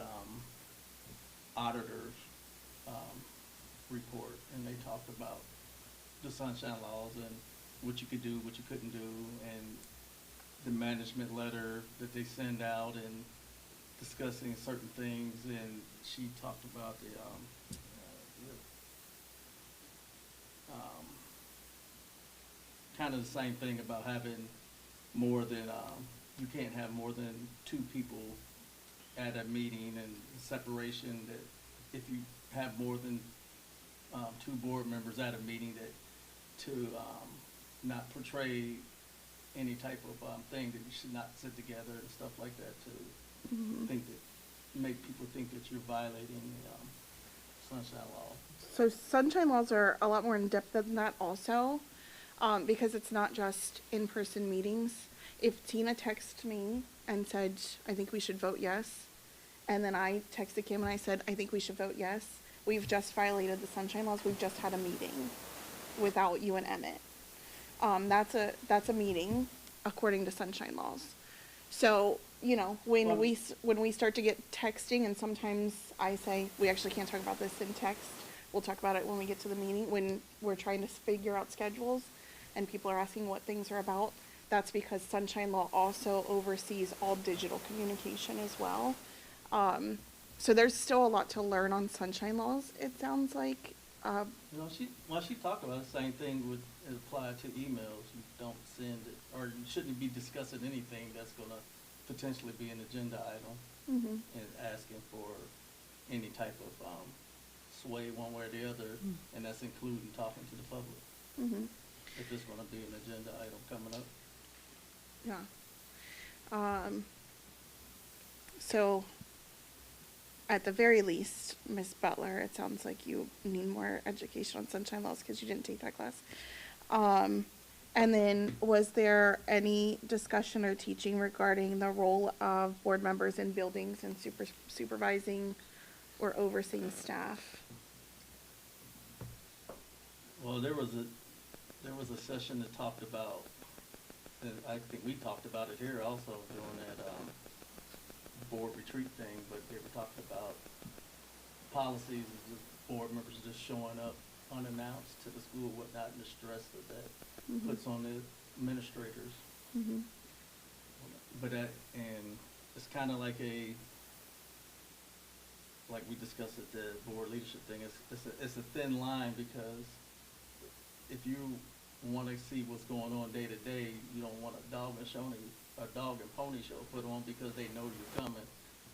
auditor's, report, and they talked about the sunshine laws and what you could do, what you couldn't do, and the management letter that they send out and discussing certain things, and she talked about the, kind of the same thing about having more than, you can't have more than 2 people at a meeting, and separation, that if you have more than 2 board members at a meeting, that to not portray any type of thing, that you should not sit together and stuff like that, to think that, make people think that you're violating the sunshine law. So sunshine laws are a lot more in-depth than that also, because it's not just in-person meetings. If Tina texted me and said, I think we should vote yes, and then I texted Kim and I said, I think we should vote yes, we've just violated the sunshine laws, we've just had a meeting without you and Emmett. That's a meeting according to sunshine laws. So, you know, when we start to get texting, and sometimes I say, we actually can't talk about this in text, we'll talk about it when we get to the meeting, when we're trying to figure out schedules and people are asking what things are about, that's because sunshine law also oversees all digital communication as well. So there's still a lot to learn on sunshine laws, it sounds like. You know, she talked about the same thing would apply to emails. You don't send it, or you shouldn't be discussing anything that's gonna potentially be an agenda item, and asking for any type of sway one way or the other, and that's including talking to the public. If it's gonna be an agenda item coming up. Yeah. So, at the very least, Ms. Butler, it sounds like you need more education on sunshine laws because you didn't take that class. And then, was there any discussion or teaching regarding the role of board members in buildings and supervising or overseeing staff? Well, there was a session that talked about, and I think we talked about it here also during that, board retreat thing, but they were talking about policies of just board members just showing up unannounced to the school, whatnot, and the stress that puts on the administrators. Mm-hmm. But that, and it's kind of like like we discussed at the board leadership thing, it's a thin line, because if you want to see what's going on day to day, you don't want a dog and pony show put on because they know you're coming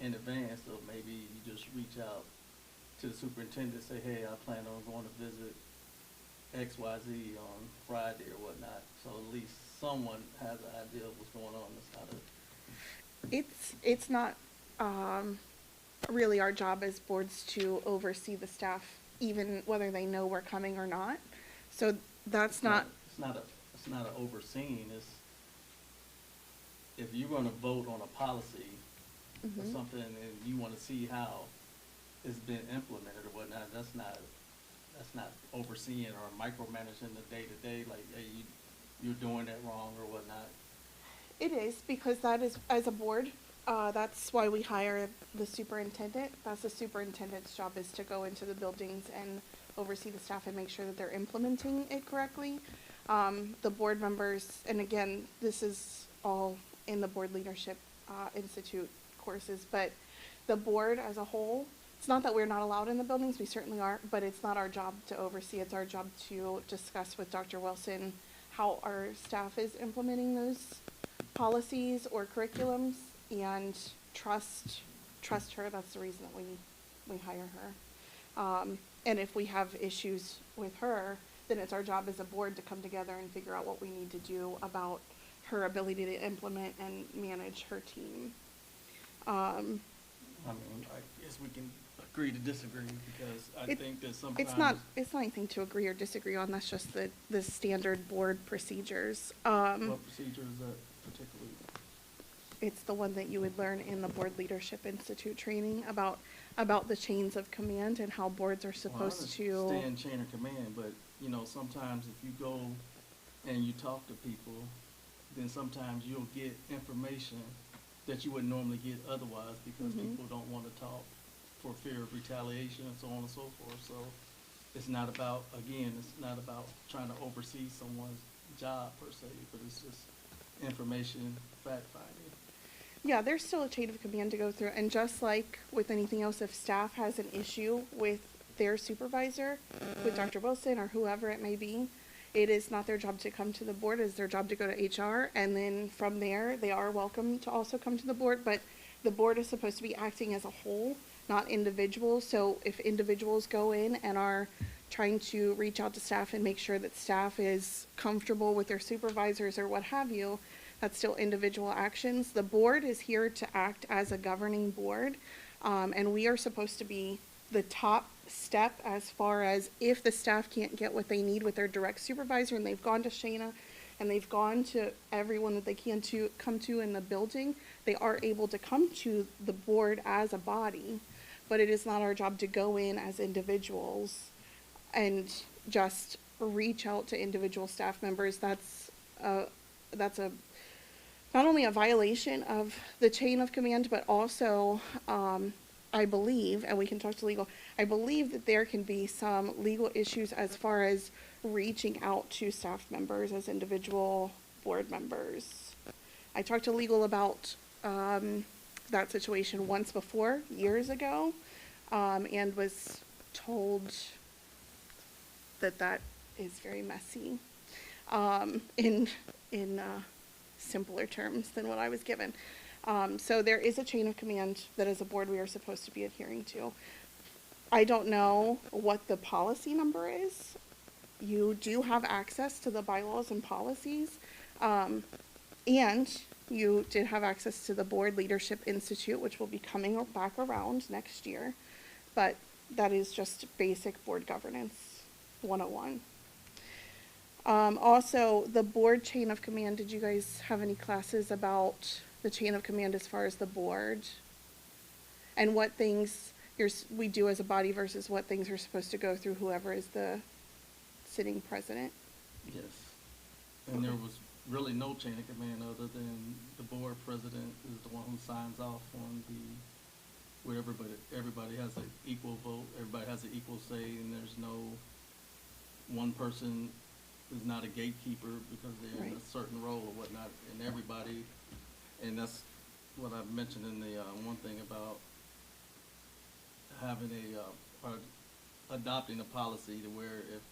in advance. So maybe you just reach out to the superintendent, say, hey, I plan on going to visit XYZ on Friday or whatnot. So at least someone has an idea of what's going on. It's not really our job as boards to oversee the staff, even whether they know we're coming or not. So that's not. It's not a overseeing. It's, if you're going to vote on a policy or something and you want to see how it's been implemented or whatnot, that's not overseeing or micromanaging the day to day. Like, hey, you're doing that wrong or whatnot. It is, because that is, as a board, that's why we hire the superintendent. That's the superintendent's job, is to go into the buildings and oversee the staff and make sure that they're implementing it correctly. The board members, and again, this is all in the Board Leadership Institute courses, but the board as a whole, it's not that we're not allowed in the buildings, we certainly are, but it's not our job to oversee. It's our job to discuss with Dr. Wilson how our staff is implementing those policies or curriculums, and trust her. That's the reason that we hire her. And if we have issues with her, then it's our job as a board to come together and figure out what we need to do about her ability to implement and manage her team. I mean, I guess we can agree to disagree, because I think that sometimes it's not anything to agree or disagree on. That's just the standard board procedures. what procedure is that particularly? It's the one that you would learn in the Board Leadership Institute training about the chains of command and how boards are supposed to. I understand chain of command, but sometimes if you go and you talk to people, then sometimes you'll get information that you wouldn't normally get otherwise, because people don't want to talk for fear of retaliation and so on and so forth. So it's not about trying to oversee someone's job per se, but it's just information fact finding. Yeah, there's still a chain of command to go through, and just like with anything else, if staff has an issue with their supervisor, with Dr. Wilson or whoever it may be, it is not their job to come to the board. It is their job to go to HR, and then from there, they are welcome to also come to the board, but the board is supposed to be acting as a whole, not individuals. So if individuals go in and are trying to reach out to staff and make sure that staff is comfortable with their supervisors or what have you, that's still individual actions. The board is here to act as a governing board, and we are supposed to be the top step as far as if the staff can't get what they need with their direct supervisor, and they've gone to Shayna and they've gone to everyone that they can to come to in the building, they are able to come to the board as a body, but it is not our job to go in as individuals and just reach out to individual staff members. That's not only a violation of the chain of command, but also, I believe, and we can talk to legal, I believe that there can be some legal issues as far as reaching out to staff members as individual board members. I talked to legal about that situation once before, years ago, and was told that is very messy in simpler terms than what I was given. So there is a chain of command that as a board we are supposed to be adhering to. I don't know what the policy number is. You do have access to the bylaws and policies, and you did have access to the Board Leadership Institute, which will be coming back around next year, but that is just basic board governance 101. Also, the board chain of command, did you guys have any classes about the chain of command as far as the board? And what things we do as a body versus what things are supposed to go through whoever is the sitting president. Yes. And there was really no chain of command other than the board president is the one who signs off on where everybody has an equal vote, everybody has an equal say, and there's no, one person is not a gatekeeper because they're in a Right. certain role or whatnot, and everybody, and that's what I mentioned in the, one thing about having or adopting a policy to where if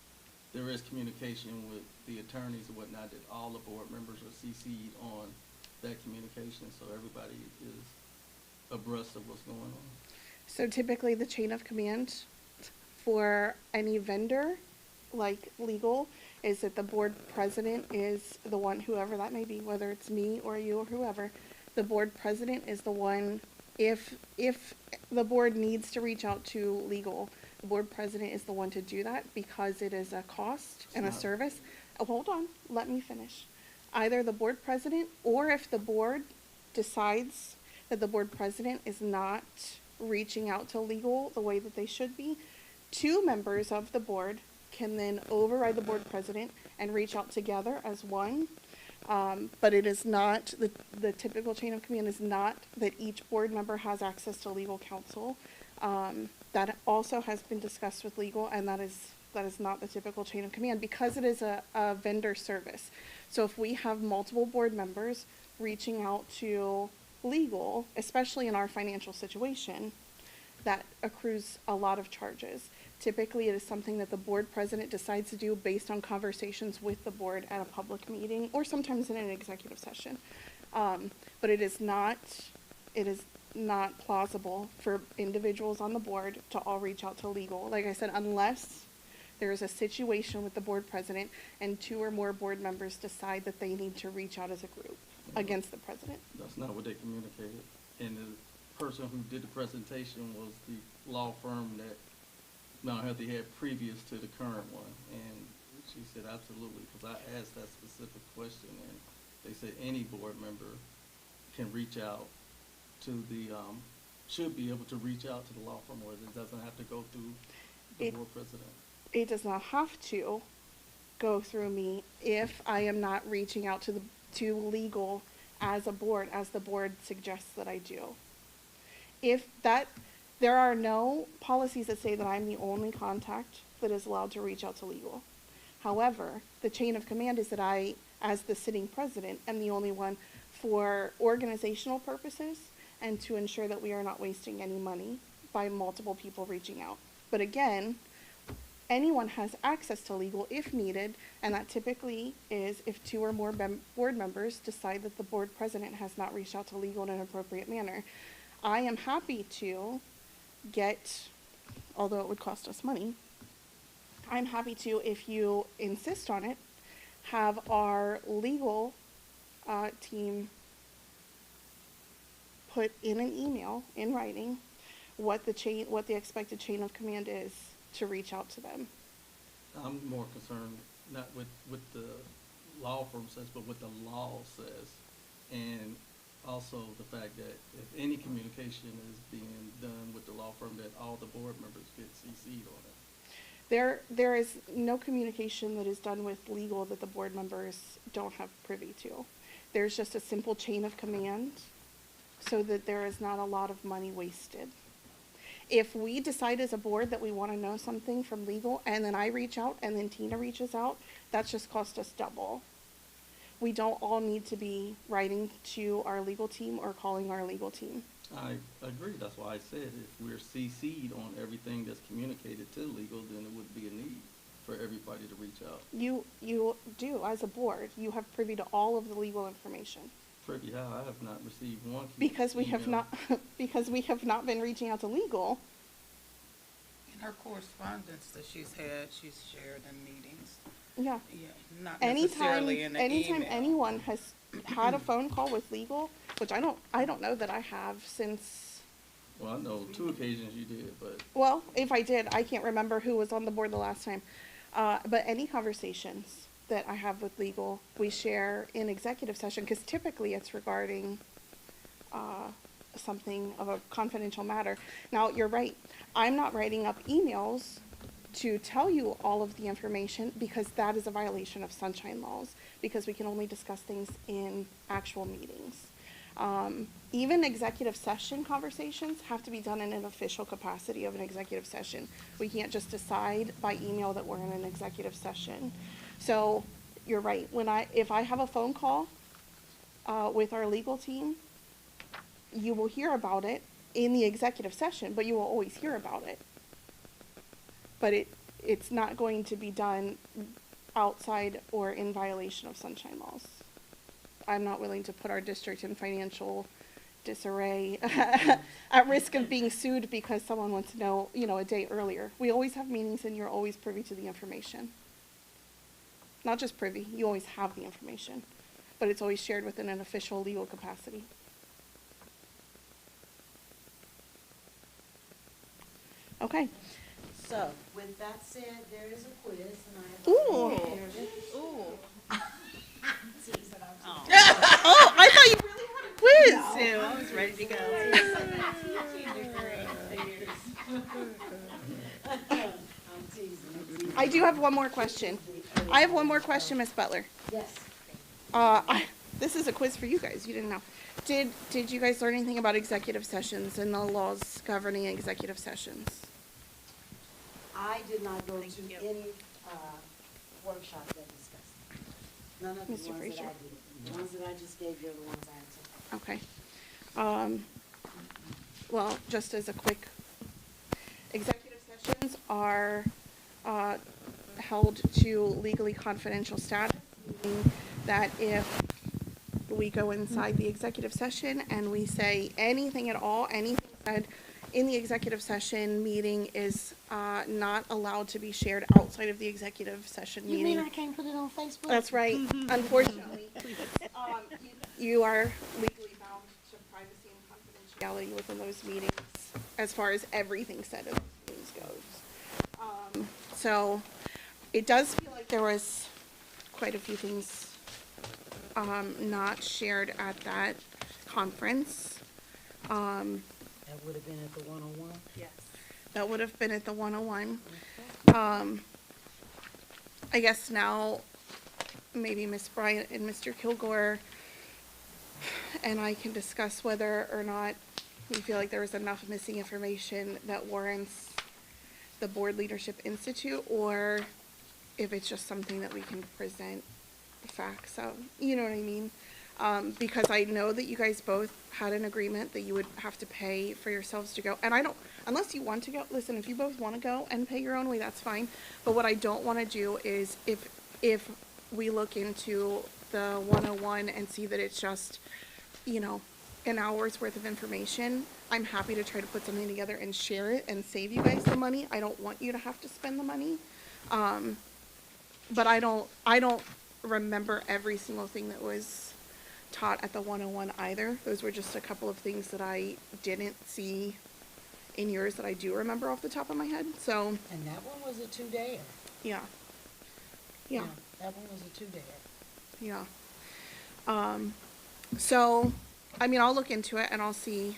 there is communication with the attorneys and whatnot, that all the board members are CC'd on that communication, so everybody is abreast of what's going on. So typically, the chain of command for any vendor, like legal, is that the board president is the one, whoever that may be, whether it's me or you or whoever, the board president is the one, if the board needs to reach out to legal, the board president is the one to do that because it is a cost and a It's not- service. Oh, hold on, let me finish. Either the board president, or if the board decides that the board president is not reaching out to legal the way that they should be, two members of the board can then override the board president and reach out together as one. But it is not, the typical chain of command is not that each board member has access to legal counsel. That also has been discussed with legal, and that is not the typical chain of command because it is a vendor service. So if we have multiple board members reaching out to legal, especially in our financial situation, that accrues a lot of charges. Typically, it is something that the board president decides to do based on conversations with the board at a public meeting or sometimes in an executive session. But it is not plausible for individuals on the board to all reach out to legal. Like I said, unless there is a situation with the board president and two or more board members decide that they need to reach out as a group against the president. That's not what they communicated. And the person who did the presentation was the law firm that Mount Healthy had previous to the current one. And she said absolutely, because I asked that specific question, and they said any board member can reach out to should be able to reach out to the law firm, or it doesn't have to go through the board president. It does not have to go through me if I am not reaching out to legal as a board, as the board suggests that I do. There are no policies that say that I'm the only contact that is allowed to reach out to legal. However, the chain of command is that I, as the sitting president, am the only one for organizational purposes and to ensure that we are not wasting any money by multiple people reaching out. But again, anyone has access to legal if needed, and that typically is if two or more board members decide that the board president has not reached out to legal in an appropriate manner. I am happy to although it would cost us money, I'm happy to, if you insist on it, have our legal team put in an email, in writing, what the expected chain of command is to reach out to them. I'm more concerned not with the law firm says, but what the law says. And also the fact that if any communication is being done with the law firm, that all the board members get CC'd on it. There is no communication that is done with legal that the board members don't have privy to. There's just a simple chain of command so that there is not a lot of money wasted. If we decide as a board that we want to know something from legal and then I reach out and then Tina reaches out, that's just cost us double. We don't all need to be writing to our legal team or calling our legal team. I agree. That's why I said if we're CC'd on everything that's communicated to legal, then it would be a need for everybody to reach out. You do, as a board, you have privy to all of the legal information. Privy how? I have not received one Because we have email. not not been reaching out to legal. In her correspondence that she's shared in meetings. Yeah. Yeah, not Anytime necessarily in the email. anyone has had a phone call with legal, which I don't know that I have since, Well, I know 2 occasions you did, but well, if I did, I can't remember who was on the board the last time. But any conversations that I have with legal, we share in executive session, because typically it's regarding something of a confidential matter. Now, you're right, I'm not writing up emails to tell you all of the information because that is a violation of sunshine laws, because we can only discuss things in actual meetings. Even executive session conversations have to be done in an official capacity of an executive session. We can't just decide by email that we're in an executive session. So you're right. If I have a phone call with our legal team, you will hear about it in the executive session, but you will always hear about it. But it's not going to be done outside or in violation of sunshine laws. I'm not willing to put our district in financial disarray at risk of being sued because someone wants to know, a day earlier. We always have meetings and you're always privy to the information. Not just privy, you always have the information, but it's always shared within an official legal capacity. Okay. So, with that said, there is a quiz, and I have. Ooh. prepared it. Oh, I thought you really had a quiz. Sue, I was ready to go. I'm teasing. I do have one more question. I have one more question, Miss Butler. Yes. This is a quiz for you guys. You didn't know. Did you guys learn anything about executive sessions and the laws governing executive sessions? I did not go Thank to you. any workshop that discussed it. None of the ones Mr. that I Frazier. did. The ones that I just gave you are the ones I took. Okay. Well, just as a quick, executive sessions are held to legally confidential status, meaning that if we go inside the executive session and we say anything at all, anything said in the executive session meeting is not allowed to be shared outside of the executive session You meeting. mean I can't put it on Facebook? That's right. Unfortunately, you are legally bound to privacy and confidentiality within those meetings as far as everything said in those meetings goes. So it does feel like there was quite a few things not shared at that conference. That would have been at the 101? Yes. That would have been at the 101. I guess now maybe Miss Bryant and Mr. Kilgore and I can discuss whether or not we feel like there was enough missing information that warrants the Board Leadership Institute, or if it's just something that we can present facts of. You know what I mean? Because I know that you guys both had an agreement that you would have to pay for yourselves to go. And I don't, unless you want to go, listen, if you both want to go and pay your own way, that's fine. But what I don't want to do is if we look into the 101 and see that it's just, an hour's worth of information, I'm happy to try to put something together and share it and save you guys some money. I don't want you to have to spend the money. But I don't remember every single thing that was taught at the 101 either. Those were just a couple of things that I didn't see in yours that I do remember off the top of my head. So, And that one was a two-dayer. yeah. Yeah. That one was a two-dayer. Yeah. So, I'll look into it and I'll see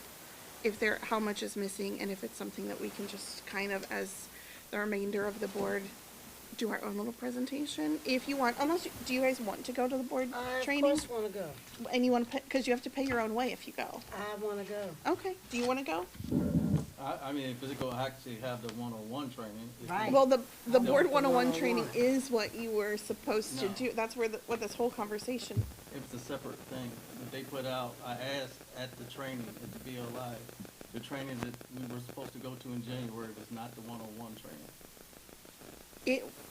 if how much is missing and if it's something that we can just kind of, as the remainder of the board, do our own little presentation. If you want, do you guys want to go to the board training? I of course want to go. And you want to pay, because you have to pay your own way if you go. I want to go. Okay. Do you want to go? If it's gonna actually have the 101 training. Right. Well, the board the 101 training 101. is what you were supposed to No. do. That's what this whole conversation. It's a separate thing that they put out. I asked at the training at the BLI, the training that we were supposed to go to in January was not the 101 training.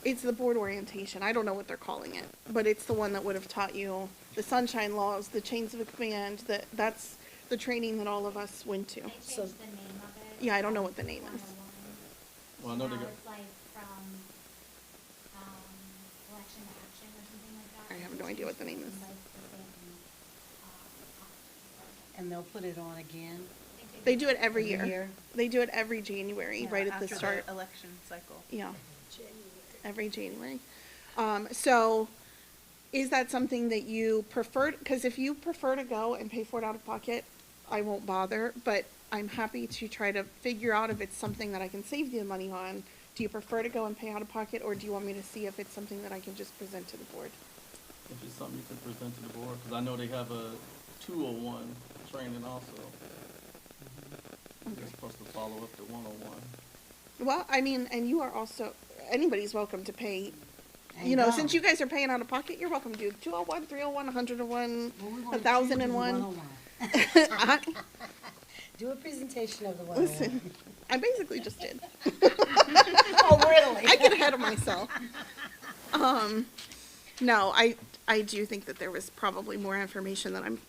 It's the board orientation. I don't know what they're calling it, but it's the one that would have taught you the sunshine laws, the chains of command. That's the training that all of us went to. They changed So- the name of it. Yeah, I don't know what the name is. 101. Well, I know Now they got, it's like from, election to action or something like that. I have no idea what the name is. And they'll put it on again. They do it every Every year. year? They do it every January, right at the start. After the election cycle. Yeah. Every January. So is that something that you prefer? Because if you prefer to go and pay for it out of pocket, I won't bother. But I'm happy to try to figure out if it's something that I can save the money on. Do you prefer to go and pay out of pocket, or do you want me to see if it's something that I can just present to the board? If it's something you can present to the board, because I know they have a 201 training also. They're supposed to follow up the 101. Well, I mean, and you are also, anybody's welcome to pay, you know, since you guys are paying out of pocket, you're welcome to do 201, 301, 101, 1,001. Do a presentation of the 101. Listen, I basically just did. Oh, really? I get ahead of myself. No, I do think that there was probably more information that I'm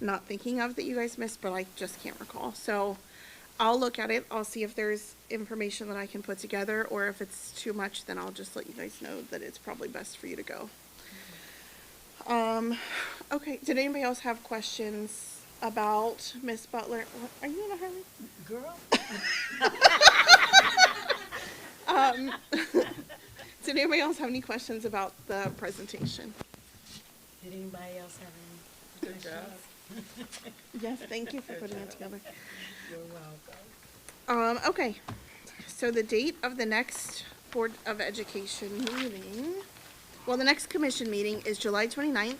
not thinking of that you guys missed, but I just can't recall. So I'll look at it. I'll see if there's information that I can put together, or if it's too much, then I'll just let you guys know that it's probably best for you to go. Okay, did anybody else have questions about Miss Butler? What, are you in a hurry? Girl? Did anybody else have any questions about the presentation? Did anybody else have any? Good job. Yes, thank you for putting it together. You're welcome. Okay, so the date of the next Board of Education meeting, well, the next commission meeting is July 29th.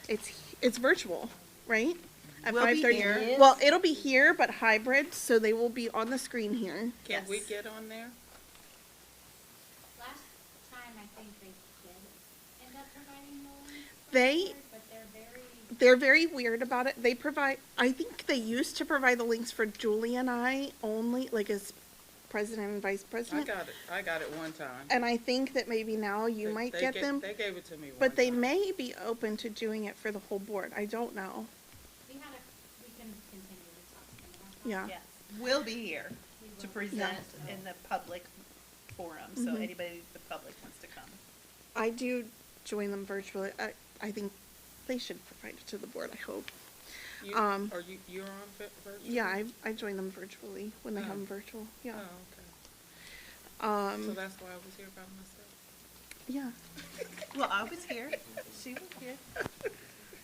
It's virtual, right? At We'll be 5:30. here. Well, it'll be here, but hybrid, so they will be on the screen here. Can we Yes. get on there? Last time, I think they did end up providing the links. They- But They're very weird about it. They provide, I think they used to provide the links for Julie and I only, like as president and vice I president. got it one time. And I think that maybe now you might get them, They gave it to me one time. but they may be open to doing it for the whole board. I don't know. we can continue to talk to them about that. Yeah. Yes, we'll be here to present in the public forum, so Mhm. anybody, the public wants to come. I do join them virtually. I think they should provide it to the board, I hope. You're on virtual? Yeah, I join them virtually when they have Oh. them virtual, Oh, yeah. okay. So that's why I was here by myself. Yeah. Well, I was here, she was here,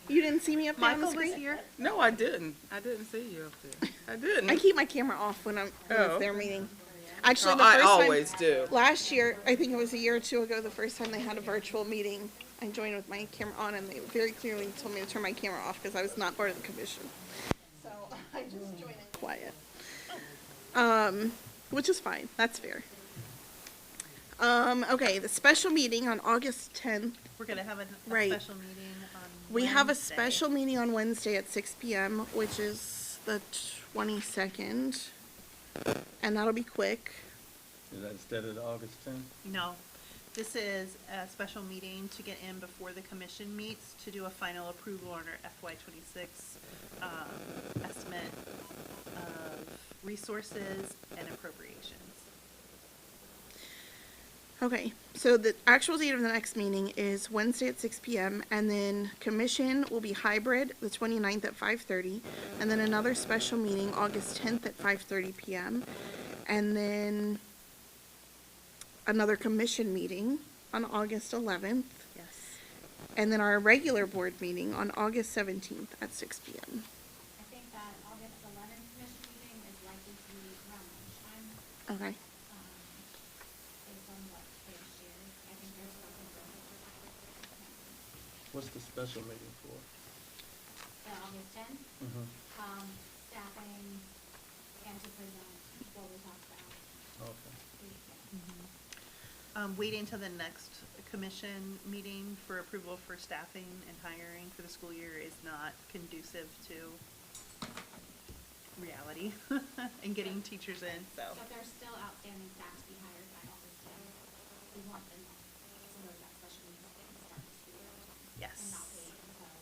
You didn't see me up there on the Michael was screen? here. No, I didn't. I didn't see you up there. I didn't. I keep my camera off when it's Oh. their meeting. Actually, Oh, the I first always time, do. last year, I think it was a year or two ago, the first time they had a virtual meeting, I joined with my camera on, and they very clearly told me to turn my camera off because I was not part of the commission. So I just joined in quiet. Which is fine. That's fair. Okay, the special meeting on August 10th. We're gonna have a Right. special meeting on We have a Wednesday. special meeting on Wednesday at 6 p.m., which is the 22nd. And that'll be quick. Is that instead of the August 10th? No, this is a special meeting to get in before the commission meets to do a final approval on our FY '26 estimate of resources and appropriations. Okay, so the actual date of the next meeting is Wednesday at 6 p.m., and then commission will be hybrid, the 29th at 5:30, and then another special meeting, August 10th at 5:30 p.m., and then another commission meeting on August 11th, Yes. and then our regular board meeting on August 17th at 6 p.m. I think that August 11th commission meeting is likely to be around lunchtime, Okay, based on what they shared. I think there's something going on. What's the special meeting for? The August 10th, Mm-hmm. staffing and to present what we talked about. Okay. Waiting until the next commission meeting for approval for staffing and hiring for the school year is not conducive to reality and getting teachers in, so. But there's still outstanding staff to be hired by August 10th. We want them, so that special meeting they can start the school year on time. Yes. And not wait until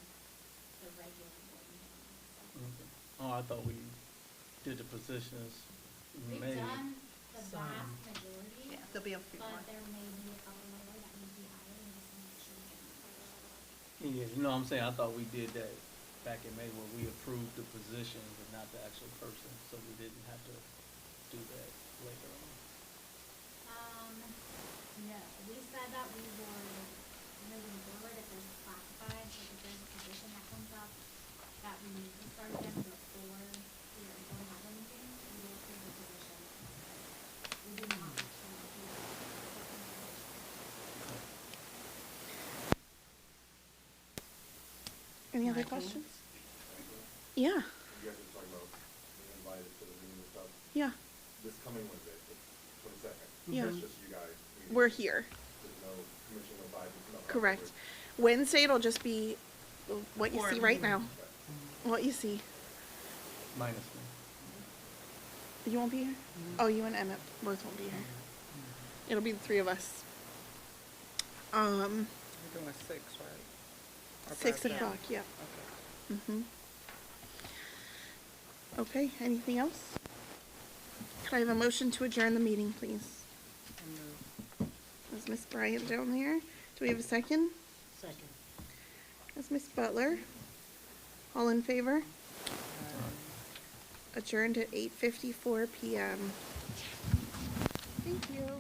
the regular board meeting. Okay. Oh, I thought we did the positions We've May. done the some. vast majority, Yeah, there'll be a few more. but there may be a couple more that need to be hired, and just want to make sure we get them. Yeah, you know what I'm saying? I thought we did that back in May where we approved the positions and not the actual person, so we didn't have to do that later on. No, we said that we were moving forward if there's classified, so if there's a position that comes up that we need to start them before we are going to have a meeting, Any other questions? Yeah, You guys are talking about being invited to the meeting and stuff. yeah, This coming Wednesday, the 22nd. Yeah. That's just you guys. meeting. we're here, There's no commission, no vibe, no. correct. Wednesday, it'll just be what you Board see right meeting. now, what you see. Minus me. You won't be here? Oh, you and Emmett both won't be here. It'll be the three of us. We're doing 6, right? Or 6 5:30? o'clock, yeah. Okay. Mm-hmm. Okay, anything else? Could I have a motion to adjourn the meeting, please? Is Miss Bryant down there? Do we have a second? Second. Is Miss Butler? All in favor? Adjourned at 8:54 p.m. Thank you.